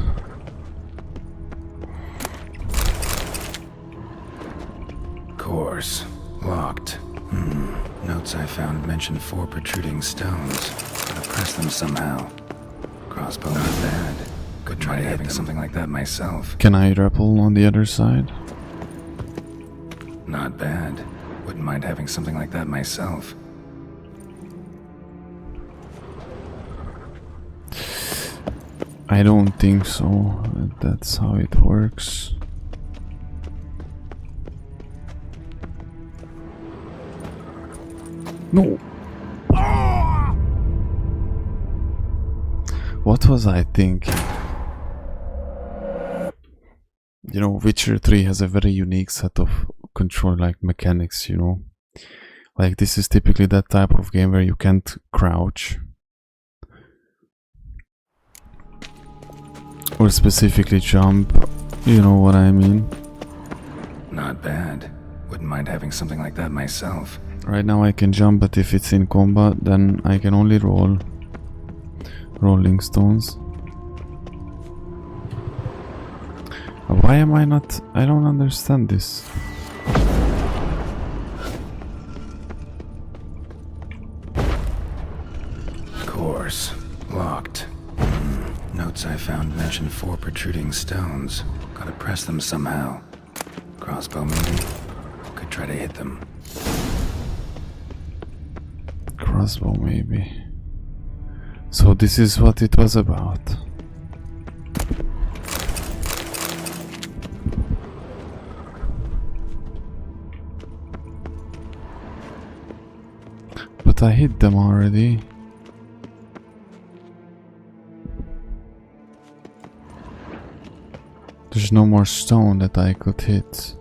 Course. Locked. Notes I found mention 4 protruding stones. Gotta press them somehow. Crossbow not bad. Could try having something like that myself. Can I rappel on the other side? Not bad. Wouldn't mind having something like that myself. I don't think so. That's how it works. No. What was I thinking? You know, Witcher 3 has a very unique set of control like mechanics, you know. Like this is typically that type of game where you can't crouch. Or specifically jump, you know what I mean? Not bad. Wouldn't mind having something like that myself. Right now I can jump, but if it's in combat, then I can only roll. Rolling stones. Why am I not... I don't understand this. Course. Locked. Notes I found mention 4 protruding stones. Gotta press them somehow. Crossbow maybe? Could try to hit them. Crossbow maybe. So this is what it was about. But I hit them already. There's no more stone that I could hit.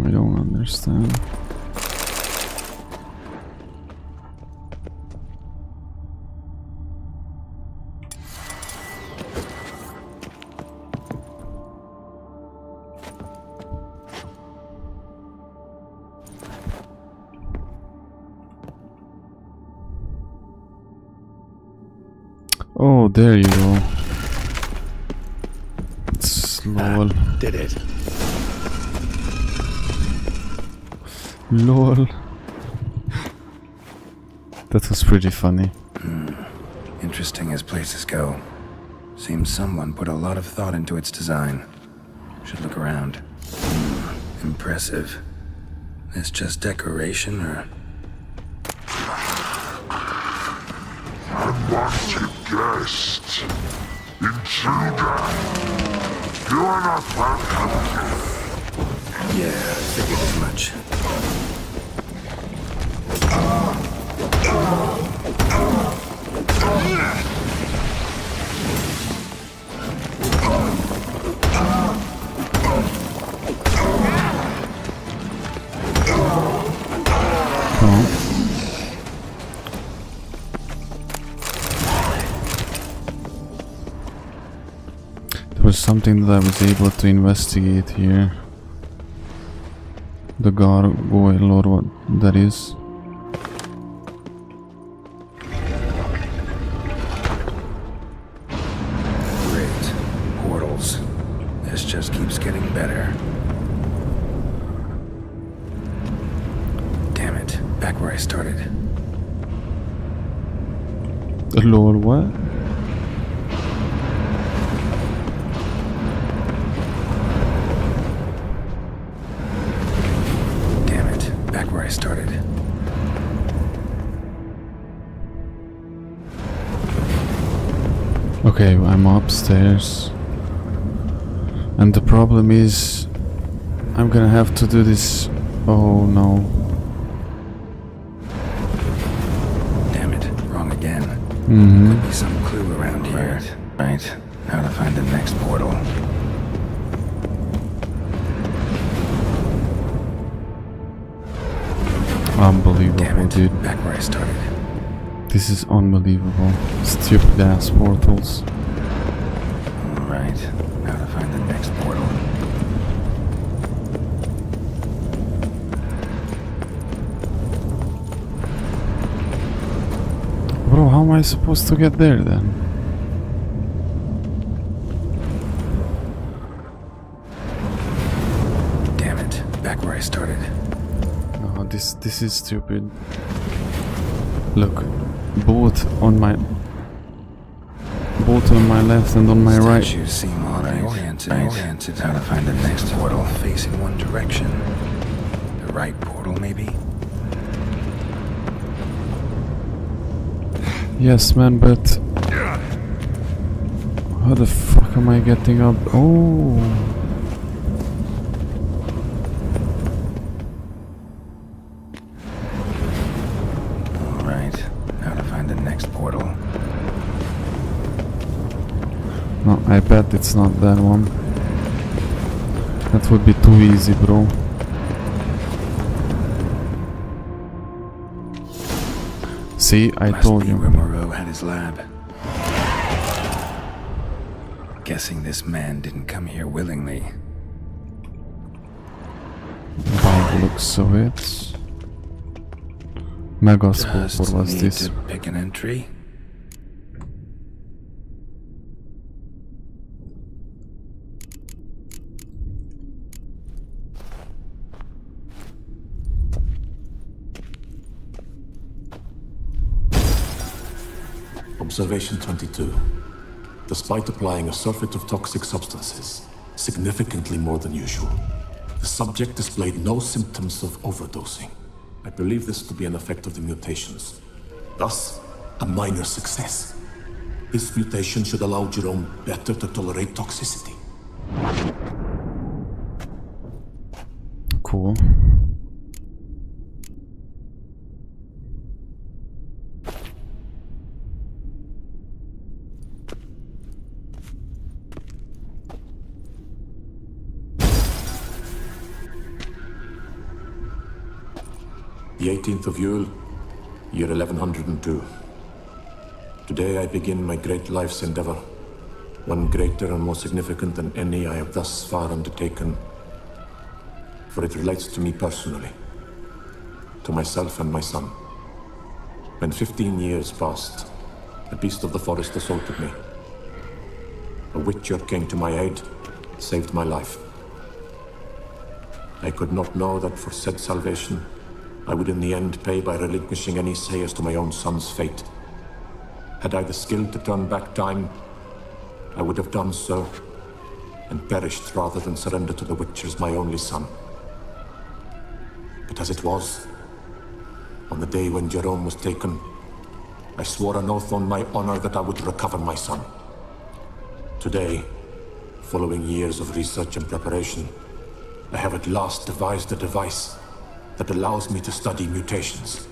I don't understand. Oh, there you go. Lol. Did it. Lol. That was pretty funny. Interesting as places go. Seems someone put a lot of thought into its design. Should look around. Impressive. This just decoration or... Unwanted guest. Intruder. You are not welcome. Yeah, figured as much. There was something that I was able to investigate here. The gargoyle or what that is. Great. Portals. This just keeps getting better. Damn it. Back where I started. Lord, what? Where I started. Okay, I'm upstairs. And the problem is I'm gonna have to do this. Oh no. Damn it, wrong again. Mm-hmm. Could be some clue around here. Right. Now to find the next portal. unbelievable, dude. Back where I started. This is unbelievable. Stupid ass portals. Right. Now to find the next portal. Bro, how am I supposed to get there then? Damn it. Back where I started. No, this is stupid. Look, both on my left and on my right. Statues seem oddly oriented. How to find the next portal facing one direction. The right portal, maybe? Yes, man, but how the fuck am I getting up? Oh, Right. Now to find the next portal. no, I bet it's not that one. That would be too easy, bro. See, I told you. Where Moreau had his lab. Guessing this man didn't come here willingly. By the looks of it. Megascope, what was Need this? to pick an entry. Observation 22. Despite applying a surfeit of toxic substances, significantly more than usual, the subject displayed no symptoms of overdosing. I believe this to be an effect of the mutations. Thus, a minor success. This mutation should allow Jerome better to tolerate toxicity. Cool. The 18th of Yule, year 1102. Today I begin my great life's endeavor, one greater and more significant than any I have thus far undertaken, for it relates to me personally, to myself and my son. When 15 years passed, a beast of the forest assaulted me. A witcher came to my aid, saved my life. I could not know that for said salvation, I would in the end pay by relinquishing any say as to my own son's fate. Had I the skill to turn back time, I would have done so, and perished rather than surrender to the Witchers my only son. But as it was, on the day when Jerome was taken, I swore an oath on my honor that I would recover my son. Today, following years of research and preparation, I have at last devised a device that allows me to study mutations.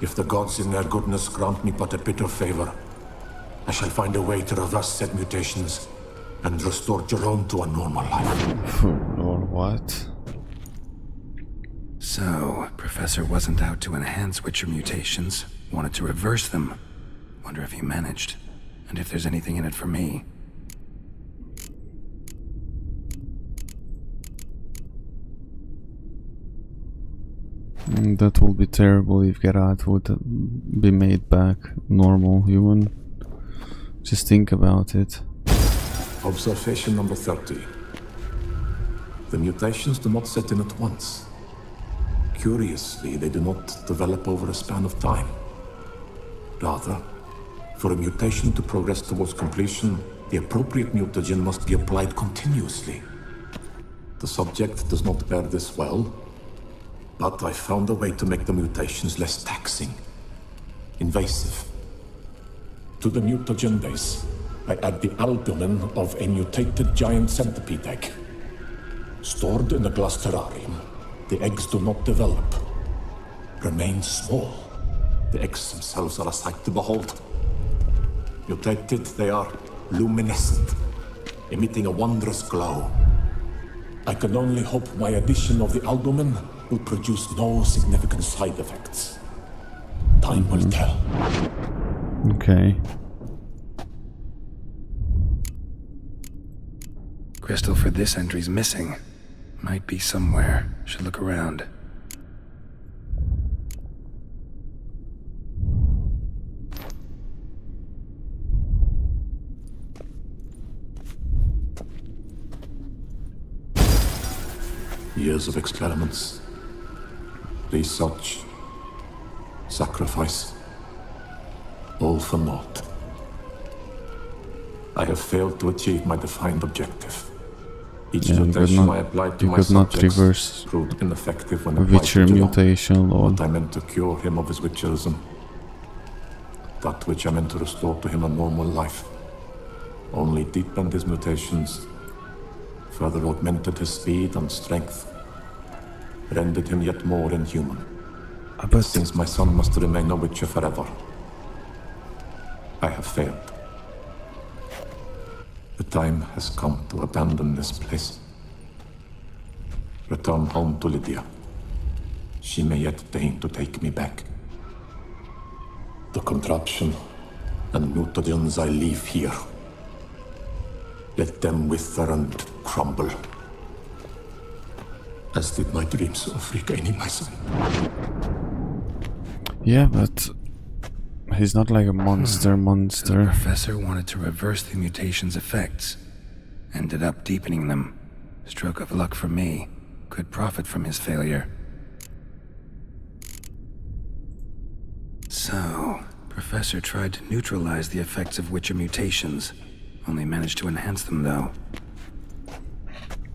If the gods in their goodness grant me but a bit of favor, I shall find a way to reverse said mutations and restore Jerome to a normal life. Lord, what? So, Professor wasn't out to enhance Witcher mutations, wanted to reverse them. Wonder if he managed, and if there's anything in it for me. That will be terrible if Geralt would be made back normal human. Just think about it. Observation number 30. The mutations do not set in at once. Curiously, they do not develop over a span of time. Rather, for a mutation to progress towards completion, the appropriate mutagen must be applied continuously. The subject does not bear this well, but I found a way to make the mutations less taxing, invasive. To the mutagen base, I add the albumin of a mutated giant centipede egg. Stored in a glass terrarium, the eggs do not develop, remain small. The eggs themselves are a sight to behold. Mutated, they are luminescent, emitting a wondrous glow. I can only hope my addition of the albumin will produce no significant side effects. Time will tell. Okay. Crystal for this entry's missing. Might be somewhere. Should look around. Years of experiments, research, sacrifice, all for naught. I have failed to achieve my defined objective. Each mutation I applied to my subjects proved ineffective when applied to Geelong. Mutation, Lord. But I meant to cure him of his witcherism. That which I meant to restore to him a normal life only deepened his mutations, further augmented his speed and strength, rendered him yet more inhuman. But since my son must remain a witcher forever, I have failed. The time has come to abandon this place. Return home to Lydia. She may yet deign to take me back. The contraption and mutagens I leave here, let them wither and crumble, as did my dreams of regaining my son. Yeah, but he's not like a monster. The professor wanted to reverse the mutation's effects. Ended up deepening them. Stroke of luck for me. Could profit from his failure. So, Professor tried to neutralize the effects of Witcher mutations. Only managed to enhance them, though.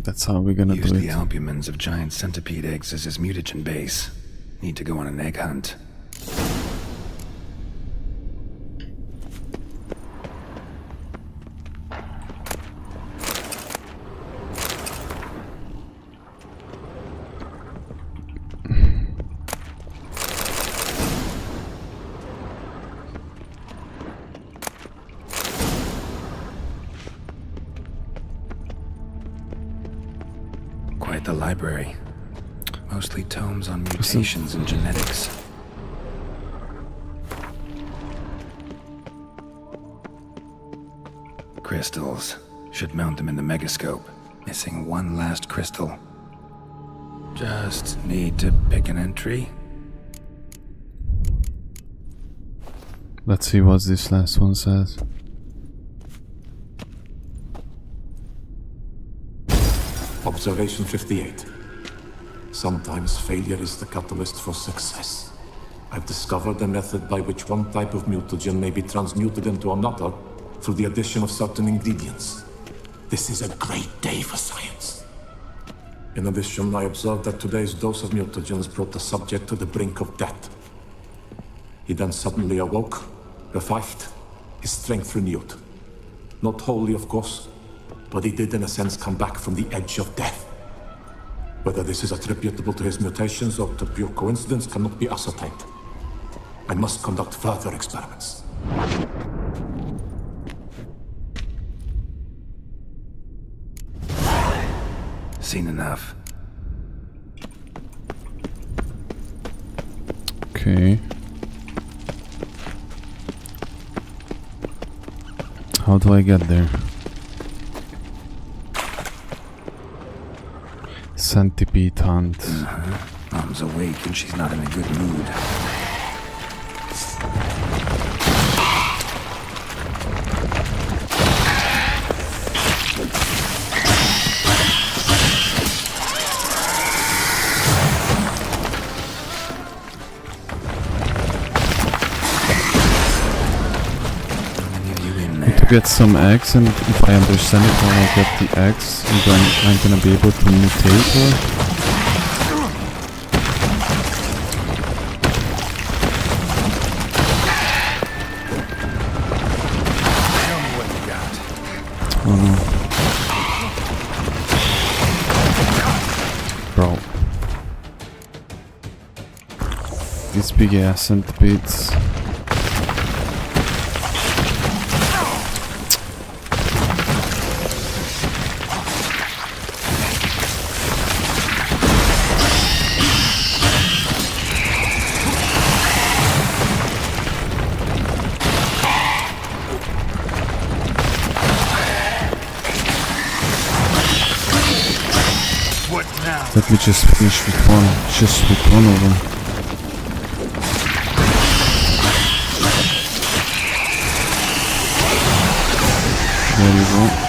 That's how we're gonna do it. Use the albumins of giant centipede eggs as his mutagen base. Need to go on an egg hunt. Quite the library. Mostly tomes on mutations and genetics. Crystals. Should mount them in the megascope. Missing one last crystal. Just need to pick an entry. Let's see what this last one says. Observation 58. Sometimes failure is the catalyst for success. I've discovered a method by which one type of mutagen may be transmuted into another through the addition of certain ingredients. This is a great day for science. In addition, I observed that today's dose of mutagens brought the subject to the brink of death. He then suddenly awoke, revived, his strength renewed. Not wholly, of course, but he did in a sense come back from the edge of death. Whether this is attributable to his mutations or to pure coincidence cannot be ascertained. I must conduct further experiments. Seen enough. Okay. How do I get there? Centipede hunt. Mom's awake and she's not in a good mood. Get some eggs, and if I understand it, when I get the eggs, I'm gonna be able to mutate her. Oh no. Bro. These big ass centipedes. Let me just finish with one, just with one of them. There you go.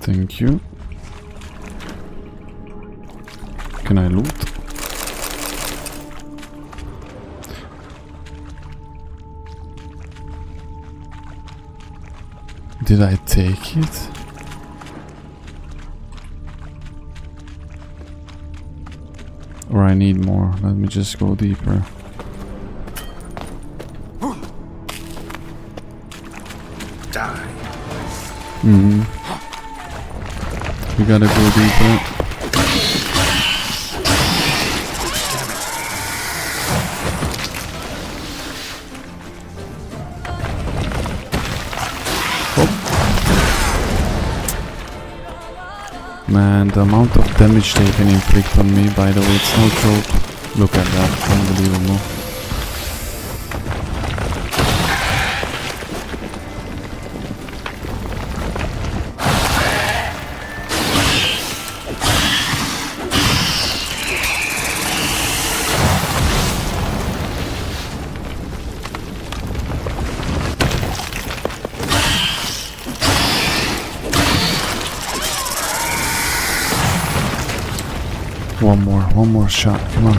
Thank you. Can I loot? Did I take it? Or I need more. Let me just go deeper. Die. We gotta go deeper. Man, the amount of damage they can inflict on me, by the way, it's no joke. Look at that, unbelievable. One more shot, come on.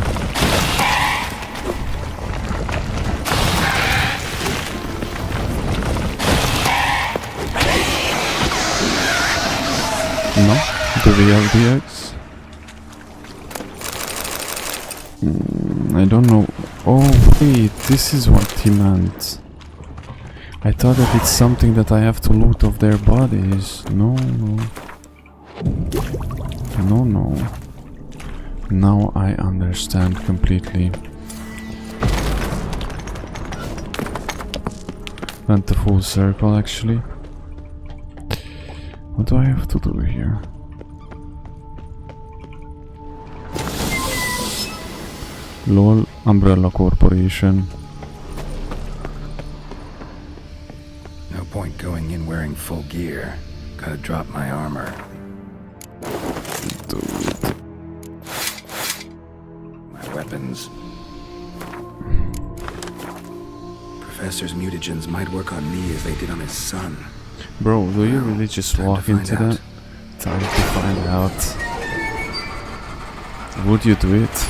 No? Do we have the eggs? I don't know. Oh wait, this is what he meant. I thought that it's something that I have to loot off their bodies. No. Now I understand completely. Went the full circle actually. What do I have to do here? LOL, Umbrella Corporation. No point going in wearing full gear. Gotta drop my armor. Dude. Weapons. Professor's mutagens might work on me as they did on his son. Bro, do you really just walk into that? Time to find out. Would you do it?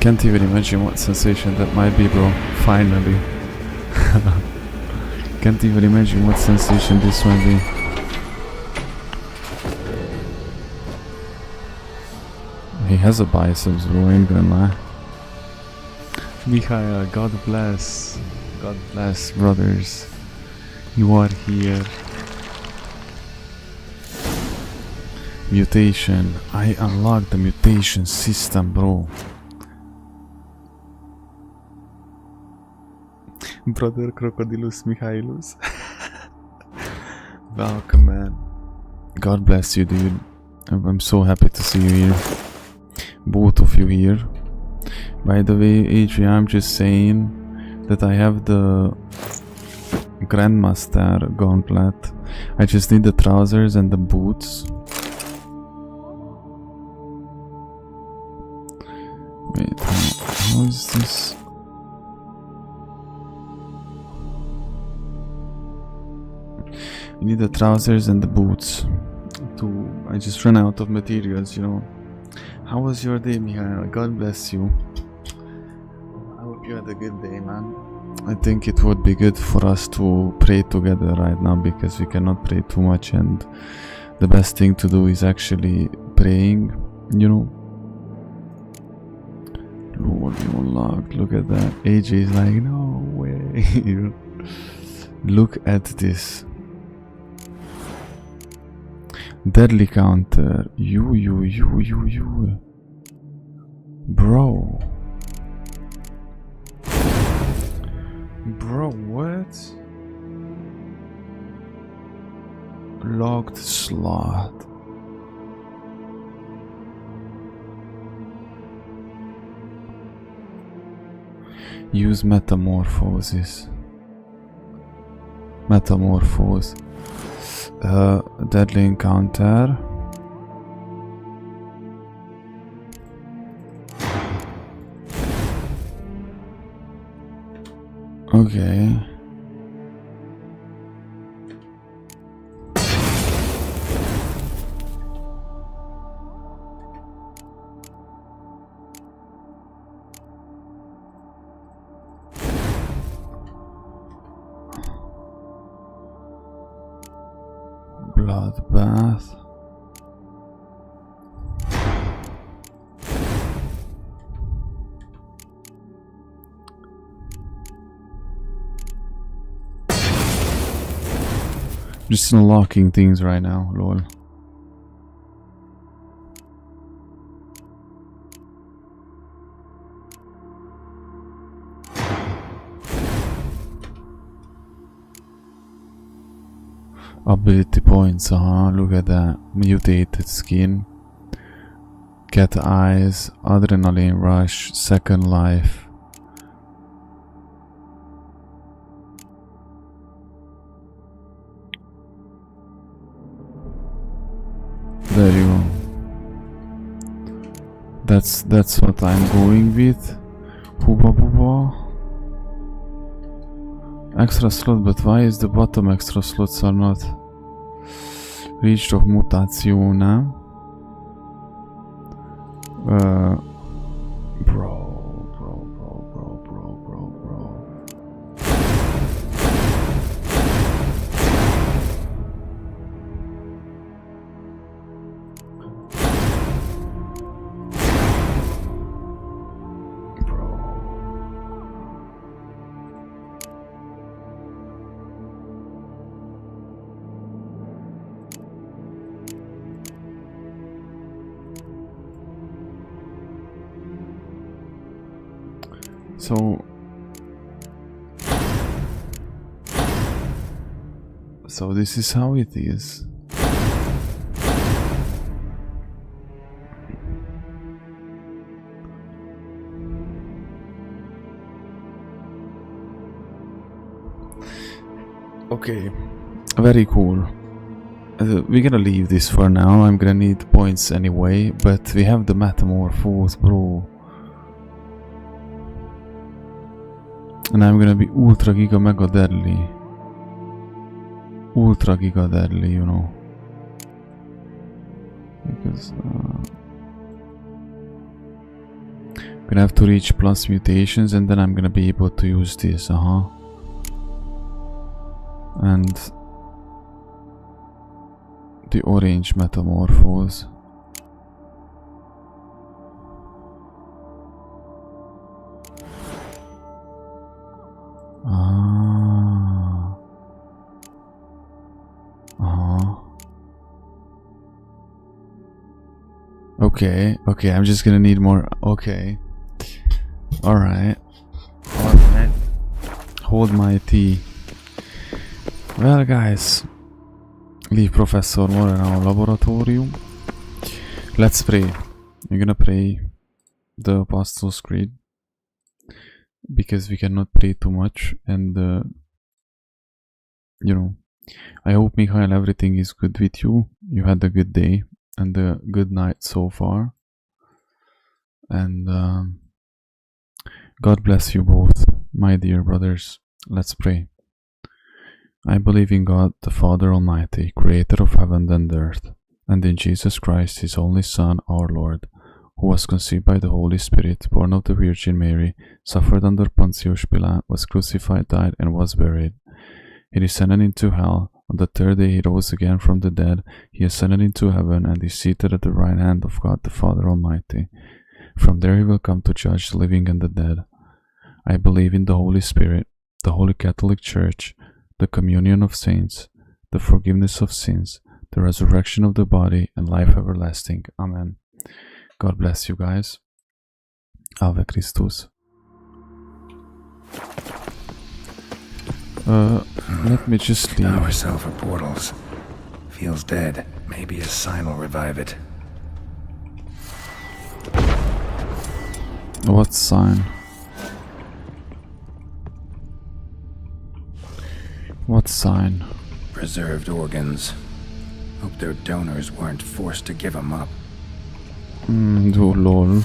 Can't even imagine what sensation that might be, bro. Finally. Can't even imagine what sensation this might be. He has a biceps, bro, ain't gonna lie. Mikhail, God bless, brothers. You are here. Mutation. I unlocked the mutation system, bro. Brother Crocodilus Michailus. Welcome, man. God bless you, dude. I'm so happy to see you here. Both of you here. By the way, Adrian, I'm just saying that I have the Grandmaster gauntlet. I just need the trousers and the boots. Wait, how is this? I need the trousers and the boots. I just ran out of materials, you know. How was your day, Mihail? God bless you. I hope you had a good day, man. I think it would be good for us to pray together right now, because we cannot pray too much, and the best thing to do is actually praying, you know. Lord, you unlocked. Look at that. AJ is like, no way. Look at this. Deadly counter. You. Bro. Bro, what? Locked slot. Use metamorphosis. Metamorphose. Deadly encounter. Okay. Bloodbath. Just unlocking things right now, lol. Ability points, look at that. Mutated skin. Cat eyes, adrenaline rush, second life. There you go. That's what I'm going with. Hooba booba. Extra slot, but why is the bottom extra slots are not reached of mutation now? Bro. So this is how it is. Okay, very cool. We're gonna leave this for now. I'm gonna need points anyway, but we have the metamorphose, bro. And I'm gonna be ultra giga mega deadly. Ultra giga deadly, you know. Because I'm gonna have to reach plus mutations and then I'm gonna be able to use this, and the orange metamorphose. Okay, I'm just gonna need more. Okay. Alright. Hold my tea. Well, guys, leave Professor more in our laboratorium. Let's pray. We're gonna pray the Apostles' Creed because we cannot pray too much, and you know, I hope, Mikhail, everything is good with you. You had a good day and a good night so far, and God bless you both, my dear brothers. Let's pray. I believe in God, the Father Almighty, creator of heaven and earth, and in Jesus Christ, his only Son, our Lord, who was conceived by the Holy Spirit, born of the Virgin Mary, suffered under Pontius Pilate, was crucified, died, and was buried. He descended into hell. On the third day he rose again from the dead. He ascended into heaven, and is seated at the right hand of God the Father Almighty. From there he will come to judge the living and the dead. I believe in the Holy Spirit, the Holy Catholic Church, the communion of saints, the forgiveness of sins, the resurrection of the body, and life everlasting. Amen. God bless you guys. Ave Christus. Let me just leave. Our for portals. Feels dead. Maybe a sign will revive it. What sign? What sign? Preserved organs. Hope their donors weren't forced to give them up. Oh lol.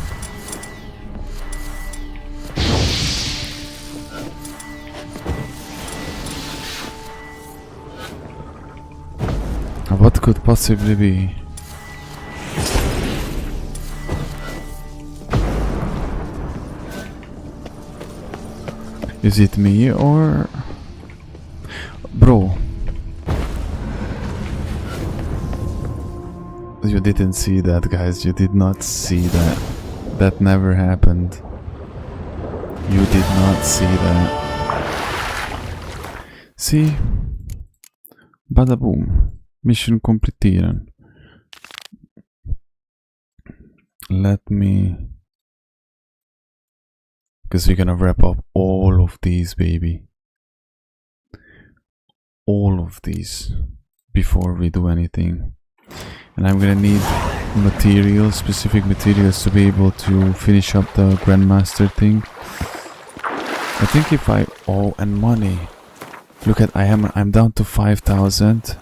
What could possibly be? Is it me or... Bro. You didn't see that, guys. You did not see that. That never happened. You did not see that. See? Bada boom. Mission completed. Let me... Because we're gonna wrap up all of these, baby. All of these. Before we do anything. And I'm gonna need materials, specific materials to be able to finish up the Grandmaster thing. I think if I... Oh, and money. Look at... I'm down to 5,000.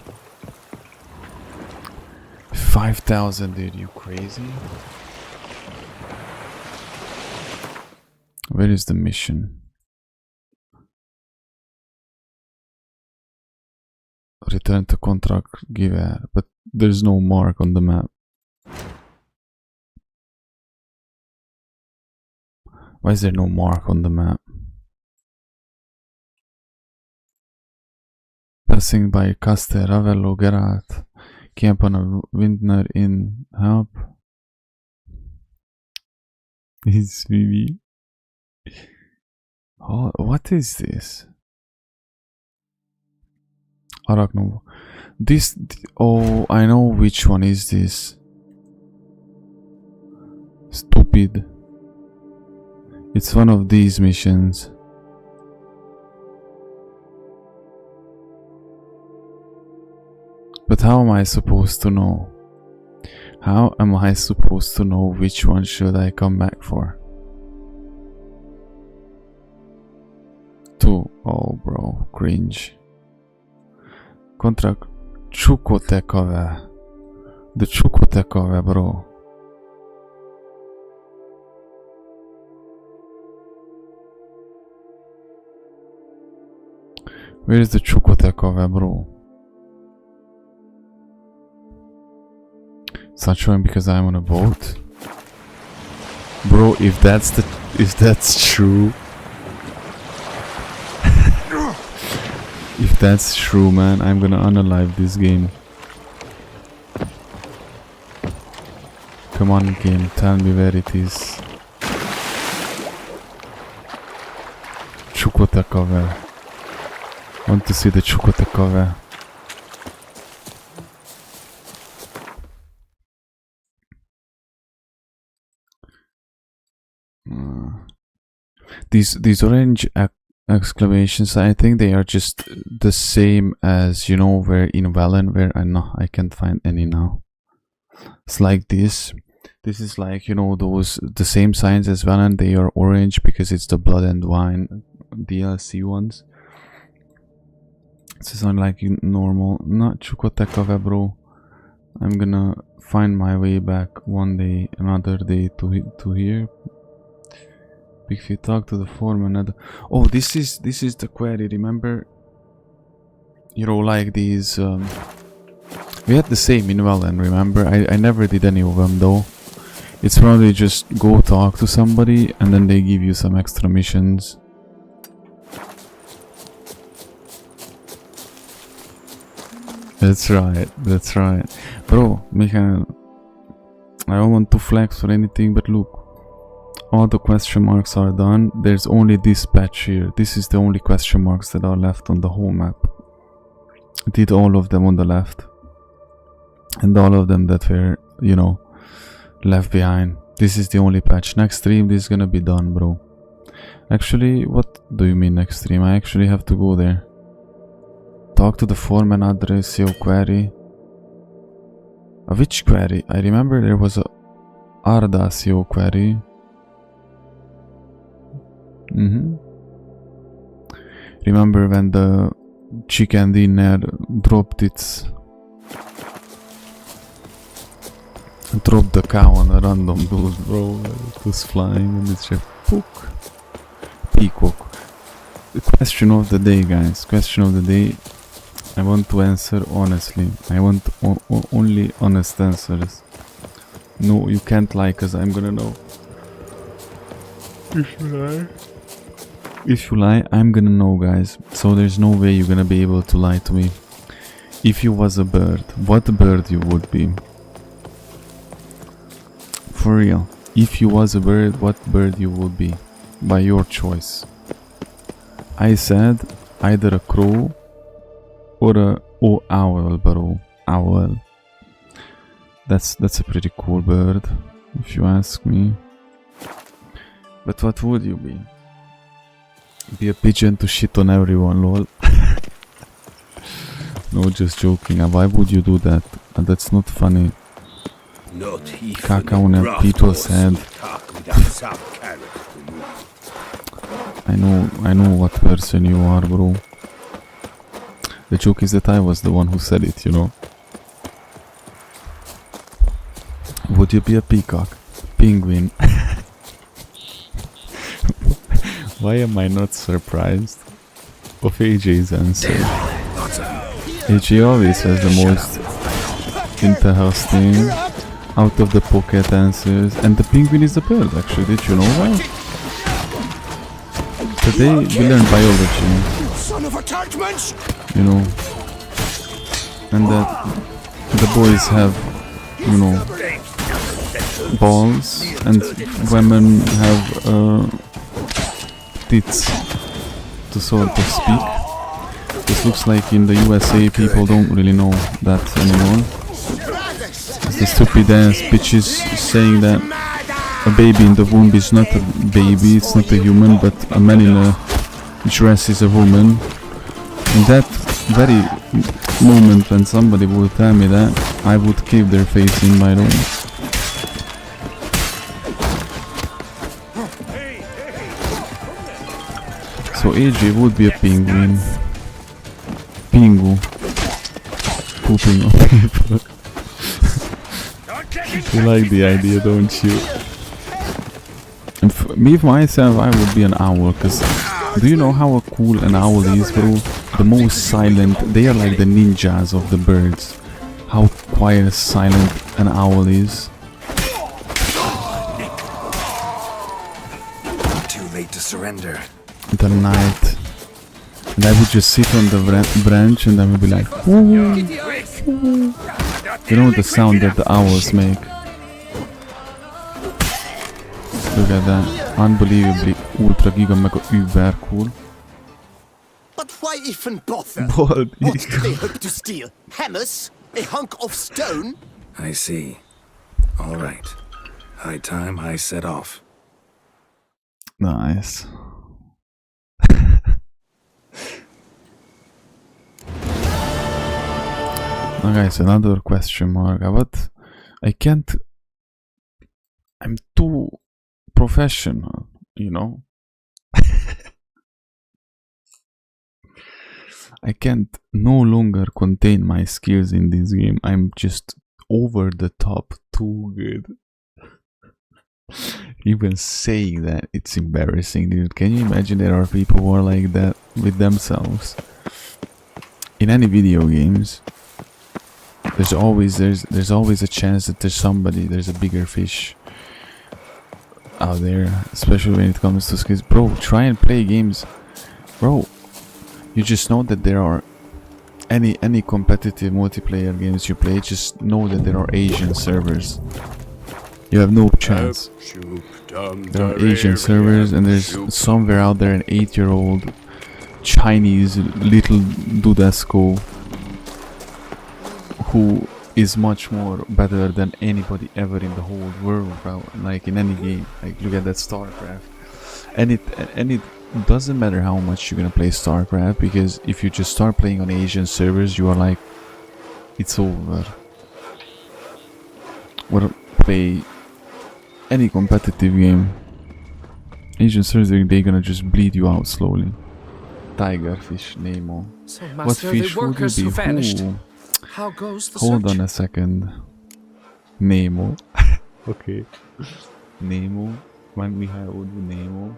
5,000, dude, you crazy? Where is the mission? Return to contract giver, but there's no mark on the map. Why is there no mark on the map? Passing by Castel, Ravello, Geralt. Camp on a Windner in help. It's Vivi. Oh, what is this? Arachno. This. Oh, I know which one is this. Stupid. It's one of these missions. But how am I supposed to know? How am I supposed to know which one should I come back for? 2. Oh bro, cringe. Contract Chukotekave. The Chukotekave, bro. Where is the Chukotekave, bro? It's not showing because I'm on a boat. Bro, if that's true. If that's true, man, I'm gonna unalive this game. Come on, game, tell me where it is. Chukotekave. Want to see the Chukotekave. These orange exclamations, I think they are just the same as, you know, where in Valen, where I can't find any now. It's like this. This is like, you know, the same signs as Valen. They are orange because it's the Blood and Wine DLC ones. This is not like normal. Not Chukotekave, bro. I'm gonna find my way back one day, another day to here. If you talk to the foreman, oh, this is the query. Remember, you know, like these. We had the same in Valen. Remember, I never did any of them though. It's probably just go talk to somebody and then they give you some extra missions. That's right. That's right, bro. Michael, I don't want to flex or anything, but look. All the question marks are done. There's only this patch here. This is the only question marks that are left on the whole map. Did all of them on the left. And all of them that were, you know, left behind. This is the only patch. Next stream this is gonna be done, bro. Actually, what do you mean next stream? I actually have to go there. Talk to the foreman address, your query. Which query? I remember there was a Ardasio query. Remember when the chicken dinner dropped the cow on a random dude, bro. It was flying and it's just peacock. The question of the day, guys. Question of the day. I want to answer honestly. I want only honest answers. No, you can't lie, cause I'm gonna know. If you lie, I'm gonna know, guys. So there's no way you're gonna be able to lie to me. If you was a bird, what bird you would be? For real. If you was a bird, what bird you would be? By your choice. I said either a crow or a owl, bro. Owl. That's a pretty cool bird, if you ask me. But what would you be? Be a pigeon to shit on everyone, lol. No, just joking. Why would you do that? That's not funny. Cacao and people said. I know what person you are, bro. The joke is that I was the one who said it, you know. Would you be a peacock? Penguin? Why am I not surprised of AJ's answer? AJ always has the most interesting, out of the pocket answers, and the penguin is a bird, actually. Did you know that? Today we learned biology, you know, and that the boys have, you know, balls and women have tits, to sort of speak. This looks like in the USA people don't really know that anymore. It's the stupid ass bitches saying that a baby in the womb is not a baby, it's not a human, but a man in a dress is a woman. In that very moment when somebody would tell me that, I would cave their face in, by the way. So AJ would be a penguin. Pingu. Pooping on people. You like the idea, don't you? And me myself, I would be an owl, cause do you know how cool an owl is, bro? The most silent, they are like the ninjas of the birds. How quiet, silent an owl is. Too late to surrender. The night, and I would just sit on the branch and I would be like, ooh. You know the sound that the owls make. Look at that, unbelievably ultra giga mega uber cool. But why even bother? What do they hope to steal? Hammers? A hunk of stone? I see. All right. High time I set off. Nice. Now guys, another question mark. What? I can't. I'm too professional, you know. I can't no longer contain my skills in this game. I'm just over the top too good. Even saying that, it's embarrassing, dude. Can you imagine there are people who are like that with themselves? In any video games, there's always a chance that there's a bigger fish out there, especially when it comes to skills. Bro, try and play games, bro. You just know that there are any competitive multiplayer games you play, just know that there are Asian servers. You have no chance. There are Asian servers, and there's somewhere out there an 8-year-old Chinese little dudesco who is much more better than anybody ever in the whole world, bro. Like in any game. Like look at that StarCraft. And it doesn't matter how much you're gonna play StarCraft, because if you just start playing on Asian servers, you are like, it's over. Or play any competitive game. Asian servers, they're gonna just bleed you out slowly. Tigerfish, Nemo. So, What Master, fish the would workers it be? who vanished. Ooh. How goes the Hold search? on a second. Nemo. Okay. Nemo. When Mihail would be Nemo.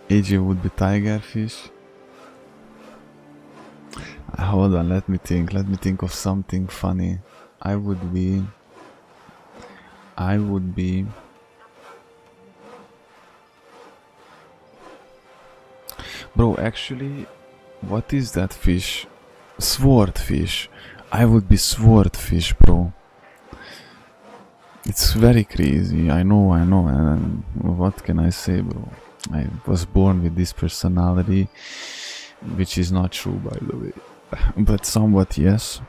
AJ would be Tigerfish. Hold on, let me think. Let me think of something funny. I would be... Bro, actually, what is that fish? Swordfish. I would be swordfish, bro. It's very crazy. I know, and what can I say, bro? I was born with this personality, which is not true, by the way, but somewhat yes.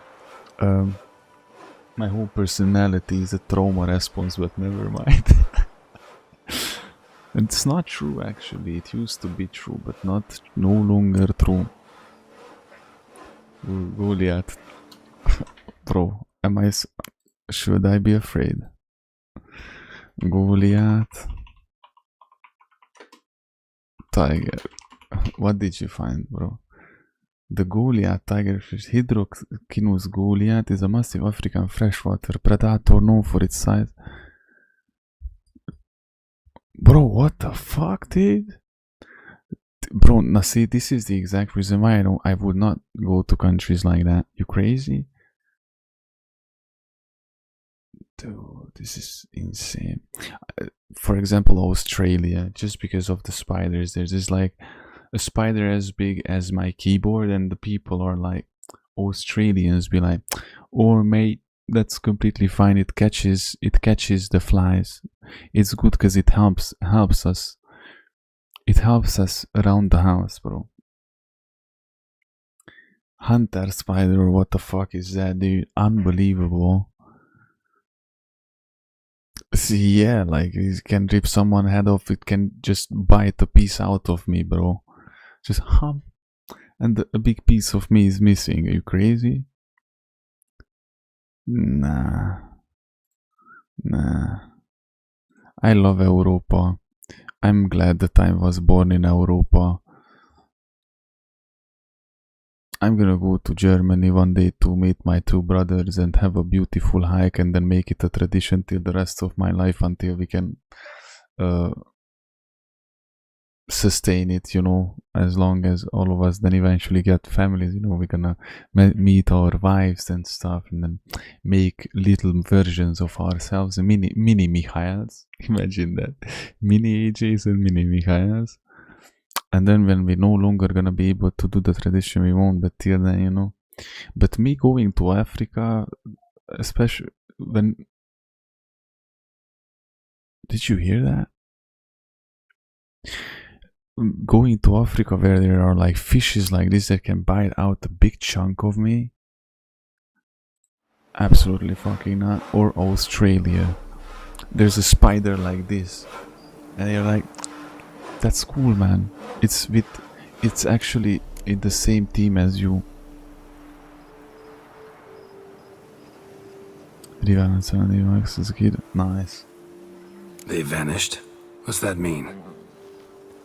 My whole personality is a trauma response, but never mind. It's not true, actually. It used to be true, but no longer true. Goliath. Bro, should I be afraid? Goliath. Tiger. What did you find, bro? The Goliath tigerfish Hydrochinus goliath is a massive African freshwater predator known for its size. Bro, what the fuck, dude? Bro, now see, this is the exact reason why I would not go to countries like that. You crazy? Dude, this is insane. For example, Australia, just because of the spiders, there's this like a spider as big as my keyboard, and the people are like, Australians be like, oh mate, that's completely fine, it catches the flies. It's good because it helps us. It helps us around the house, bro. Hunter spider, what the fuck is that, dude? Unbelievable. See, yeah, like it can rip someone's head off, it can just bite a piece out of me, bro. Just hum. And a big piece of me is missing. Are you crazy? Nah. I love Europa. I'm glad that I was born in Europa. I'm gonna go to Germany one day to meet my two brothers and have a beautiful hike, and then make it a tradition till the rest of my life, until we can sustain it, you know, as long as all of us then eventually get families, you know, we're gonna meet our wives and stuff, and then make little versions of ourselves, mini Michaels. Imagine that, mini AJs and mini Michaels. And then when we're no longer gonna be able to do the tradition, we won't, but till then, you know. But me going to Africa, especially when... Did you hear that? Going to Africa where there are like fishes like this that can bite out a big chunk of me? Absolutely fucking not. Or Australia. There's a spider like this. And you're like, that's cool, man. It's actually in the same team as you. Nice. They vanished? What's that mean?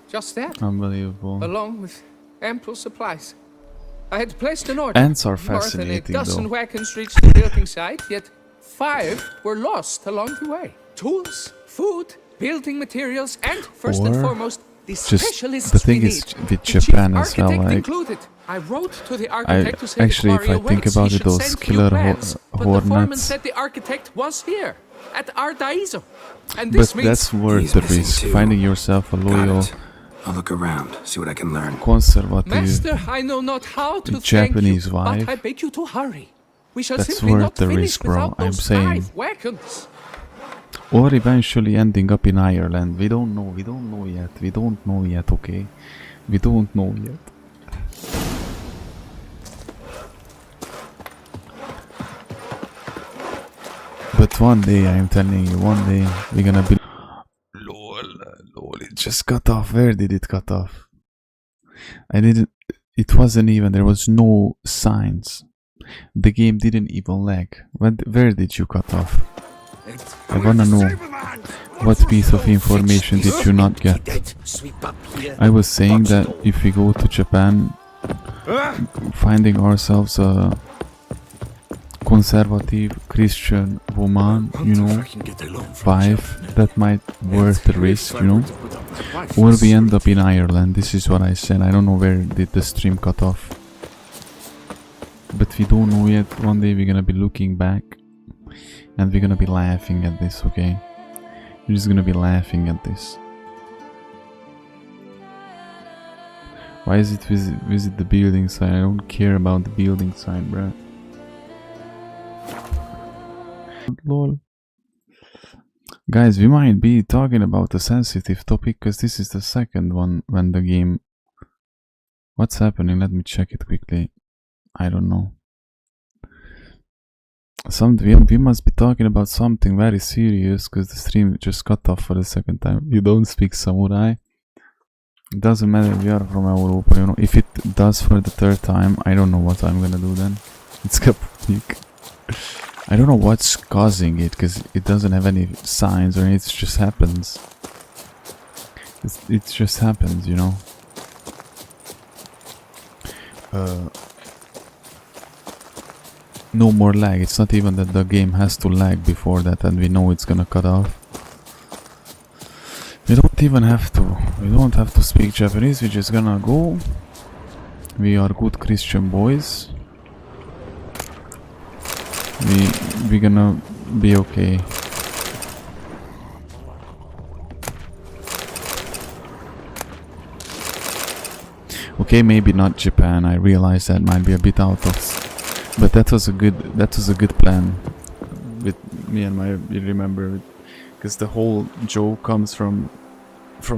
Just that. Unbelievable. Along with ample supplies. I had placed an order. Ants are More than a fascinating, dozen though. wagons reached the building site, yet 5 were lost along the way. Tools, food, building materials, and first and foremost, the just specialists the thing we is need. with The Japan chief as well, architect like included. I wrote to the architect to say actually, the quarry if I think awaits. about He it, should those send killer new plans, but the foreman hornets. said the architect was here at Ardaizo. And But this means that's worth the risk. Finding yourself a loyal, I'll look around, see what I can learn. conservative Master, I know not how to Japanese thank you, wife. but I beg you to hurry. We shall That's simply worth not the finish risk, bro. without I'm those saying. 5 wagons. Or eventually ending up in Ireland. We don't know yet, okay? We don't know yet. But one day, I'm telling you, one day we're gonna be. Lol, it just cut off. Where did it cut off? I didn't. It wasn't even. There was no signs. The game didn't even lag. Where did you cut off? I wanna know. What piece of information did you not get? I was saying that if we go to Japan, finding ourselves a conservative Christian woman, you know, wife, that might worth the risk, you know, or we end up in Ireland. This is what I said. I don't know where did the stream cut off, but we don't know yet. One day we're gonna be looking back and we're gonna be laughing at this, okay? We're just gonna be laughing at this. Why is it visit the building site? I don't care about the building site, bruh. Lol. Guys, we might be talking about a sensitive topic because this is the second one when the game... What's happening? Let me check it quickly. I don't know. We must be talking about something very serious because the stream just cut off for the second time. You don't speak samurai. It doesn't matter if you are from Europa, you know. If it does for the third time, I don't know what I'm gonna do then. It's Caputic. I don't know what's causing it because it doesn't have any signs or anything. It just happens. It just happens, you know. No more lag. It's not even that the game has to lag before that and we know it's gonna cut off. We don't even have to. We don't have to speak Japanese. We're just gonna go. We are good Christian boys. We're gonna be okay. Okay, maybe not Japan. I realize that might be a bit out of. But that was a good plan with me and my, you remember, because the whole joke comes from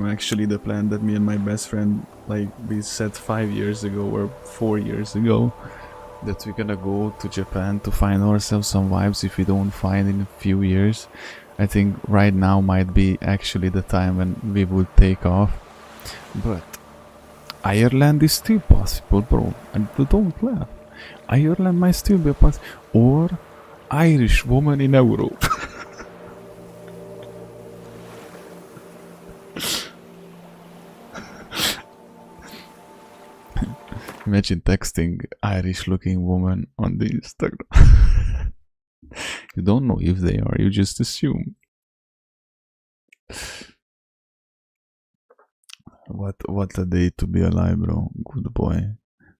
actually the plan that me and my best friend, like, we said 5 years ago or 4 years ago that we're gonna go to Japan to find ourselves some vibes. If we don't find in a few years, I think right now might be actually the time when we would take off. But Ireland is still possible, bro, and don't laugh. Ireland might still be a possible, or Irish woman in Europe. Imagine texting Irish looking woman on the Instagram. You don't know if they are, you just assume. What a day to be alive, bro. Good boy.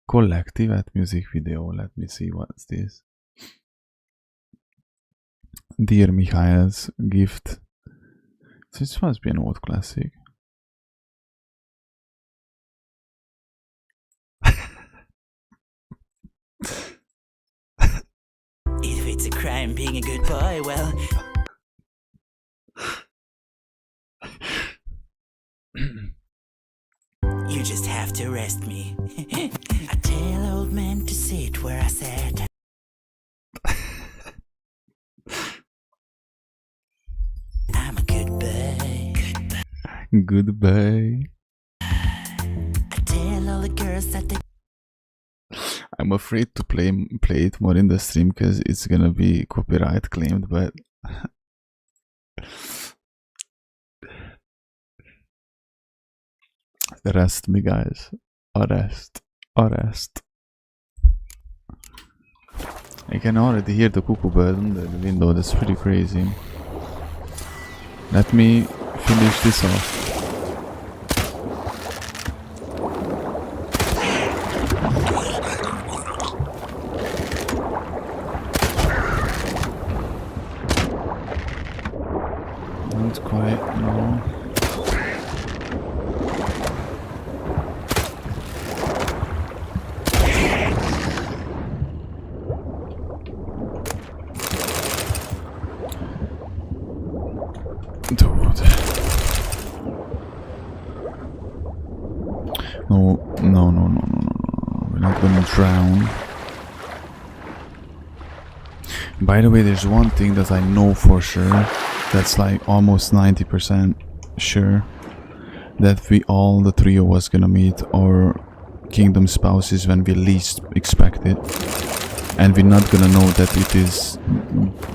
Collective at music video. Let me see what's this. Dear Michael's gift. This must be an old classic. If it's a crime being a good boy, well... You just have to arrest me. I tell old man to sit where I sat. I'm a good boy. Goodbye. I tell all the girls that they... I'm afraid to play it more in the stream because it's gonna be copyright claimed, but arrest me, guys. Arrest. I can already hear the cuckoo bird under the window. That's pretty crazy. Let me finish this off. Not quite, no. Dude. No. We're not gonna drown. By the way, there's one thing that I know for sure, that's like almost 90% sure, that we all, the three of us, gonna meet our kingdom spouses when we least expect it. And we're not gonna know that it is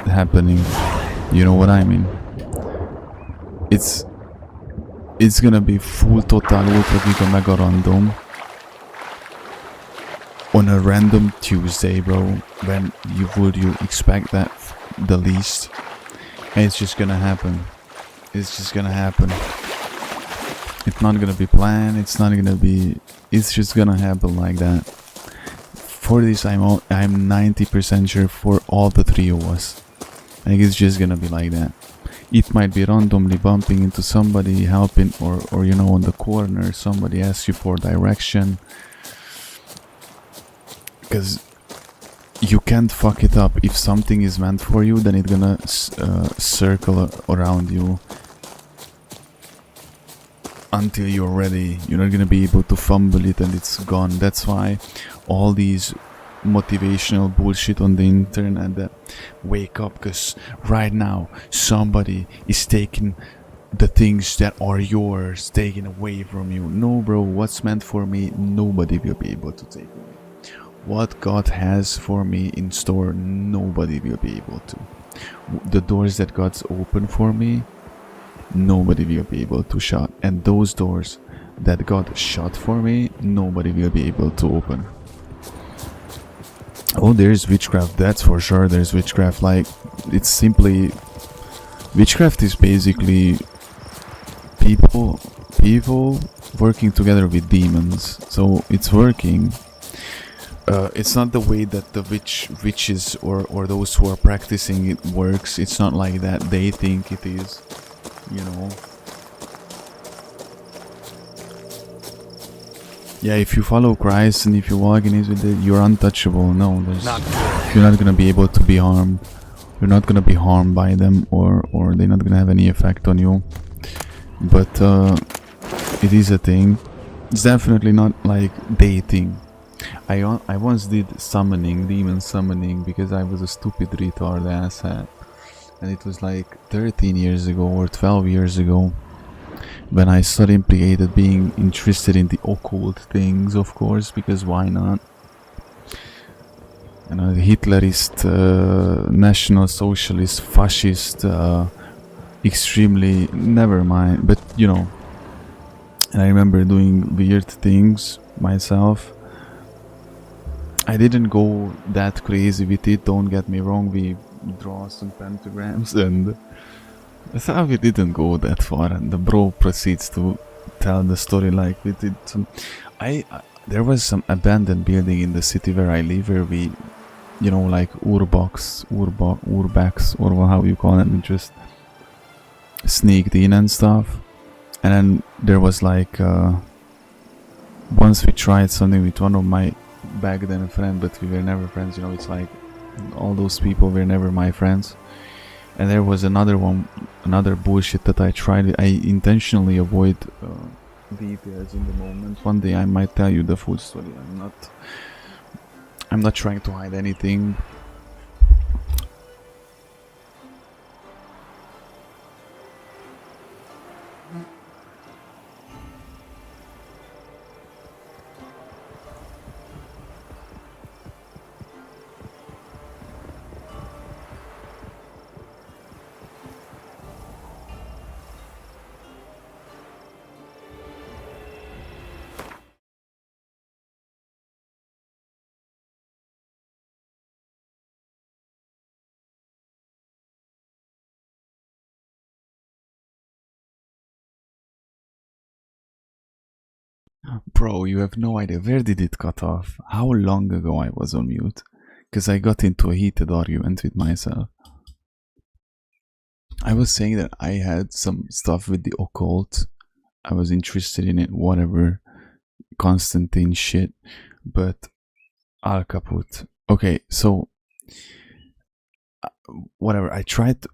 happening. You know what I mean? It's gonna be full total ultra giga mega random on a random Tuesday, bro, when you expect that the least, and it's just gonna happen. It's just gonna happen. It's not gonna be planned. It's not gonna be. It's just gonna happen like that. For this, I'm 90% sure for all the three of us. Like, it's just gonna be like that. It might be randomly bumping into somebody, helping, or you know, on the corner, somebody asks you for direction. Because you can't fuck it up. If something is meant for you, then it's gonna circle around you until you're ready. You're not gonna be able to fumble it and it's gone. That's why all these motivational bullshit on the internet that wake up because right now somebody is taking the things that are yours, taken away from you. No, bro, what's meant for me, nobody will be able to take away. What God has for me in store, nobody will be able to. The doors that God's open for me, nobody will be able to shut. And those doors that God shut for me, nobody will be able to open. Oh, there's witchcraft, that's for sure. There's witchcraft. Like, it's simply, witchcraft is basically people working together with demons. So it's working. It's not the way that the witches or those who are practicing it works. It's not like that. They think it is, you know. Yeah, if you follow Christ and if you walk in His with it, you're untouchable. No, you're not gonna be able to be harmed. You're not gonna be harmed by them, or they're not gonna have any effect on you. But it is a thing. It's definitely not like dating. I once did summoning, demon summoning, because I was a stupid retard asshat, and it was like 13 years ago or 12 years ago when I started implicated being interested in the occult things, of course, because why not? You know, the Hitlerist, National Socialist, Fascist, extremely, never mind, but you know, and I remember doing weird things myself. I didn't go that crazy with it, don't get me wrong, we draw some pentagrams and so we didn't go that far, and the bro proceeds to tell the story like we did some. There was some abandoned building in the city where I live, where we, you know, like urbex, or how you call it, and just sneaked in and stuff. And then there was like, once we tried something with one of my back then friend, but we were never friends, you know, it's like all those people were never my friends. And there was another bullshit that I tried. I intentionally avoid details in the moment. One day I might tell you the full story. I'm not trying to hide anything. Bro, you have no idea. Where did it cut off? How long ago I was on mute? Because I got into a heated argument with myself. I was saying that I had some stuff with the occult. I was interested in it, whatever. Constantine shit. But Al Caput. Okay, so whatever. I tried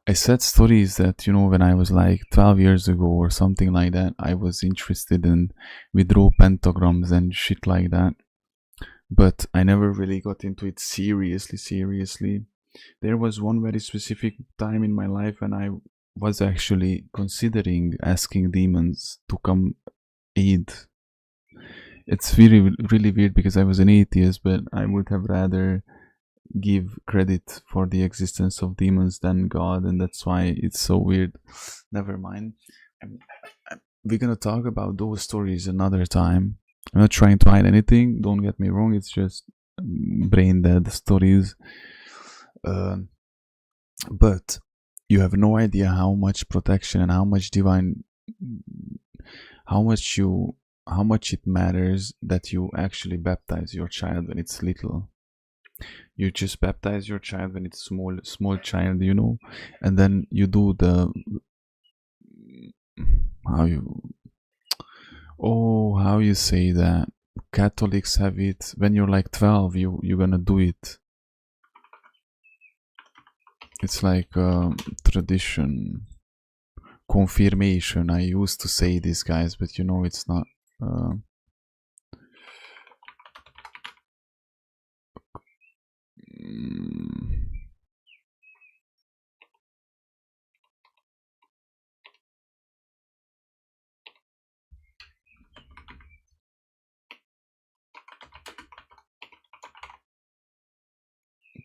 I said stories that, you know, when I was like 12 years ago or something like that, I was interested in, we draw pentagrams and shit like that. but I never really got into it seriously. There was one very specific time in my life when I was actually considering asking demons to come aid. It's really weird because I was an atheist, but I would have rather give credit for the existence of demons than God, and that's why it's so weird. Never mind. We're gonna talk about those stories another time. I'm not trying to hide anything, don't get me wrong, it's just brain dead stories. But you have no idea how much protection and how much divine, how much it matters that you actually baptize your child when it's little. You just baptize your child when it's small child, you know, and then you do the how you say that. Catholics have it when you're like 12. You're gonna do it. It's like tradition, confirmation. I used to say this, guys, but you know it's not.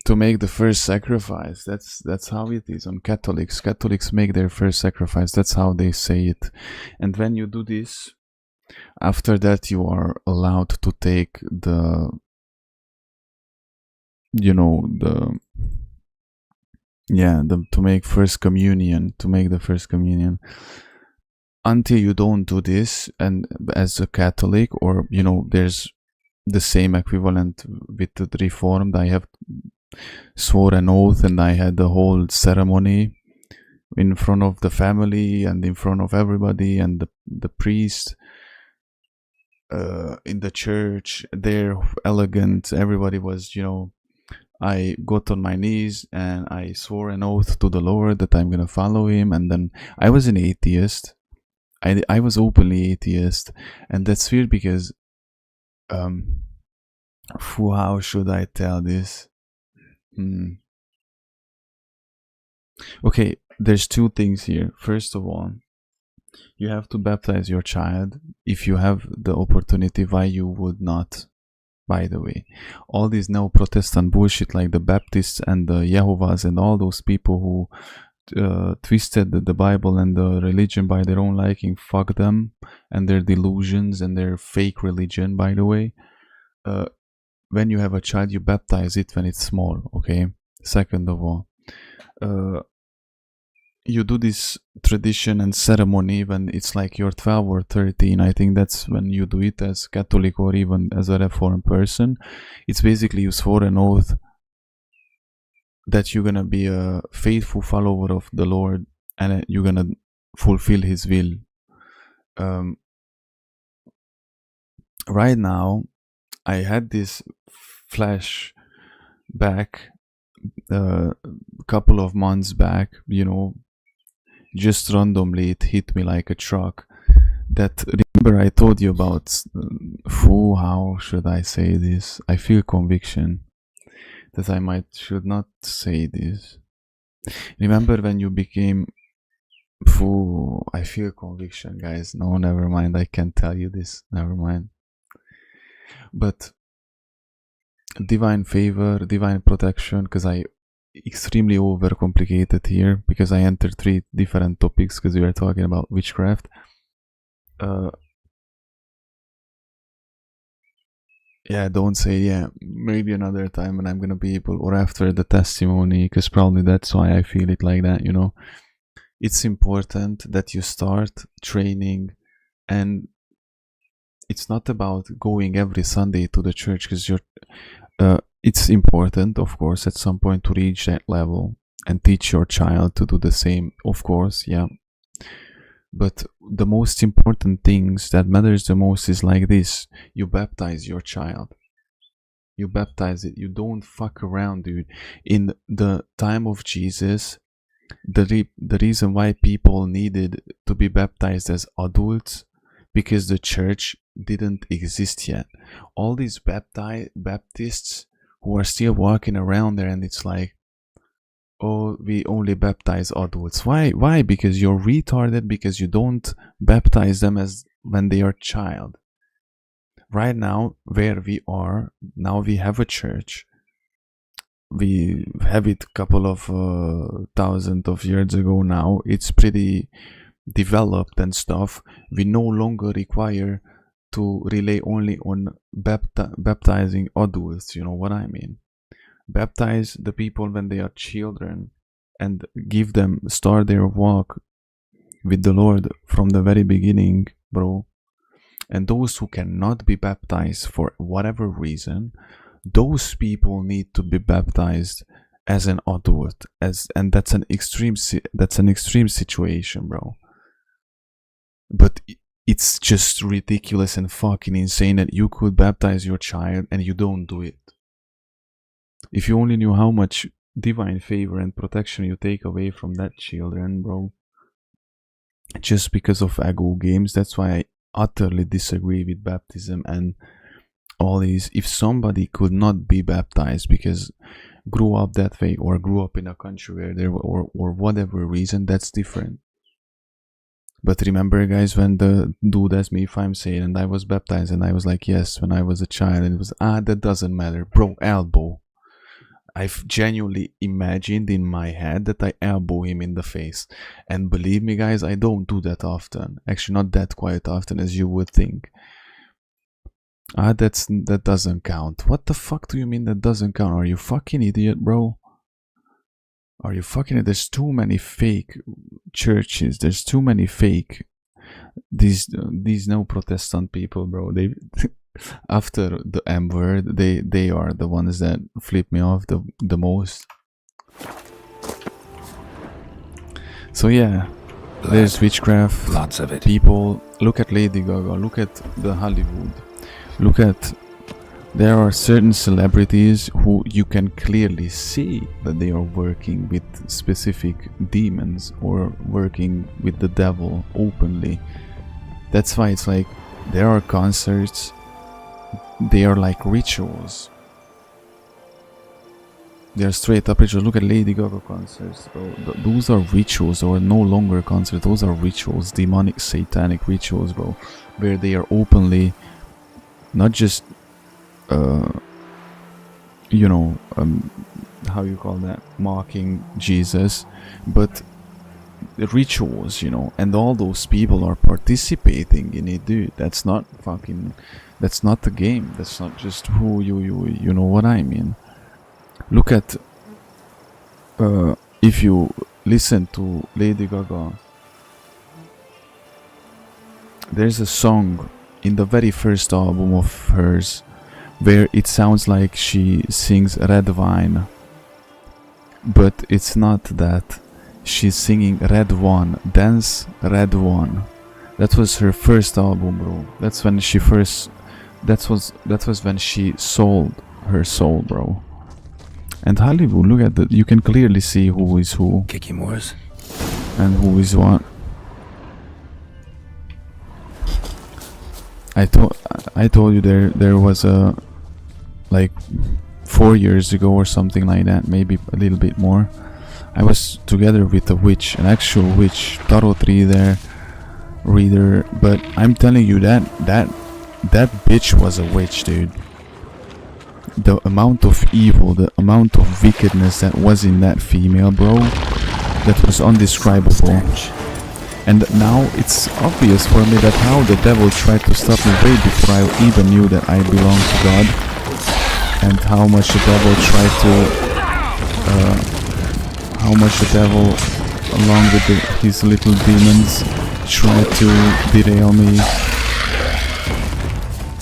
To make the first sacrifice. That's how it is on Catholics. Catholics make their first sacrifice. That's how they say it. And when you do this, after that you are allowed to take the, you know, to make first communion, to make the first communion. Until you don't do this, and as a Catholic, or you know, there's the same equivalent with the Reformed. I have swore an oath, and I had the whole ceremony in front of the family and in front of everybody, and the priest in the church. They're elegant. Everybody was, you know. I got on my knees and I swore an oath to the Lord that I'm gonna follow him. And then I was an atheist. I was openly atheist, and that's weird because how should I tell this? Okay, there's two things here. First of all, you have to baptize your child. If you have the opportunity, why you would not? By the way, all this neo-Protestant bullshit like the Baptists and the Jehovah's and all those people who twisted the Bible and the religion by their own liking, fuck them and their delusions and their fake religion, by the way. When you have a child, you baptize it when it's small, okay? Second of all, you do this tradition and ceremony when it's like you're 12 or 13. I think that's when you do it as Catholic or even as a Reformed person. It's basically you swore an oath that you're gonna be a faithful follower of the Lord and you're gonna fulfill his will. Right now, I had this flashback a couple of months back, you know, just randomly it hit me like a truck. That, remember I told you about, how should I say this? I feel conviction that I should not say this. Remember when you became, I feel conviction, guys. No, never mind, I can't tell you this, never mind. But divine favor, divine protection, because I extremely overcomplicated here because I entered 3 different topics because we were talking about witchcraft. Yeah, don't say yeah, maybe another time when I'm gonna be able, or after the testimony, because probably that's why I feel it like that, you know. It's important that you start training, and it's not about going every Sunday to the church because you're it's important, of course, at some point to reach that level and teach your child to do the same, of course, yeah. But the most important things that matters the most is like this: you baptize your child. You baptize it. You don't fuck around, dude. In the time of Jesus, the reason why people needed to be baptized as adults, because the church didn't exist yet. All these Baptists who are still walking around there, and it's like, oh, we only baptize adults. Why? Because you're retarded, because you don't baptize them as when they are child. Right now, where we are, now we have a church. We have it a couple of thousands of years ago now. It's pretty developed and stuff. We no longer require to rely only on baptizing adults, you know what I mean? Baptize the people when they are children and start their walk with the Lord from the very beginning, bro. And those who cannot be baptized for whatever reason, those people need to be baptized as an adult, and that's an extreme situation, bro. But it's just ridiculous and fucking insane that you could baptize your child and you don't do it. If you only knew how much divine favor and protection you take away from that children, bro. Just because of ego games. That's why I utterly disagree with baptism and all these. If somebody could not be baptized because grew up that way or grew up in a country where there were, or whatever reason, that's different. But remember, guys, when the dude asked me if I'm sane and I was baptized, and I was like, yes, when I was a child, and it was, that doesn't matter, bro, elbow. I've genuinely imagined in my head that I elbow him in the face. And believe me, guys, I don't do that often. Actually, not that quite often as you would think. That doesn't count. What the fuck do you mean that doesn't count? Are you fucking idiot, bro? Are you fucking... There's too many fake churches. There's too many fake... These no Protestant people, bro. They... After the M word, they are the ones that flip me off the most. So yeah, there's witchcraft. Lots of it. People, look at Lady Gaga, look at the Hollywood, look at... There are certain celebrities who you can clearly see that they are working with specific demons or working with the devil openly. That's why it's like, there are concerts, they are like rituals. They are straight up rituals. Look at Lady Gaga concerts, bro. Those are rituals, or no longer concerts. Those are rituals, demonic, satanic rituals, bro. Where they are openly, not just, you know, how you call that, mocking Jesus, but the rituals, you know, and all those people are participating in it, dude. That's not fucking... That's not the game. That's not just who you know what I mean. Look at if you listen to Lady Gaga, there's a song in the very first album of hers where it sounds like she sings Red Wine, but it's not that. She's singing Red One, Dance Red One. That was her first album, bro. That's when she first... That was when she sold her soul, bro. And Hollywood, look at that. You can clearly see who is who. Kiki Moores. And who is what. I told you there was a... Like 4 years ago or something like that, maybe a little bit more. I was together with a witch, an actual witch, tarot reader, but I'm telling you that bitch was a witch, dude. The amount of evil, the amount of wickedness that was in that female, bro, that was undescribable. And now it's obvious for me that how the devil tried to stop me way before I even knew that I belong to God, and how much the devil tried to along with his little demons, tried to derail me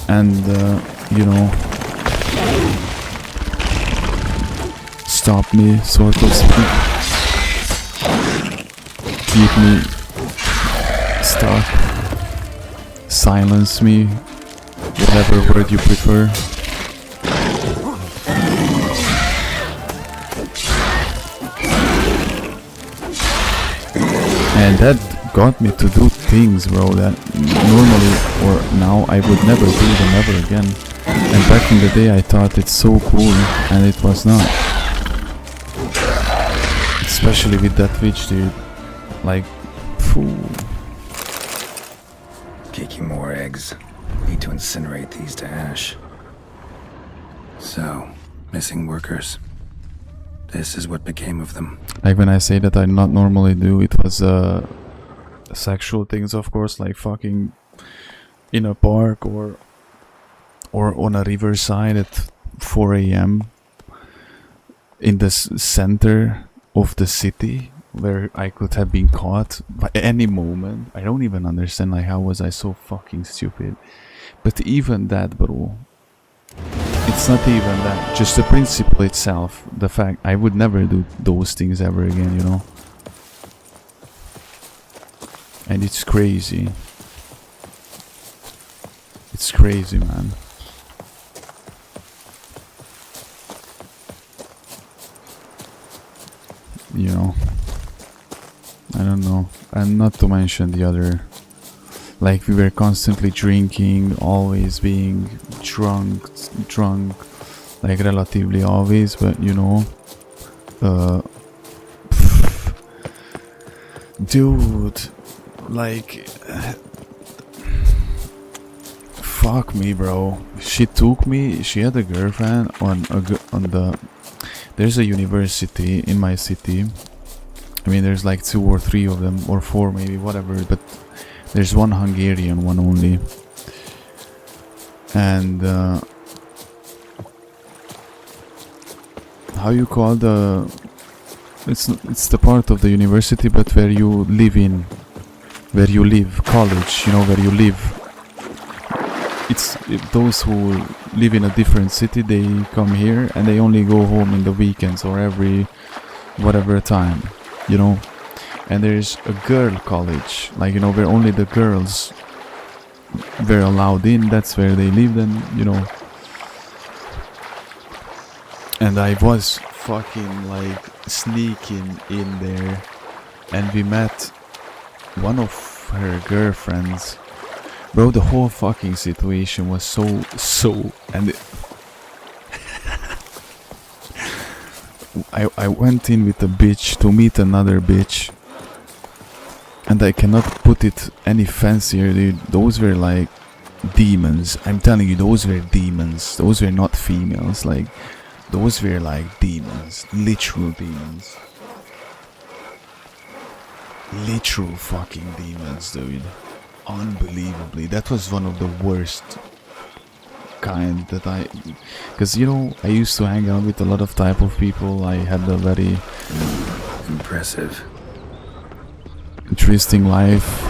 and you know, stop me, sort of speak, keep me stuck, silence me, whatever word you prefer. And got me to do things, bro, that normally or now I would never do them ever again. And back in the day I thought it's so cool, and it was not. Especially with that witch, dude. Like, phew. Making more eggs. Need to incinerate these to ash. So, missing workers. This is what became of them. Like when I say that I not normally do, it was sexual things, of course, like fucking in a park or on a riverside at 4 a.m. in the center of the city, where I could have been caught by any moment. I don't even understand, like, how was I so fucking stupid? But even that, bro, it's not even that. Just the principle itself, the fact I would never do those things ever again, you know? And it's crazy. It's crazy, man. You know, I don't know. And not to mention the other, like, we were constantly drinking, always being drunk, like relatively always, but you know, dude, like, fuck me, bro. She took me, she had a girlfriend on the, there's a university in my city. I mean, there's like 2 or 3 of them, or 4 maybe, whatever, but there's one Hungarian one only. And how you call the, it's the part of the university, but where you live in, where you live, college, you know, where you live. It's those who live in a different city, they come here and they only go home in the weekends or every whatever time, you know. And there's a girl college, like, you know, where only the girls were allowed in. That's where they lived, and you know. And I was fucking like sneaking in there, and we met one of her girlfriends. Bro, the whole fucking situation was so and I went in with a bitch to meet another bitch, and I cannot put it any fancier, dude. Those were like demons. I'm telling you, those were demons. Those were not females. Like, those were like demons, literal demons, literal fucking demons, dude. Unbelievably, that was one of the worst kind that I, because you know, I used to hang out with a lot of type of people. I had a very impressive, interesting life,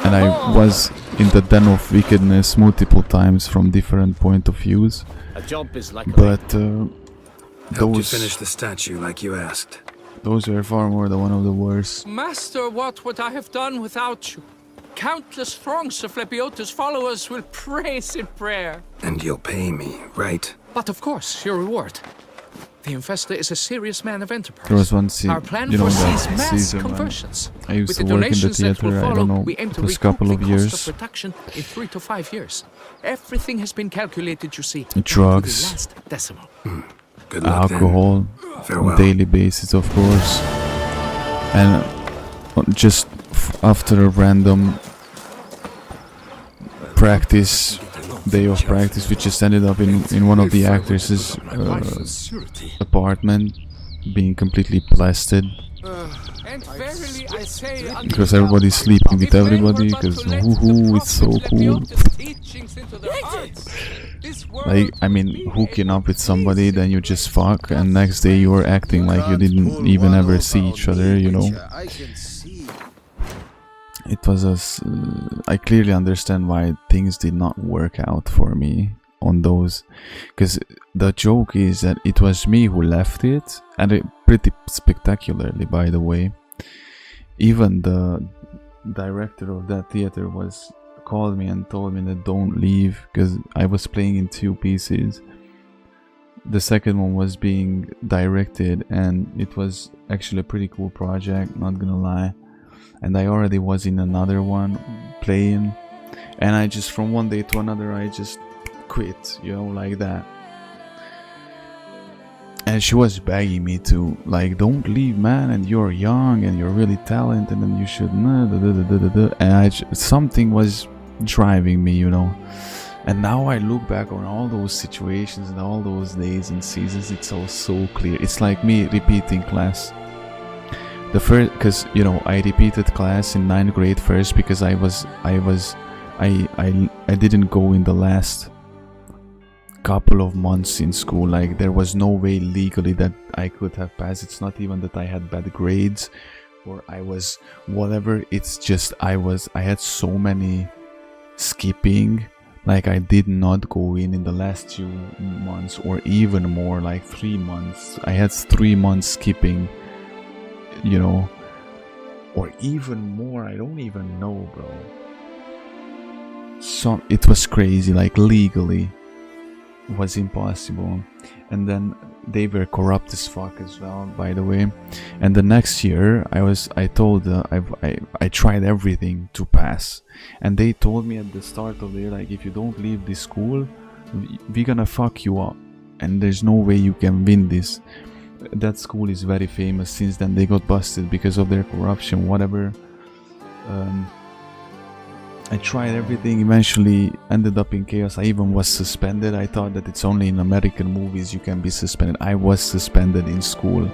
and I was in the den of wickedness multiple times from different point of views. A job is like but helped you finish the statue like you asked. Those were far more than one of the worst. Master, what would I have done without you? Countless throngs of Lebiota's followers will praise in prayer. And you'll pay me, right? But of course, your reward. The investor is a serious man of enterprise. There was one Our plan you know, foresees that mass season conversions. I used With to the work in the donations that will theater. I follow, don't know, we aim it to was a couple recoup of the cost years. of production in 3 to 5 years. Everything has been calculated, you see. Drugs, to the last decimal. Good luck, alcohol, on a daily basis, of course, and just after a random practice, day of practice, we just ended up in one of the actresses' apartment, being completely blasted. Because everybody's sleeping with everybody, because woohoo, it's so cool. Like, I mean, hooking up with somebody, then you just fuck, and next day you are acting like you didn't even ever see each other, you know. It was I clearly understand why things did not work out for me on those, because the joke is that it was me who left it, and pretty spectacularly, by the way. Even the director of that theater called me and told me that don't leave, because I was playing in 2 pieces. The second one was being directed, and it was actually a pretty cool project, not gonna lie. and I already was in another one playing, and I just from one day to another I just quit, you know, like that. And she was begging me to, like, don't leave, man, and you're young and you're really talented and you should, and something was driving me, you know. And now I look back on all those situations and all those days and seasons, it's all so clear. It's like me repeating class. The first, because, you know, I repeated class in 9th grade first because I didn't go in the last couple of months in school. Like, there was no way legally that I could have passed. It's not even that I had bad grades or I was whatever. It's just I had so many skipping. Like, I did not go in the last 2 months or even more, like 3 months. I had 3 months skipping, you know, or even more. I don't even know, bro. So it was crazy, like legally was impossible. And then they were corrupt as fuck as well, by the way. And the next year I told I tried everything to pass, and they told me at the start of the year, like, if you don't leave this school, we're gonna fuck you up and there's no way you can win this. That school is very famous. Since then they got busted because of their corruption, whatever. I tried everything, eventually ended up in chaos. I even was suspended. I thought that it's only in American movies you can be suspended. I was suspended in school.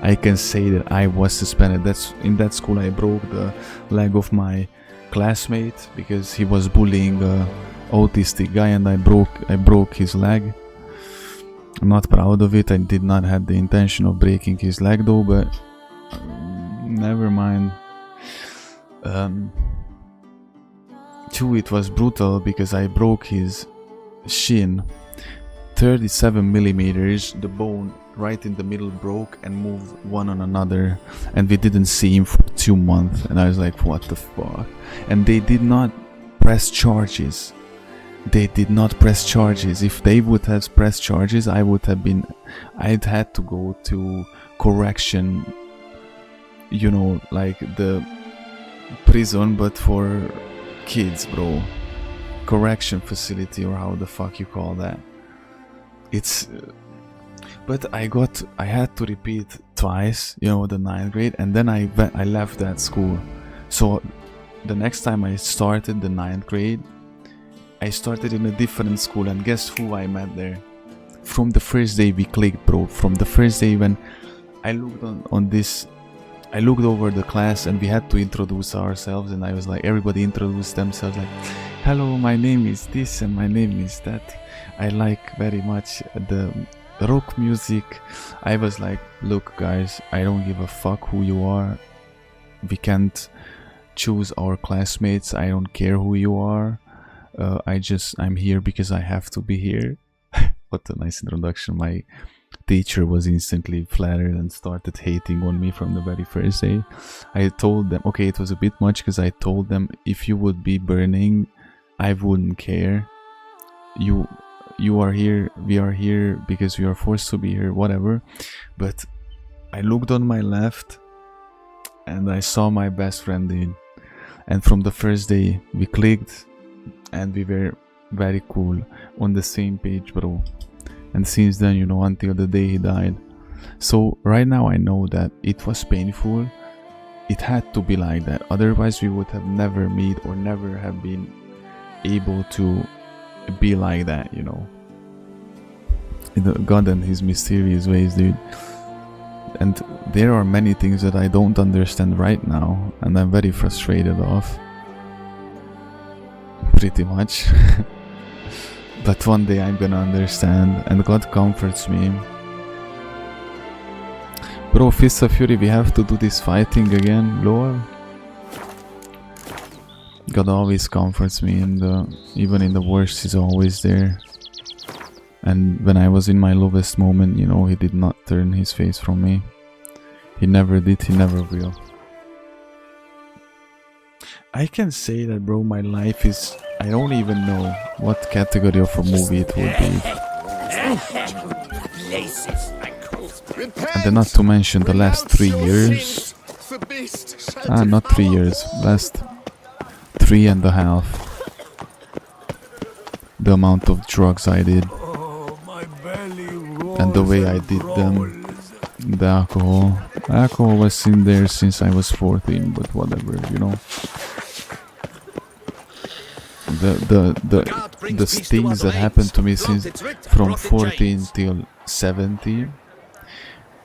I can say that I was suspended. That's in that school I broke the leg of my classmate because he was bullying an autistic guy, and I broke his leg. I'm not proud of it. I did not have the intention of breaking his leg though, but never mind. Too, it was brutal because I broke his shin 37 millimeters. The bone right in the middle broke and moved one on another, and we didn't see him for 2 months. And I was like, what the fuck? And they did not press charges. They did not press charges. If they would have pressed charges, I'd had to go to correction, you know, like the prison but for kids, bro. Correction facility, or how the fuck you call that. It's but I had to repeat twice, you know, the 9th grade, and then I left that school. So the next time I started the 9th grade, I started in a different school, and guess who I met there? From the first day we clicked, bro. From the first day when I looked on this, I looked over the class and we had to introduce ourselves, and I was like, everybody introduced themselves like, hello, my name is this and my name is that. I like very much the rock music. I was like, look guys, I don't give a fuck who you are. We can't choose our classmates. I don't care who you are. I'm here because I have to be here. What a nice introduction. My teacher was instantly flattered and started hating on me from the very first day. I told them, okay, it was a bit much because I told them, if you would be burning, I wouldn't care. You are here, we are here because we are forced to be here, whatever. But I looked on my left and I saw my best friend in, and from the first day we clicked and we were very cool, on the same page, bro. And since then, you know, until the day he died. So right now I know that it was painful. It had to be like that. Otherwise we would have never met or never have been able to be like that, you know. God and his mysterious ways, dude. And there are many things that I don't understand right now, and I'm very frustrated of. Pretty much. But one day I'm gonna understand, and God comforts me. Bro, Fist of Fury, we have to do this fighting again, lol. God always comforts me, and even in the worst he's always there. And when I was in my lowest moment, you know, he did not turn his face from me. He never did, he never will. I can say that, bro, my life is... I don't even know what category of a movie it would be. And then not to mention the last 3 years. Not 3 years. Last 3.5. The amount of drugs I did. And the way I did them. The alcohol. Alcohol was in there since I was 14, but whatever, you know. The things that happened to me since from 14 till 17,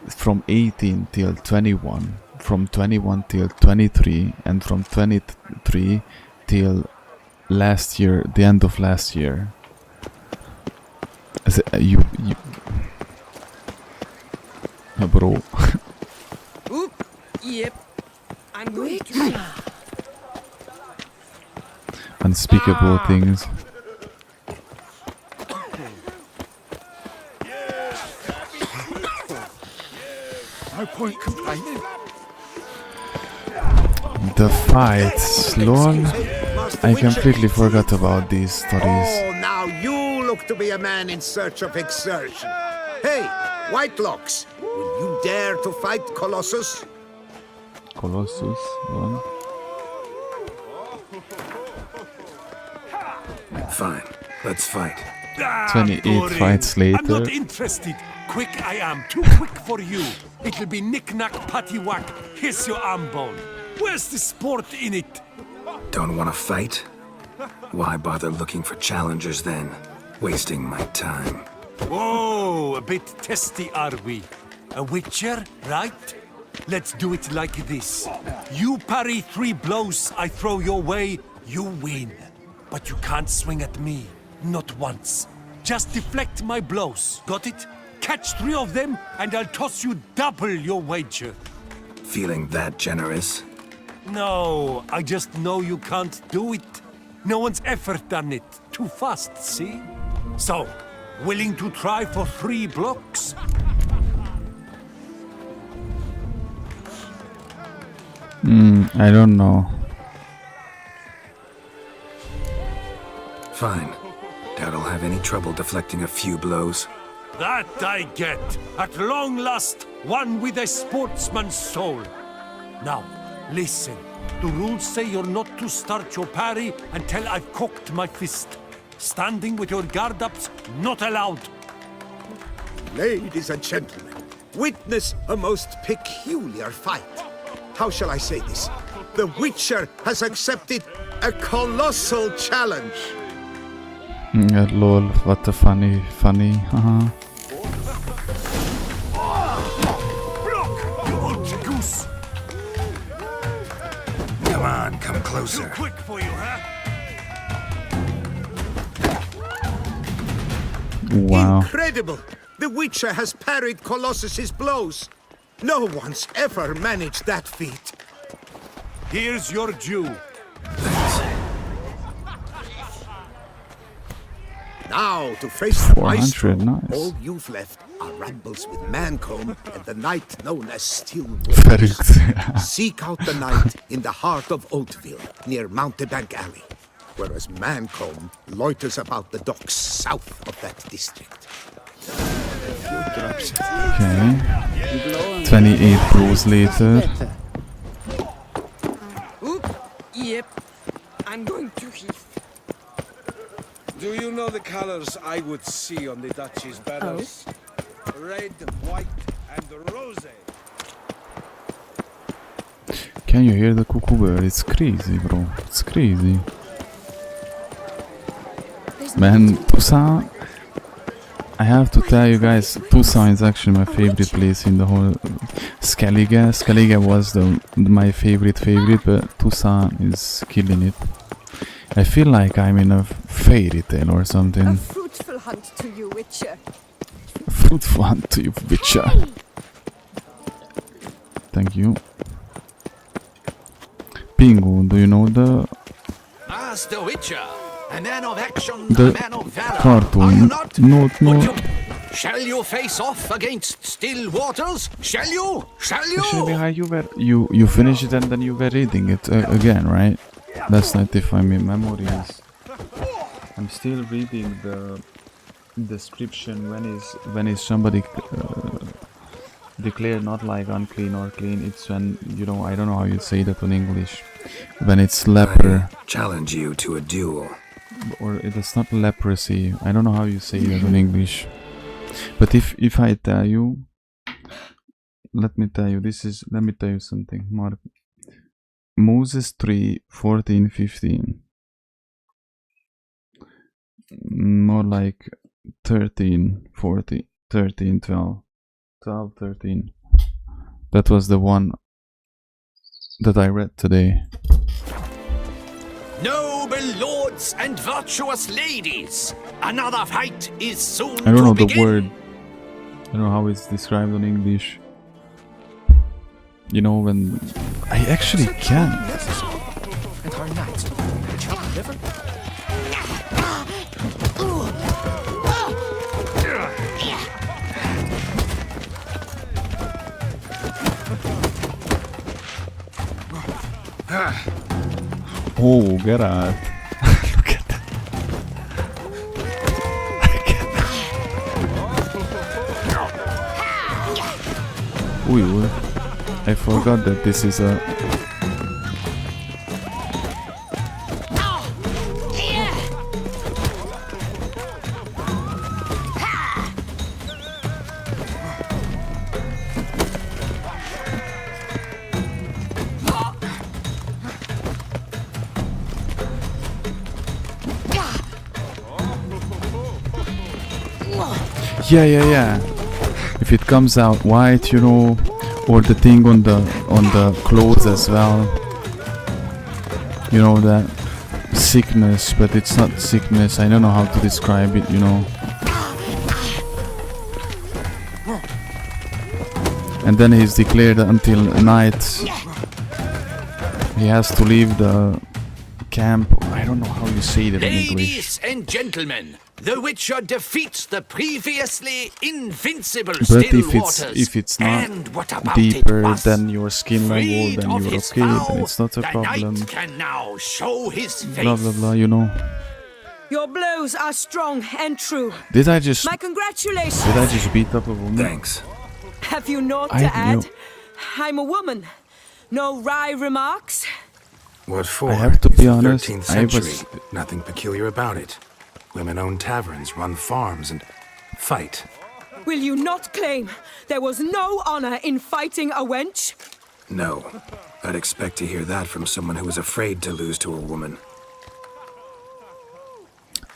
from 18 till 21, from 21 till 23, and from 23 till last year, the end of last year. You bro. Oop, yep. I'm going to... Unspeakable things. No point complaining. The fights, lol. I completely forgot about these stories. Oh, now you look to be a man in search of exertion. Hey, Whitelocks, will you dare to fight Colossus? Colossus, lol. Fine, let's fight. 28 fights later. I'm not interested. Quick I am, too quick for you. It'll be knick-knack, patty-whack. Here's your arm bone. Where's the sport in it? Don't want to fight? Why bother looking for challengers then? Wasting my time. Whoa, a bit testy are we? A witcher, right? Let's do it like this. You parry 3 blows I throw your way, you win. But you can't swing at me, not once. Just deflect my blows, got it? Catch 3 of them, and I'll toss you double your wager. Feeling that generous? No, I just know you can't do it. No one's ever done it. Too fast, see? So, willing to try for 3 blocks? I don't know. Fine. Doubt I'll have any trouble deflecting a few blows. That I get. At long last, one with a sportsman's soul. Now, listen. The rules say you're not to start your parry until I've cocked my fist. Standing with your guard-ups, not allowed. Ladies and gentlemen, witness a most peculiar fight. How shall I say this? The Witcher has accepted a colossal challenge. Lol, what a funny, haha. Block, you old goose! Come on, come closer. Too quick for you, huh? Wow. Incredible! The Witcher has parried Colossus's blows. No one's ever managed that feat. Here's your due. Now to face the 400, maestro, nice. all you've left are rambles with Mancomb and the knight known as Verrückt. Seek out the knight in the heart of Oatville, near Mountebank Alley, whereas Mancomb loiters about the docks south of that district. Okay. 28 blows later. Oop, yep. I'm going to Heath. Do you know the colors I would see on the Duchy's banners? Red, white, and rose. Can you hear the cuckoo bird? It's crazy, bro. It's crazy. Man, Tucson, I have to tell you guys, Tucson is actually my favorite place in the whole Skellige. Skellige was my favorite, but Tucson is killing it. I feel like I'm in a fairy tale or something. A fruitful hunt to you, Witcher. Fruitful hunt to you, Witcher. Thank you. Pingu, do you know the Master Witcher, a man of action, the a man of valor. cartoon? Are you not? No. Shall you face off against still waters? Shall you? Shall you? Actually, how you finished it and then you were reading it again, right? That's not if my memory is. I'm still reading the description when is somebody Declare not like unclean or clean. It's when, you know, I don't know how you say that in English. When it's leper. I challenge you to a duel. Or it is not leprosy. I don't know how you say that in English. But if I tell you, let me tell you something. Mark. Moses 3:14-15. More like 13:40, 13:12, 12:13. That was the one that I read today. Noble lords and virtuous ladies, another fight is soon I don't know to the begin. word. I don't know how it's described in English. You know, when I actually can. And our knights, which have never. Oh, get out. Look at that. Ooh, I forgot that this is a... Yeah. If it comes out white, you know, or the thing on the clothes as well. You know, that sickness, but it's not sickness. I don't know how to describe it, you know. And then he's declared until night. He has to leave the camp. I don't know how you say that in English. Ladies and gentlemen, the Witcher defeats the previously invincible But still waters. if it's not and what about deeper it, than your skin level, then you're okay. Then it's not a the problem. knight can now show his face. Blah blah blah. You know. Your blows are strong and true. Did I just? My congratulations. Did I just beat up a woman? Thanks. Have you naught I to add? knew. I'm a woman. No wry remarks. What for? I have to It's be the honest, 13th I century. was- Nothing peculiar about it. Women own taverns, run farms, and fight. Will you not claim there was no honor in fighting a wench? No. I'd expect to hear that from someone who was afraid to lose to a woman.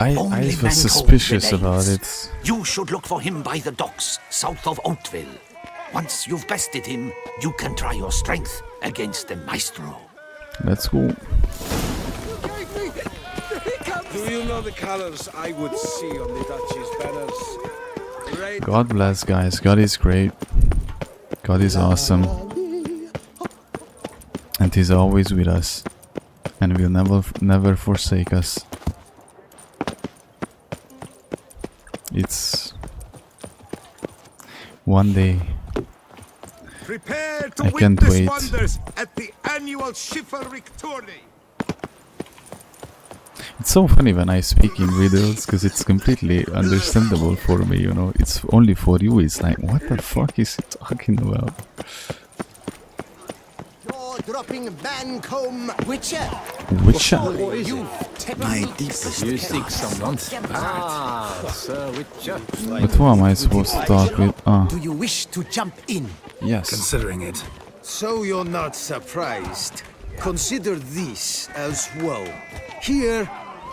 I was suspicious about it. You should look for him by the docks south of Oakville. Once you've bested him, you can try your strength against the maestro. Let's go. Do you know the colors I would see on the Duchy's banners? Red. God bless, guys. God is great. God is awesome. And He's always with us. And will never forsake us. It's one day. Prepare to I can't witness wait. wonders at the annual chivalric tourney. It's so funny when I speak in riddles, because it's completely understandable for me, you know. It's only for you, it's like, what the fuck is he talking about? Dropping Bancombe Witcher. Witcher? My deepest You seek someone? Sir Witcher. But who am I supposed to talk with? Ah, Do you wish to jump in? yes. Considering it. So you're not surprised. Consider this as well. Here,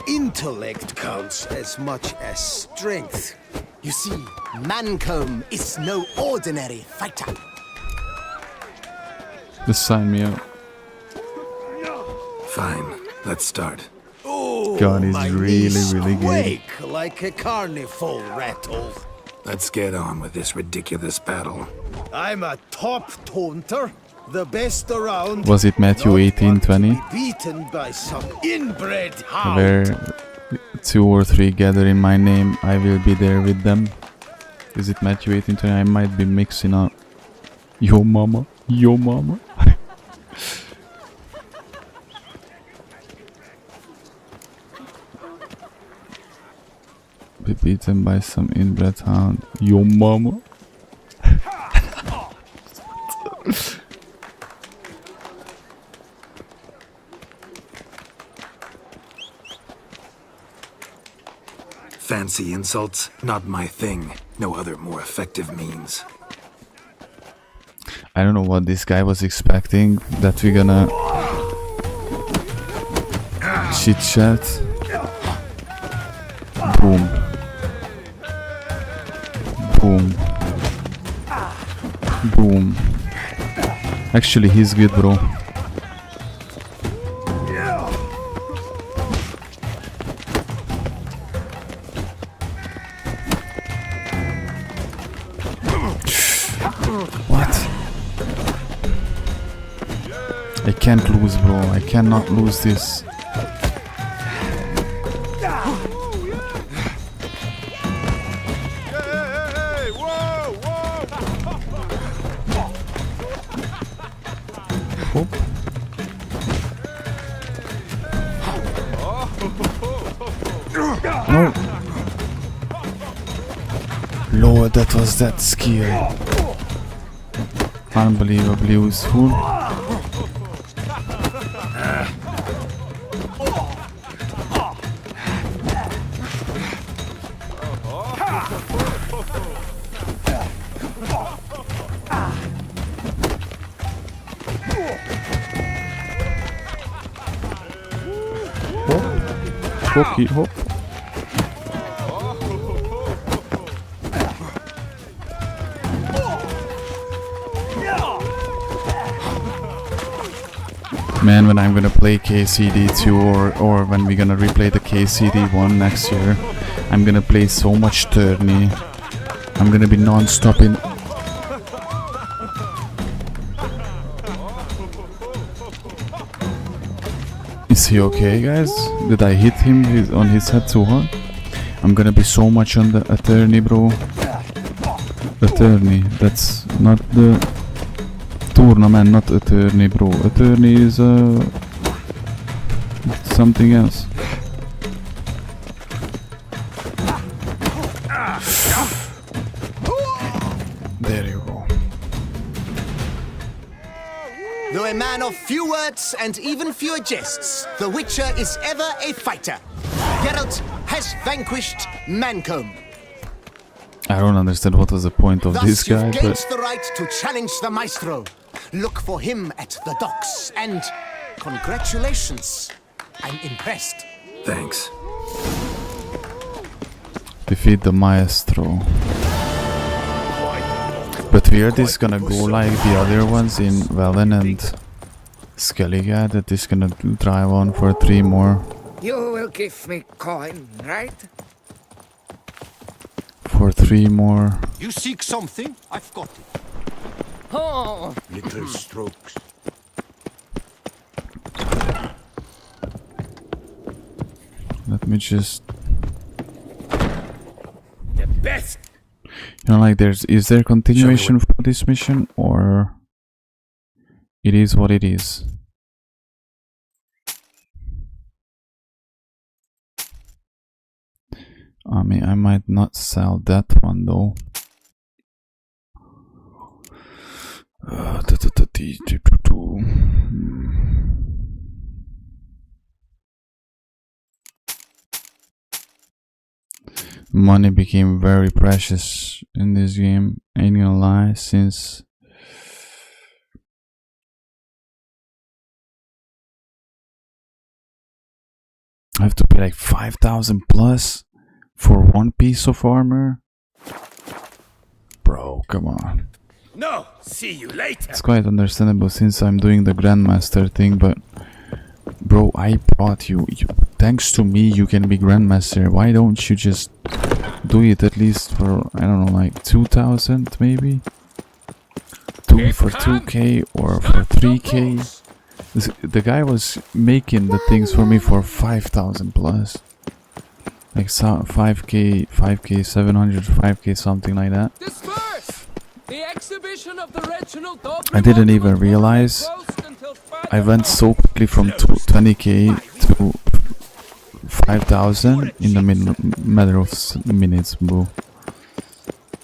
intellect counts as much as strength. You see, Mancombe is no ordinary fighter. Just sign me up. Fine. Let's start. Oh, God is my really, knees really good. quake like a carnival rattle. Let's get on with this ridiculous battle. I'm a top taunter, the best around. Was it Matthew 18:20? Beaten by some inbred hound. Where 2 or 3 gather in my name, I will be there with them. Is it Matthew 18:20? I might be mixing up. Yo mama, yo mama. Be beaten by some inbred hound. Yo mama. Fancy insults, not my thing. No other more effective means. I don't know what this guy was expecting, that we're gonna chit chat. Boom. Boom. Boom. Actually, he's good, bro. What? I can't lose, bro. I cannot lose this. No. Lord, that was that skill. Unbelievably useful. Hockey, hop. Man, when I'm gonna play KCD2 or when we're gonna replay the KCD1 next year, I'm gonna play so much tourney. I'm gonna be non-stop in. Is he okay, guys? Did I hit him on his head too hard? I'm gonna be so much on the attorney, bro. Attorney, that's not the tournament, not attorney, bro. Attorney is something else. There you go. Though a man of few words and even fewer jests, the Witcher is ever a fighter. Geralt has vanquished Mancomb. I don't understand what was the point of this guy, you've gained but the right to challenge the Maestro. Look for him at the docks, and congratulations. I'm impressed. Thanks. defeat the Maestro. But we're just gonna go like the other ones in Velen and Skellige, that is gonna drive on for 3 more. You will give me coin, right? For 3 more. You seek something? I've got it. Oh. Little strokes. Let me just... The best. You know, like is there continuation for this mission, or it is what it is? I mean, I might not sell that one though. Money became very precious in this game, ain't gonna lie, since I have to pay like 5,000 plus for 1 piece of armor. Bro, come on. No, see you later. It's quite understandable since I'm doing the Grandmaster thing, but bro, I brought you. Thanks to me, you can be Grandmaster. Why don't you just do it at least for, I don't know, like 2,000 maybe? 2 for 2k or for 3k? The guy was making the things for me for 5,000 plus. Like 5k, 700, 5k, something like that. The exhibition of the Reginald Dog I didn't even realize I went so quickly from 20k to 5,000 in the matter of minutes, bro.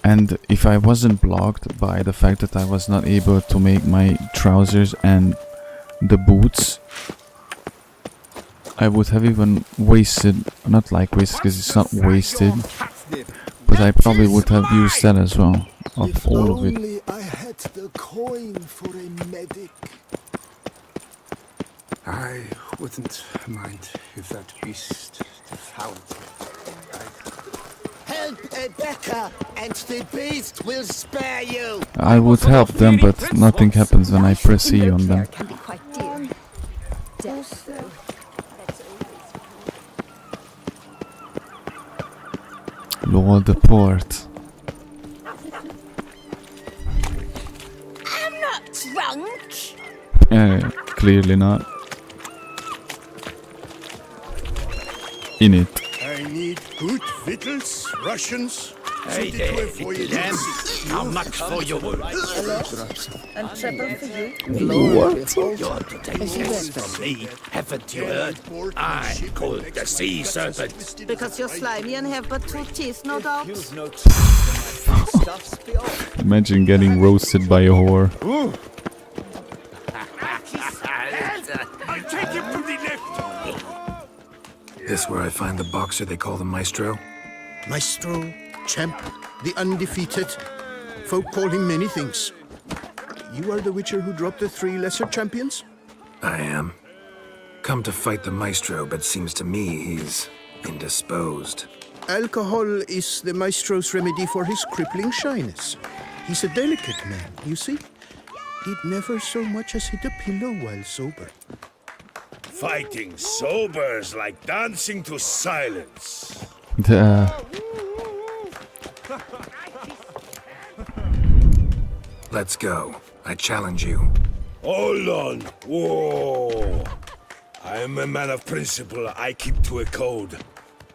And if I wasn't blocked by the fact that I was not able to make my trousers and the boots, I would have even wasted, not like wasted because it's not wasted, but I probably would have used that as well, of all of it. Only I had the coin for a medic. I wouldn't mind if that beast found. Help Becca, and the beast will spare you. I would help them, but nothing happens when I press E on them. Can be quite dear. Death, though. Lord the port. I'm not drunk. Clearly not. In it. I need good victuals, rations. Hey there, little lamb. How much for your work? And treble for you. What? Your protection from me, haven't you heard? I called the sea serpent. Because you're slimy and have but 2 teeth, no doubt. Imagine getting roasted by a whore. I'll take him to the left. This where I find the boxer they call the Maestro? Maestro, champ, the undefeated. Folk call him many things. You are the Witcher who dropped the 3 lesser champions? I am. Come to fight the Maestro, but seems to me he's indisposed. Alcohol is the Maestro's remedy for his crippling shyness. He's a delicate man, you see. He'd never so much as hit a pillow while sober. Fighting sober's like dancing to silence. Let's go. I challenge you. Hold on. Whoa. I am a man of principle. I keep to a code.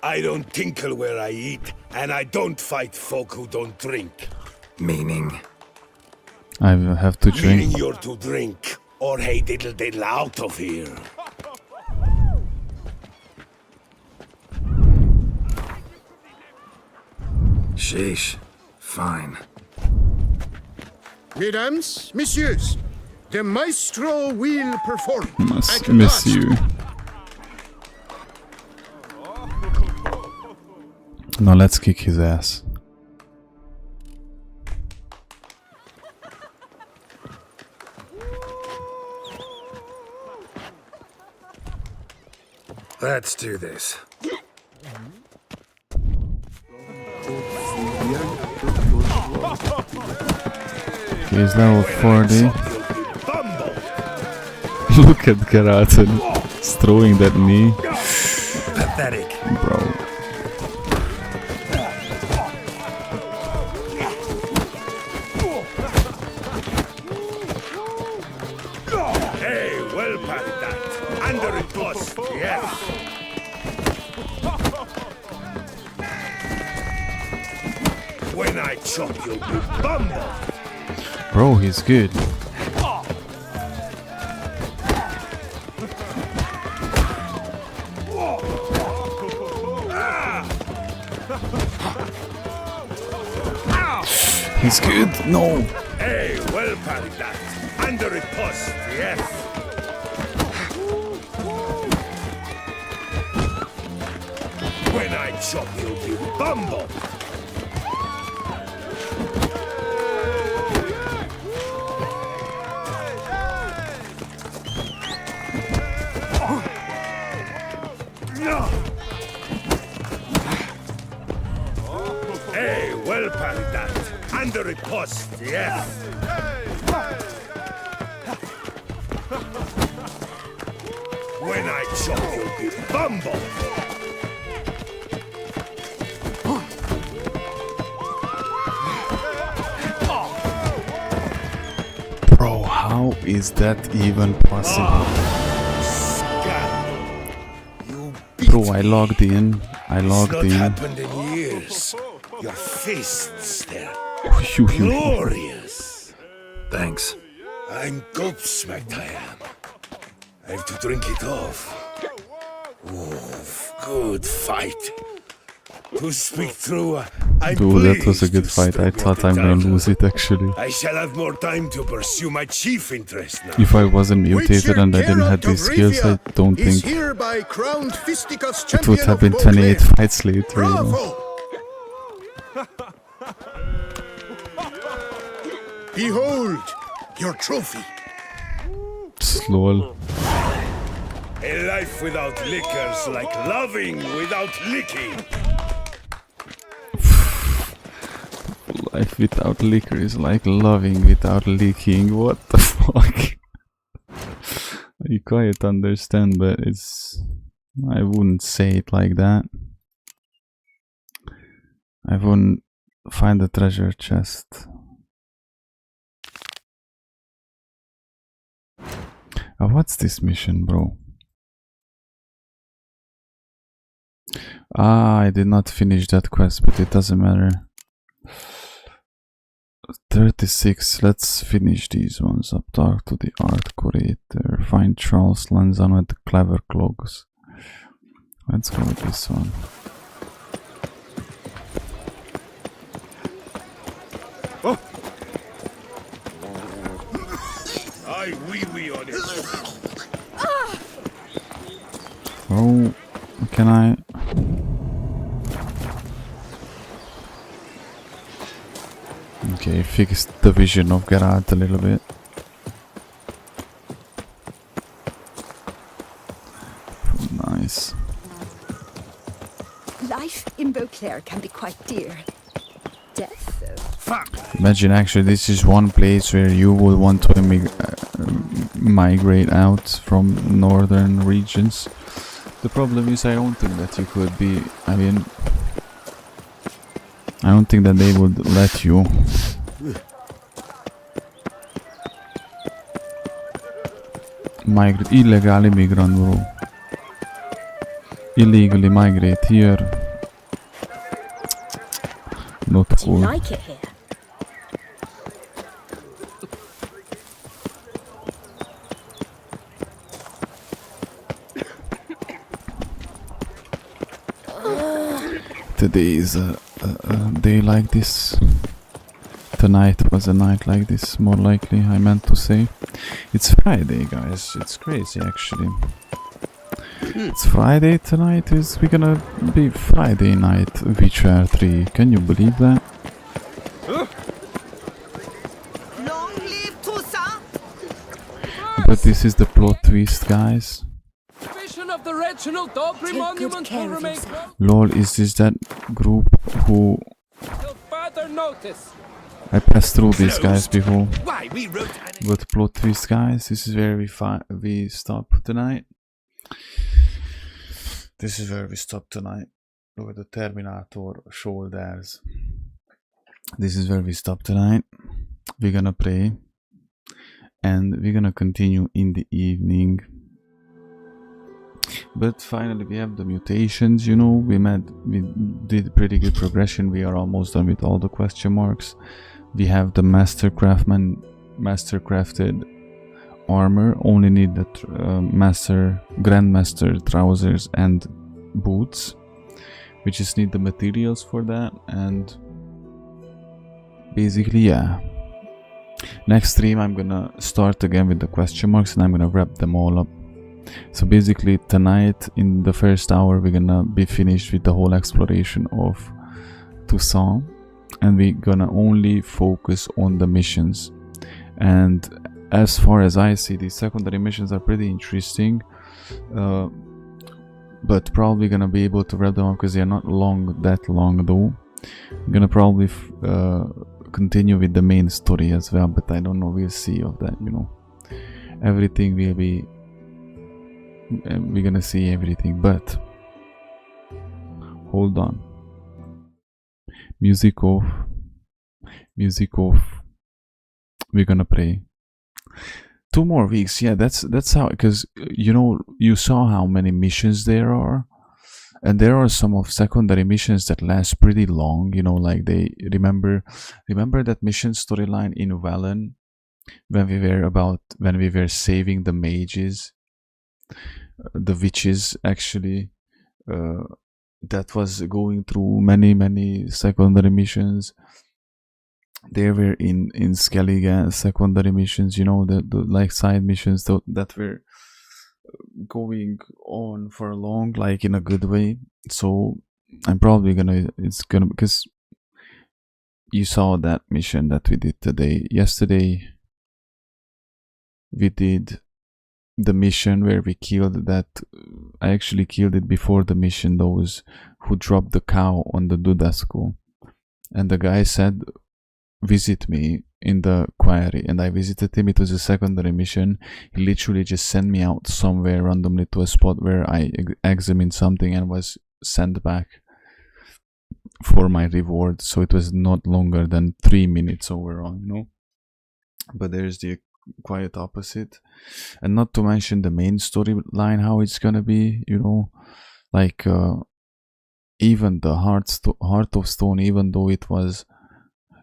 I don't tinkle where I eat, and I don't fight folk who don't drink. Meaning? I have to drink. Meaning you're to drink, or hey diddle diddle out of here. Sheesh. Fine. Mesdames, messieurs, the Maestro will perform. Must miss you. Now let's kick his ass. Let's do this. He's level 40. Look at Karaten. He's throwing that knee. Pathetic. Bro. Hey, well past that. Under it was, yes. When I chop you, you bumble. Bro, he's good. He's good. No. Hey, well past that. Under it post, yes. When I chop you, you bumble. Hey, well parried that. Under a post, yes. When I chop you, you bumble. Bro, how is that even possible? Bro, I logged in. It's not happened in years. Your fists, they're glorious. Thanks. I'm gobsmacked, I am. I have to drink it off. Oof, good fight. To speak true, I'm Dude, that was a pleased good to fight. I struggle thought the I'm gonna title. lose it actually. I shall have more time to pursue my chief interest now. If I wasn't mutated Witcher and I didn't have Geralt of these skills, I Rivia don't is think hereby crowned Fisticuffs it would champion have of been 28 Beauclair. fights later, you know. Behold your trophy. Lol. A life without liquor's like loving without licking. Life without liquor is like loving without leaking. What the fuck? You quite understand, but it's... I wouldn't say it like that. I wouldn't find a treasure chest. Oh, what's this mission, bro? Ah, I did not finish that quest, but it doesn't matter. 36, let's finish these ones up. Talk to the art curator. Find Charles Lanzano at the Clever Clogs. Let's go with this one. Oh. I wee on it. Oh, can I? Okay, fixed the vision of Geralt a little bit. Nice. Life in Beauclair can be quite dear. Death, though. Imagine actually this is one place where you would want to migrate out from northern regions. The problem is I don't think that you could be, I mean, I don't think that they would let you. Migrate, illegal immigrant, bro. Illegally migrate here. Not cool. Do you like it here? Today is a day like this. Tonight was a night like this, more likely, I meant to say. It's Friday, guys. It's crazy, actually. It's Friday tonight. We're gonna be Friday night Witcher 3. Can you believe that? Long live Toussaint! But this is the plot twist, guys. Vision of the Reginald Dobry monument will remain closed Lol, is this that group who... till further notice. I passed through these guys before. Why, we wrote But plot twist, guys. This is where we stop tonight. This is where we stop tonight. Look at the Terminator shoulders. This is where we stop tonight. We're gonna pray. And we're gonna continue in the evening. But finally we have the mutations, you know. We did pretty good progression. We are almost done with all the question marks. We have the master crafted armor. Only need the grandmaster trousers and boots. We just need the materials for that, and basically, yeah. Next stream I'm gonna start again with the question marks and I'm gonna wrap them all up. So basically tonight in the first hour we're gonna be finished with the whole exploration of Toussaint, and we're gonna only focus on the missions. And as far as I see, these secondary missions are pretty interesting, but probably gonna be able to wrap them up because they're not that long though. I'm gonna probably continue with the main story as well, but I don't know, we'll see of that, you know. Everything will be, we're gonna see everything, but hold on. Music off. We're gonna pray. 2 more weeks, yeah, that's how, because you know, you saw how many missions there are, and there are some of secondary missions that last pretty long, you know, like they remember that mission storyline in Velen when we were saving the mages, the witches actually, that was going through many secondary missions. They were in Skellige secondary missions, you know, the like side missions that were going on for long, like in a good way. So I'm probably gonna, it's gonna, because you saw that mission that we did today. Yesterday we did the mission where we killed that, I actually killed it before the mission, those who dropped the cow on the Dudasco, and the guy said visit me in the quarry, and I visited him. It was a secondary mission. He literally just sent me out somewhere randomly to a spot where I examined something and was sent back for my reward. So it was not longer than 3 minutes overall, you know. But there's the quite opposite, and not to mention the main storyline, how it's gonna be, you know, like even the Heart of Stone, even though it was,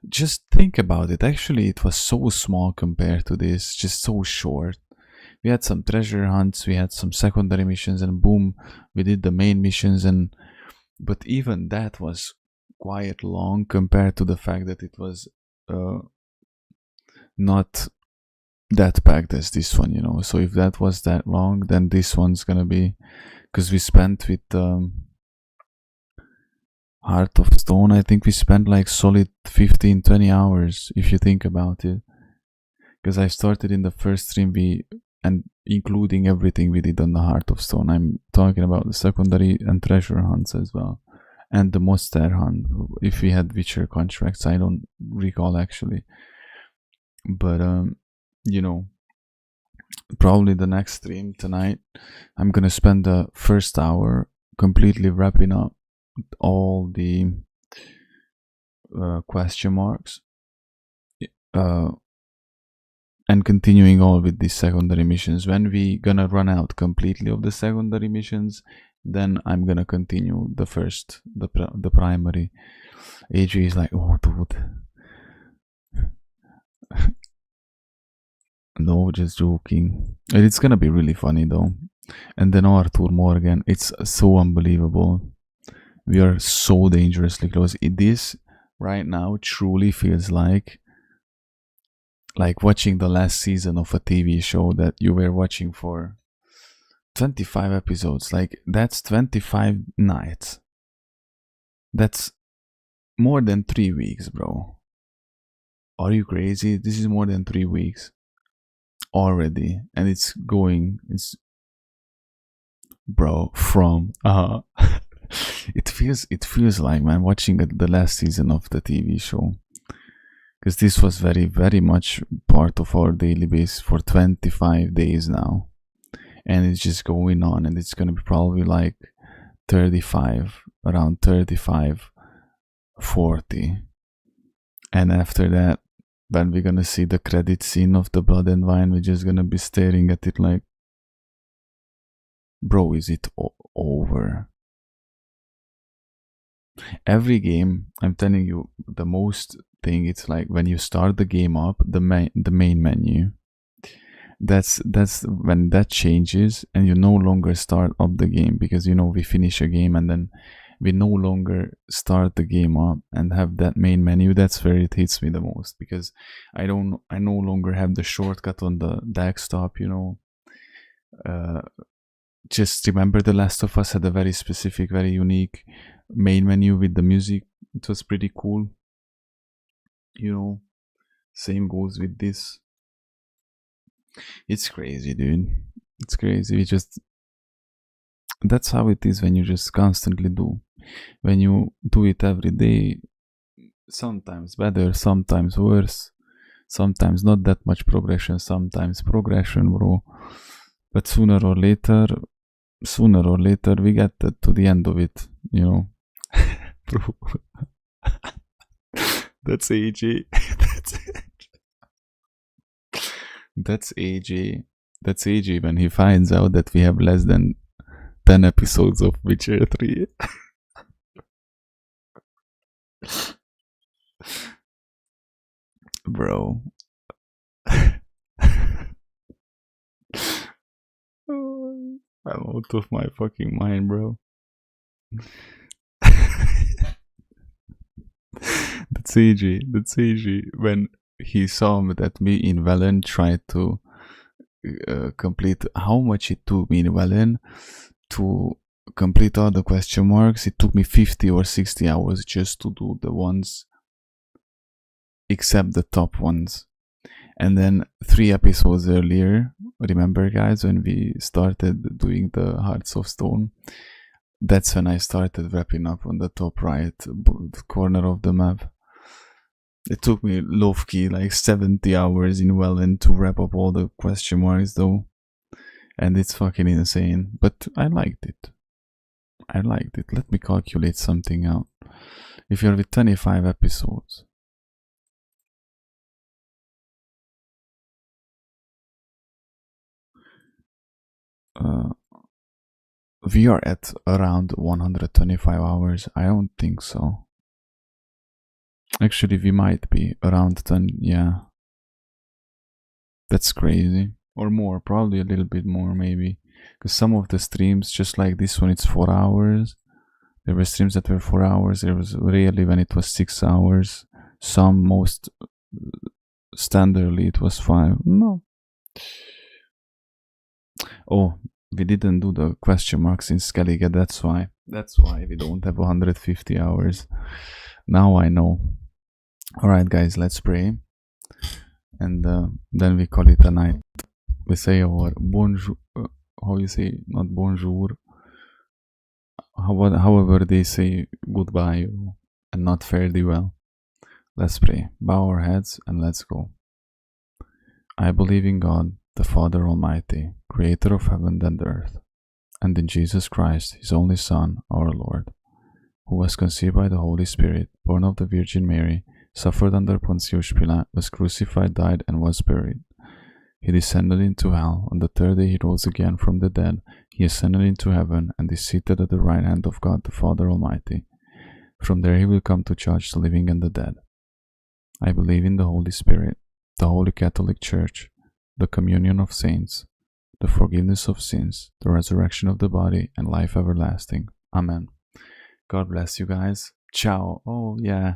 just think about it, actually it was so small compared to this, just so short. We had some treasure hunts, we had some secondary missions, and boom, we did the main missions, and but even that was quite long compared to the fact that it was not that packed as this one, you know. So if that was that long, then this one's gonna be, because we spent with Heart of Stone, I think we spent like solid 15-20 hours if you think about it, because I started in the first stream, and including everything we did on the Heart of Stone. I'm talking about the secondary and treasure hunts as well, and the Monster hunt if we had Witcher contracts. I don't recall actually, but you know, probably the next stream tonight I'm gonna spend the first hour completely wrapping up all the question marks and continuing all with these secondary missions. When we gonna run out completely of the secondary missions, then I'm gonna continue the first, the primary. AJ is like, oh dude. No, just joking. It's gonna be really funny though. And then Arthur Morgan, it's so unbelievable. We are so dangerously close. This right now truly feels like watching the last season of a TV show that you were watching for 25 episodes. Like, that's 25 nights. That's more than 3 weeks, bro. Are you crazy? This is more than 3 weeks already, and it's bro, from it feels like, man, watching the last season of the TV show, because this was very much part of our daily basis for 25 days now, and it's just going on, and it's gonna be probably like 35, around 35, 40, and after that, when we're gonna see the credit scene of the Blood and Wine, we're just gonna be staring at it like, bro, is it over? Every game, I'm telling you, the most thing, it's like when you start the game up, the main menu, that's when that changes, and you no longer start up the game, because, you know, we finish a game and then we no longer start the game up and have that main menu. That's where it hits me the most, because I no longer have the shortcut on the desktop, you know. Just remember, The Last of Us had a very specific, very unique main menu with the music. It was pretty cool, you know. Same goes with this. It's crazy, dude. It's crazy. That's how it is when you just constantly do. When you do it every day, sometimes better, sometimes worse, sometimes not that much progression, sometimes progression, bro. But sooner or later we get to the end of it, you know. Bro. That's AJ. That's AJ. That's AJ when he finds out that we have less than 10 episodes of Witcher 3. Bro. I'm out of my fucking mind, bro. That's AJ. That's AJ. When he saw that me in Velen tried to complete how much it took me in Velen to complete all the question marks. It took me 50 or 60 hours just to do the ones except the top ones. And then 3 episodes earlier, remember guys, when we started doing the Hearts of Stone, that's when I started wrapping up on the top right corner of the map. It took me low-key like 70 hours in Welland to wrap up all the question marks though. And it's fucking insane. But I liked it. I liked it. Let me calculate something out. If you're with 25 episodes, we are at around 125 hours. I don't think so. Actually, we might be around 10. Yeah, that's crazy. Or more, probably a little bit more maybe. Because some of the streams, just like this one, it's 4 hours. There were streams that were 4 hours. There was rarely when it was 6 hours. Some, most standardly, it was 5. No. Oh, we didn't do the question marks in Skellige. That's why. That's why we don't have 150 hours. Now I know. Alright guys, let's pray. And then we call it a night. We say our bonjour. How you say? Not bonjour. However they say goodbye and not fare thee well. Let's pray. Bow our heads and let's go. I believe in God, the Father Almighty, creator of heaven and earth, and in Jesus Christ, his only Son, our Lord, who was conceived by the Holy Spirit, born of the Virgin Mary, suffered under Pontius Pilate, was crucified, died, and was buried. He descended into hell. On the 3rd day he rose again from the dead. He ascended into heaven and is seated at the right hand of God the Father Almighty. From there he will come to judge the living and the dead. I believe in the Holy Spirit, the Holy Catholic Church, the communion of saints, the forgiveness of sins, the resurrection of the body, and life everlasting. Amen. God bless you guys. Ciao. Oh yeah.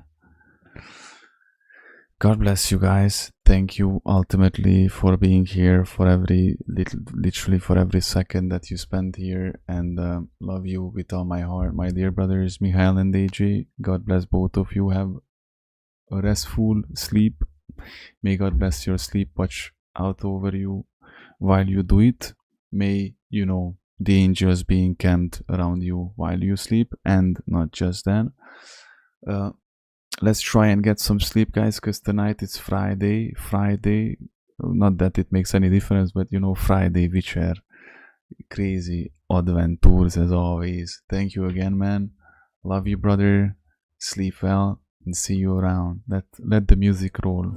God bless you guys. Thank you ultimately for being here, for every literally for every second that you spent here, and love you with all my heart, my dear brothers Michael and AJ. God bless both of you. Have a restful sleep. May God bless your sleep. Watch out over you while you do it. May, you know, the angels be encamped around you while you sleep, and not just then. Let's try and get some sleep, guys, because tonight it's Friday. Not that it makes any difference, but you know, Friday, which are crazy adventures as always. Thank you again, man. Love you, brother. Sleep well and see you around. Let the music roll.